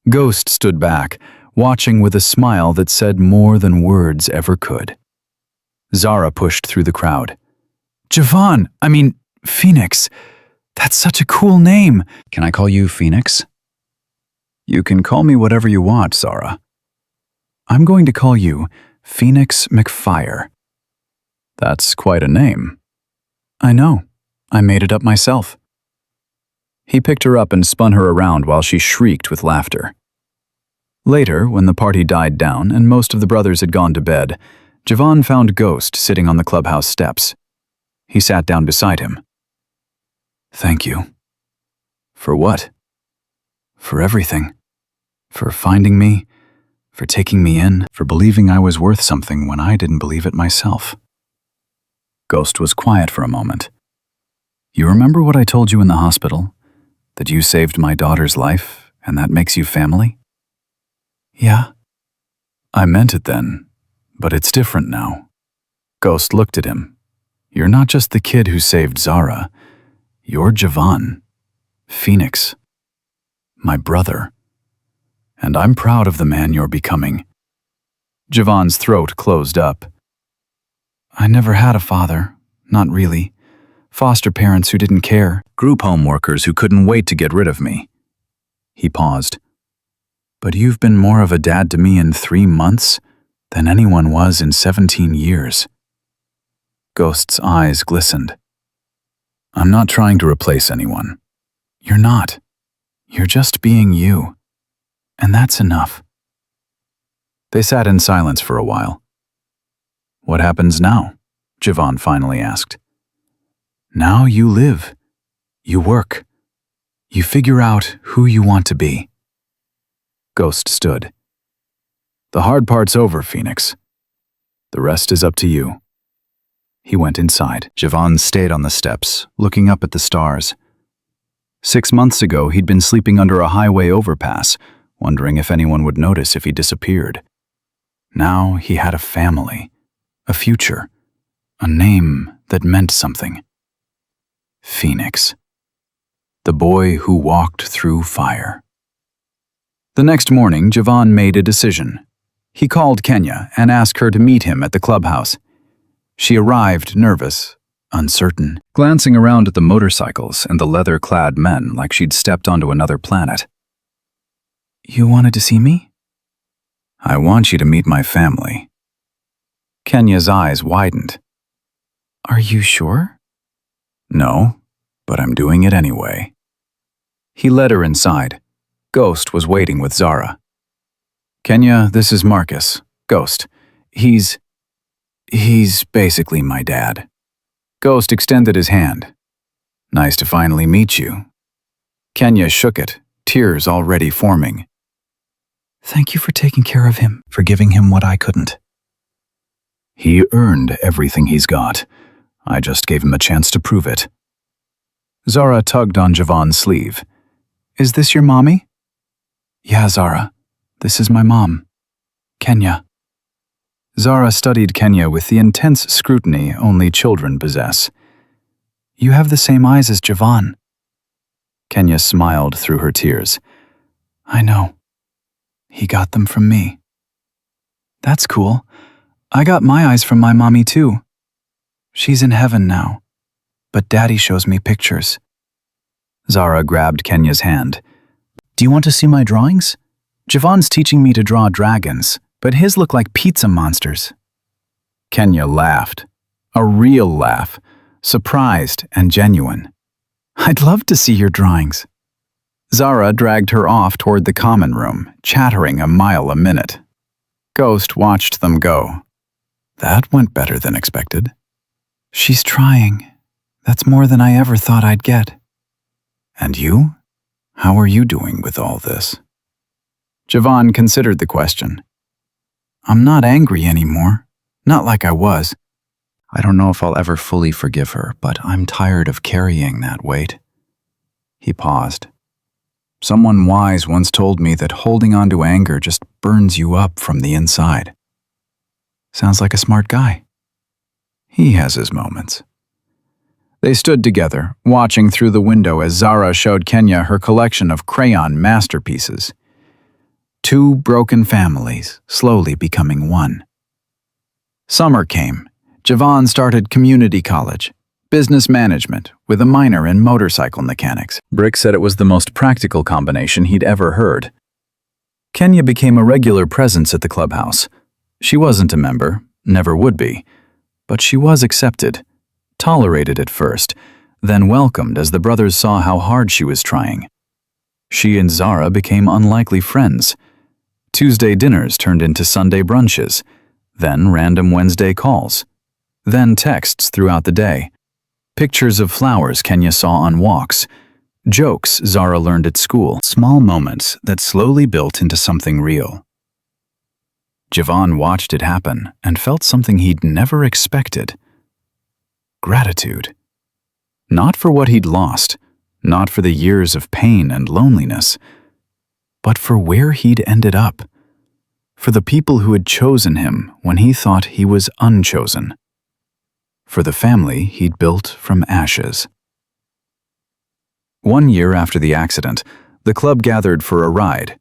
Ghost stood back, watching with a smile that said more than words ever could. Zara pushed through the crowd. Phoenix. That's such a cool name. Can I call you Phoenix? You can call me whatever you want, Zara. I'm going to call you Phoenix McFire. That's quite a name. I know. I made it up myself. He picked her up and spun her around while she shrieked with laughter. Later, when the party died down and most of the brothers had gone to bed, Javon found Ghost sitting on the clubhouse steps. He sat down beside him. Thank you. For what? For everything. For finding me, for taking me in, for believing I was worth something when I didn't believe it myself. Ghost was quiet for a moment. You remember what I told you in the hospital? That you saved my daughter's life, and that makes you family? Yeah. I meant it then, but it's different now. Ghost looked at him. You're not just the kid who saved Zara. You're Javon. Phoenix. My brother. And I'm proud of the man you're becoming. Javon's throat closed up. I never had a father. Not really. Foster parents who didn't care. Group home workers who couldn't wait to get rid of me. He paused. But you've been more of a dad to me in 3 months than anyone was in 17 years. Ghost's eyes glistened. I'm not trying to replace anyone. You're not. You're just being you. And that's enough. They sat in silence for a while. What happens now? Javon finally asked. Now you live. You work. You figure out who you want to be. Ghost stood. The hard part's over, Phoenix. The rest is up to you. He went inside. Javon stayed on the steps, looking up at the stars. 6 months ago, he'd been sleeping under a highway overpass, wondering if anyone would notice if he disappeared. Now he had a family, a future, a name that meant something. Phoenix. The boy who walked through fire. The next morning, Javon made a decision. He called Kenya and asked her to meet him at the clubhouse. She arrived nervous, uncertain, glancing around at the motorcycles and the leather-clad men like she'd stepped onto another planet. You wanted to see me? I want you to meet my family. Kenya's eyes widened. Are you sure? No, but I'm doing it anyway. He led her inside. Ghost was waiting with Zara. Kenya, this is Marcus. Ghost. He's basically my dad. Ghost extended his hand. Nice to finally meet you. Kenya shook it, tears already forming. Thank you for taking care of him, for giving him what I couldn't. He earned everything he's got. I just gave him a chance to prove it. Zara tugged on Javon's sleeve. Is this your mommy? Yeah, Zara. This is my mom. Kenya. Zara studied Kenya with the intense scrutiny only children possess. You have the same eyes as Javon. Kenya smiled through her tears. I know. He got them from me. That's cool. I got my eyes from my mommy too. She's in heaven now, but Daddy shows me pictures. Zara grabbed Kenya's hand. Do you want to see my drawings? Javon's teaching me to draw dragons, but his look like pizza monsters. Kenya laughed. A real laugh, surprised and genuine. I'd love to see your drawings. Zara dragged her off toward the common room, chattering a mile a minute. Ghost watched them go. That went better than expected. She's trying.
That's more than I ever thought I'd get.
And you? How are you doing with all this? Javan considered the question.
I'm not angry anymore. Not like I was.
I don't know if I'll ever fully forgive her, but I'm tired of carrying that weight. He paused. Someone wise once told me that holding on to anger just burns you up from the inside.
Sounds like a smart guy.
He has his moments. They stood together, watching through the window as Zara showed Kenya her collection of crayon masterpieces. Two broken families, slowly becoming one. Summer came. Javan started community college, business management, with a minor in motorcycle mechanics. Brick said it was the most practical combination he'd ever heard. Kenya became a regular presence at the clubhouse. She wasn't a member, never would be, but she was accepted, tolerated at first, then welcomed as the brothers saw how hard she was trying. She and Zara became unlikely friends. Tuesday dinners turned into Sunday brunches, then random Wednesday calls, then texts throughout the day, pictures of flowers Kenya saw on walks, jokes Zara learned at school, small moments that slowly built into something real. Javan watched it happen and felt something he'd never expected. Gratitude. Not for what he'd lost, not for the years of pain and loneliness, but for where he'd ended up, for the people who had chosen him when he thought he was unchosen, for the family he'd built from ashes. 1 year after the accident, the club gathered for a ride.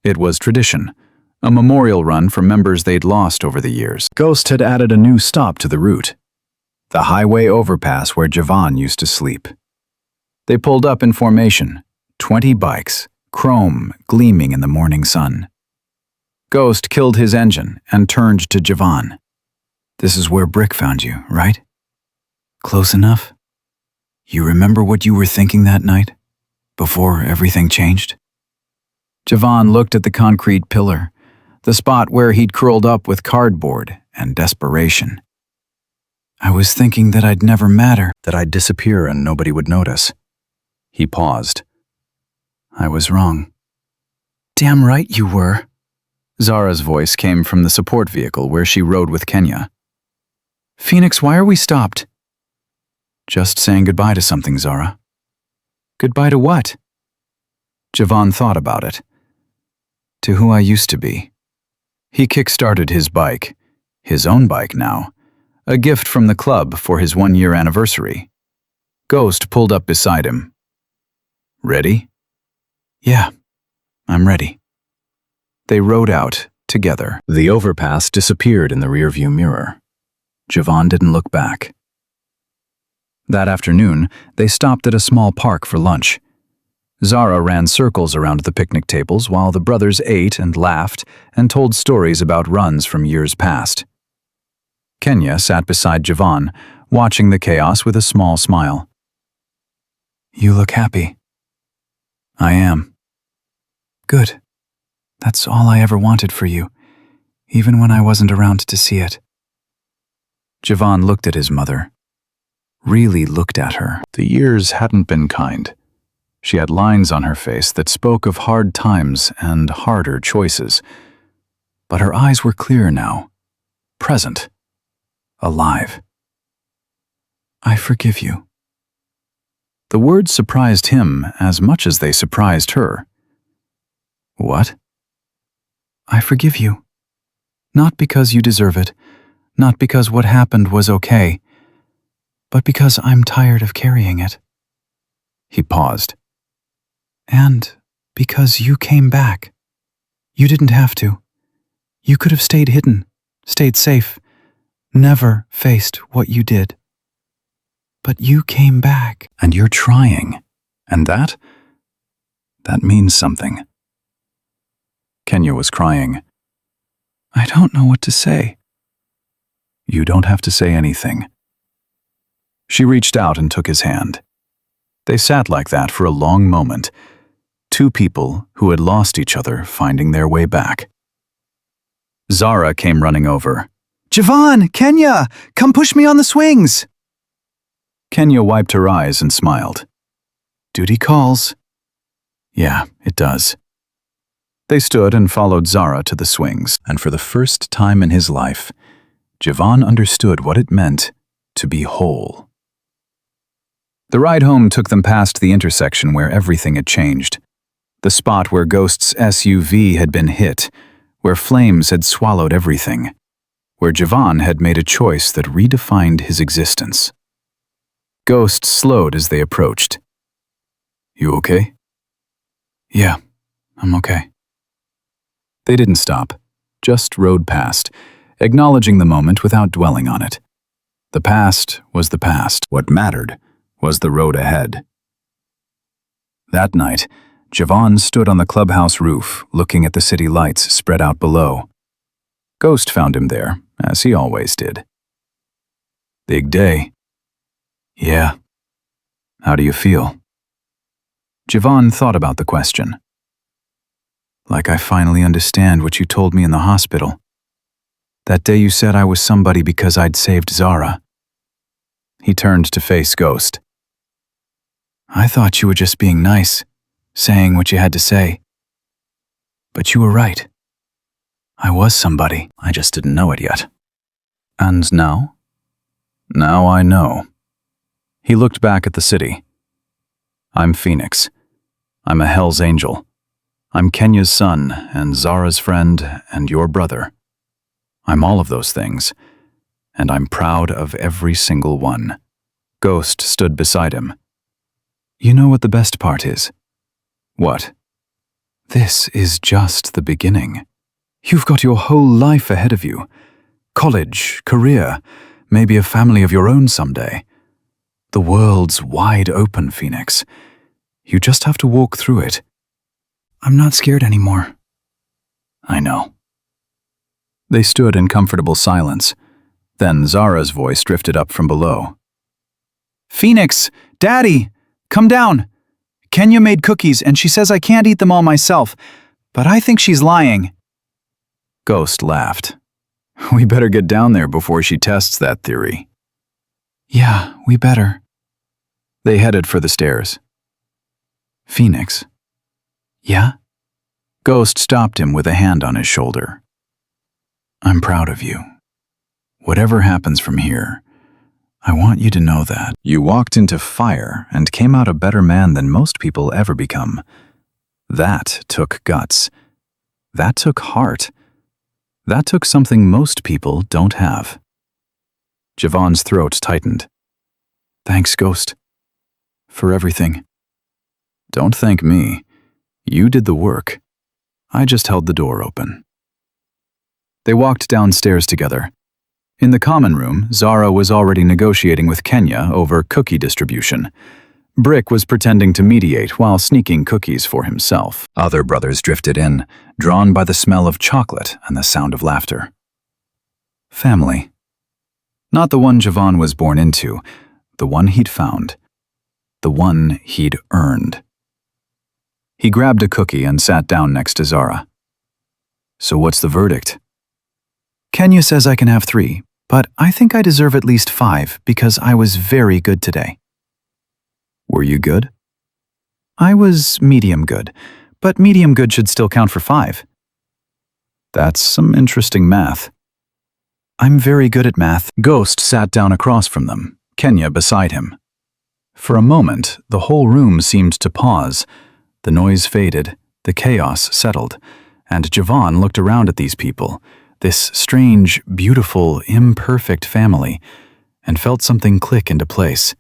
It was tradition, a memorial run for members they'd lost over the years. Ghost had added a new stop to the route, the highway overpass where Javan used to sleep. They pulled up in formation, 20 bikes, chrome gleaming in the morning sun. Ghost killed his engine and turned to Javan.
This is where Brick found you, right? Close enough? You remember what you were thinking that night, before everything changed?
Javan looked at the concrete pillar, the spot where he'd curled up with cardboard and desperation.
I was thinking that I'd never matter,
that I'd disappear and nobody would notice. He paused. I was wrong.
Damn right you were.
Zara's voice came from the support vehicle where she rode with Kenya.
Phoenix, why are we stopped?
Just saying goodbye to something, Zara.
Goodbye to what?
Javan thought about it. To who I used to be. He kick-started his bike, his own bike now, a gift from the club for his 1-year anniversary. Ghost pulled up beside him. Ready?
Yeah, I'm ready.
They rode out together. The overpass disappeared in the rearview mirror. Javan didn't look back. That afternoon, they stopped at a small park for lunch. Zara ran circles around the picnic tables while the brothers ate and laughed and told stories about runs from years past. Kenya sat beside Javan, watching the chaos with a small smile.
You look happy.
I am.
Good. That's all I ever wanted for you, even when I wasn't around to see it.
Javan looked at his mother. Really looked at her. The years hadn't been kind. She had lines on her face that spoke of hard times and harder choices. But her eyes were clear now, present, alive.
I forgive you.
The words surprised him as much as they surprised her. What?
I forgive you. Not because you deserve it, not because what happened was okay, but because I'm tired of carrying it.
He paused.
And because you came back. You didn't have to. You could have stayed hidden, stayed safe, never faced what you did. But you came back.
And you're trying. And that means something. Kenya was crying.
I don't know what to say.
You don't have to say anything. She reached out and took his hand. They sat like that for a long moment, two people who had lost each other finding their way back. Zara came running over.
Javan, Kenya, come push me on the swings.
Kenya wiped her eyes and smiled.
Duty calls.
Yeah, it does. They stood and followed Zara to the swings, and for the first time in his life, Javan understood what it meant to be whole. The ride home took them past the intersection where everything had changed. The spot where Ghost's SUV had been hit, where flames had swallowed everything, where Javan had made a choice that redefined his existence. Ghost slowed as they approached. You okay?
Yeah, I'm okay.
They didn't stop, just rode past, acknowledging the moment without dwelling on it. The past was the past. What mattered was the road ahead. That night, Javan stood on the clubhouse roof, looking at the city lights spread out below. Ghost found him there, as he always did. Big day.
Yeah.
How do you feel? Javan thought about the question.
Like I finally understand what you told me in the hospital. That day you said I was somebody because I'd saved Zara.
He turned to face Ghost.
I thought you were just being nice, saying what you had to say. But you were right. I was somebody.
I just didn't know it yet. And now? Now I know. He looked back at the city. I'm Phoenix. I'm a Hell's Angel. I'm Kenya's son, and Zara's friend, and your brother. I'm all of those things, and I'm proud of every single one. Ghost stood beside him.
You know what the best part is?
What?
This is just the beginning. You've got your whole life ahead of you. College, career, maybe a family of your own someday. The world's wide open, Phoenix. You just have to walk through it. I'm not scared anymore.
I know. They stood in comfortable silence. Then Zara's voice drifted up from below.
Phoenix, Daddy, come down. Kenya made cookies and she says I can't eat them all myself, but I think she's lying.
Ghost laughed. We better get down there before she tests that theory.
Yeah, we better.
They headed for the stairs.
Phoenix. Yeah?
Ghost stopped him with a hand on his shoulder.
I'm proud of you. Whatever happens from here, I want you to know that.
You walked into fire and came out a better man than most people ever become. That took guts. That took heart. That took something most people don't have. Javan's throat tightened.
Thanks, Ghost. For everything.
Don't thank me. You did the work. I just held the door open. They walked downstairs together. In the common room, Zara was already negotiating with Kenya over cookie distribution. Brick was pretending to mediate while sneaking cookies for himself. Other brothers drifted in, drawn by the smell of chocolate and the sound of laughter. Family. Not the one Javan was born into, the one he'd found. The one he'd earned. He grabbed a cookie and sat down next to Zara. So what's the verdict?
Kenya says I can have 3, but I think I deserve at least 5 because I was very good today.
Were you good?
I was medium good, but medium good should still count for 5.
That's some interesting math.
I'm very good at math.
Ghost sat down across from them, Kenya beside him. For a moment, the whole room seemed to pause. The noise faded, the chaos settled, and Javan looked around at these people, this strange, beautiful, imperfect family, and felt something click into place.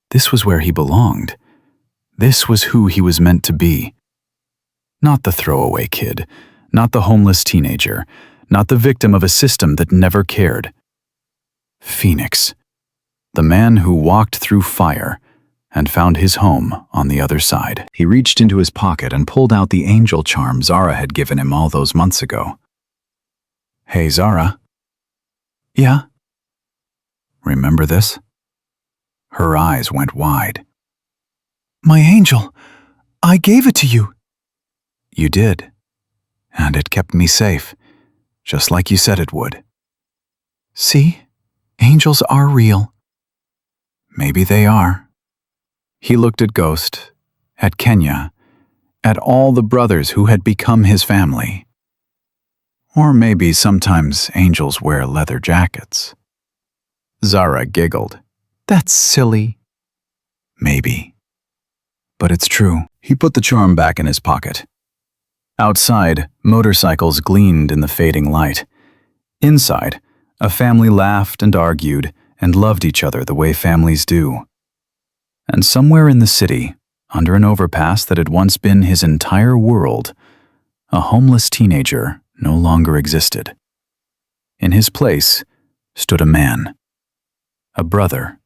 This was where he belonged. This was who he was meant to be. Not the throwaway kid, not the homeless teenager, not the victim of a system that never cared. Phoenix, the man who walked through fire and found his home on the other side. He reached into his pocket and pulled out the angel charm Zara had given him all those months ago. Hey, Zara.
Yeah?
Remember this? Her eyes went wide.
My angel, I gave it to you.
You did. And it kept me safe, just like you said it would.
See? Angels are real.
Maybe they are. He looked at Ghost, at Kenya, at all the brothers who had become his family. Or maybe sometimes angels wear leather jackets. Zara giggled. That's silly. Maybe. But it's true. He put the charm back in his pocket. Outside, motorcycles gleamed in the fading light. Inside, a family laughed and argued and loved each other the way families do. And somewhere in the city, under an overpass that had once been his entire world, a homeless teenager no longer existed. In his place stood a man, a brother,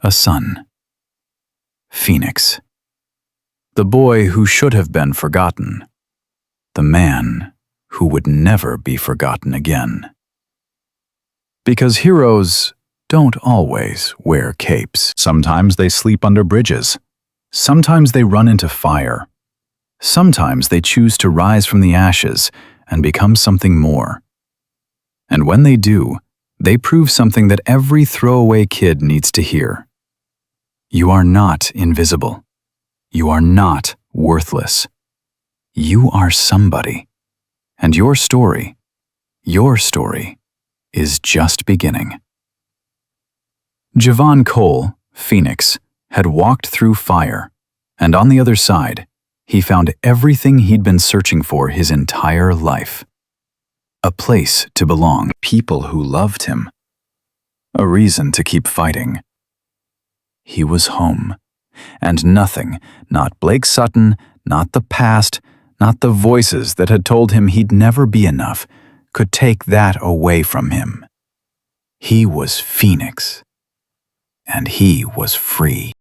a son. Phoenix. The boy who should have been forgotten. The man who would never be forgotten again. Because heroes don't always wear capes. Sometimes they sleep under bridges. Sometimes they run into fire. Sometimes they choose to rise from the ashes and become something more. And when they do, they prove something that every throwaway kid needs to hear. You are not invisible. You are not worthless. You are somebody. And your story is just beginning. Javon Cole, Phoenix, had walked through fire, and on the other side, he found everything he'd been searching for his entire life. A place to belong, people who loved him, a reason to keep fighting. He was home, and nothing, not Blake Sutton, not the past, not the voices that had told him he'd never be enough, could take that away from him. He was Phoenix, and he was free.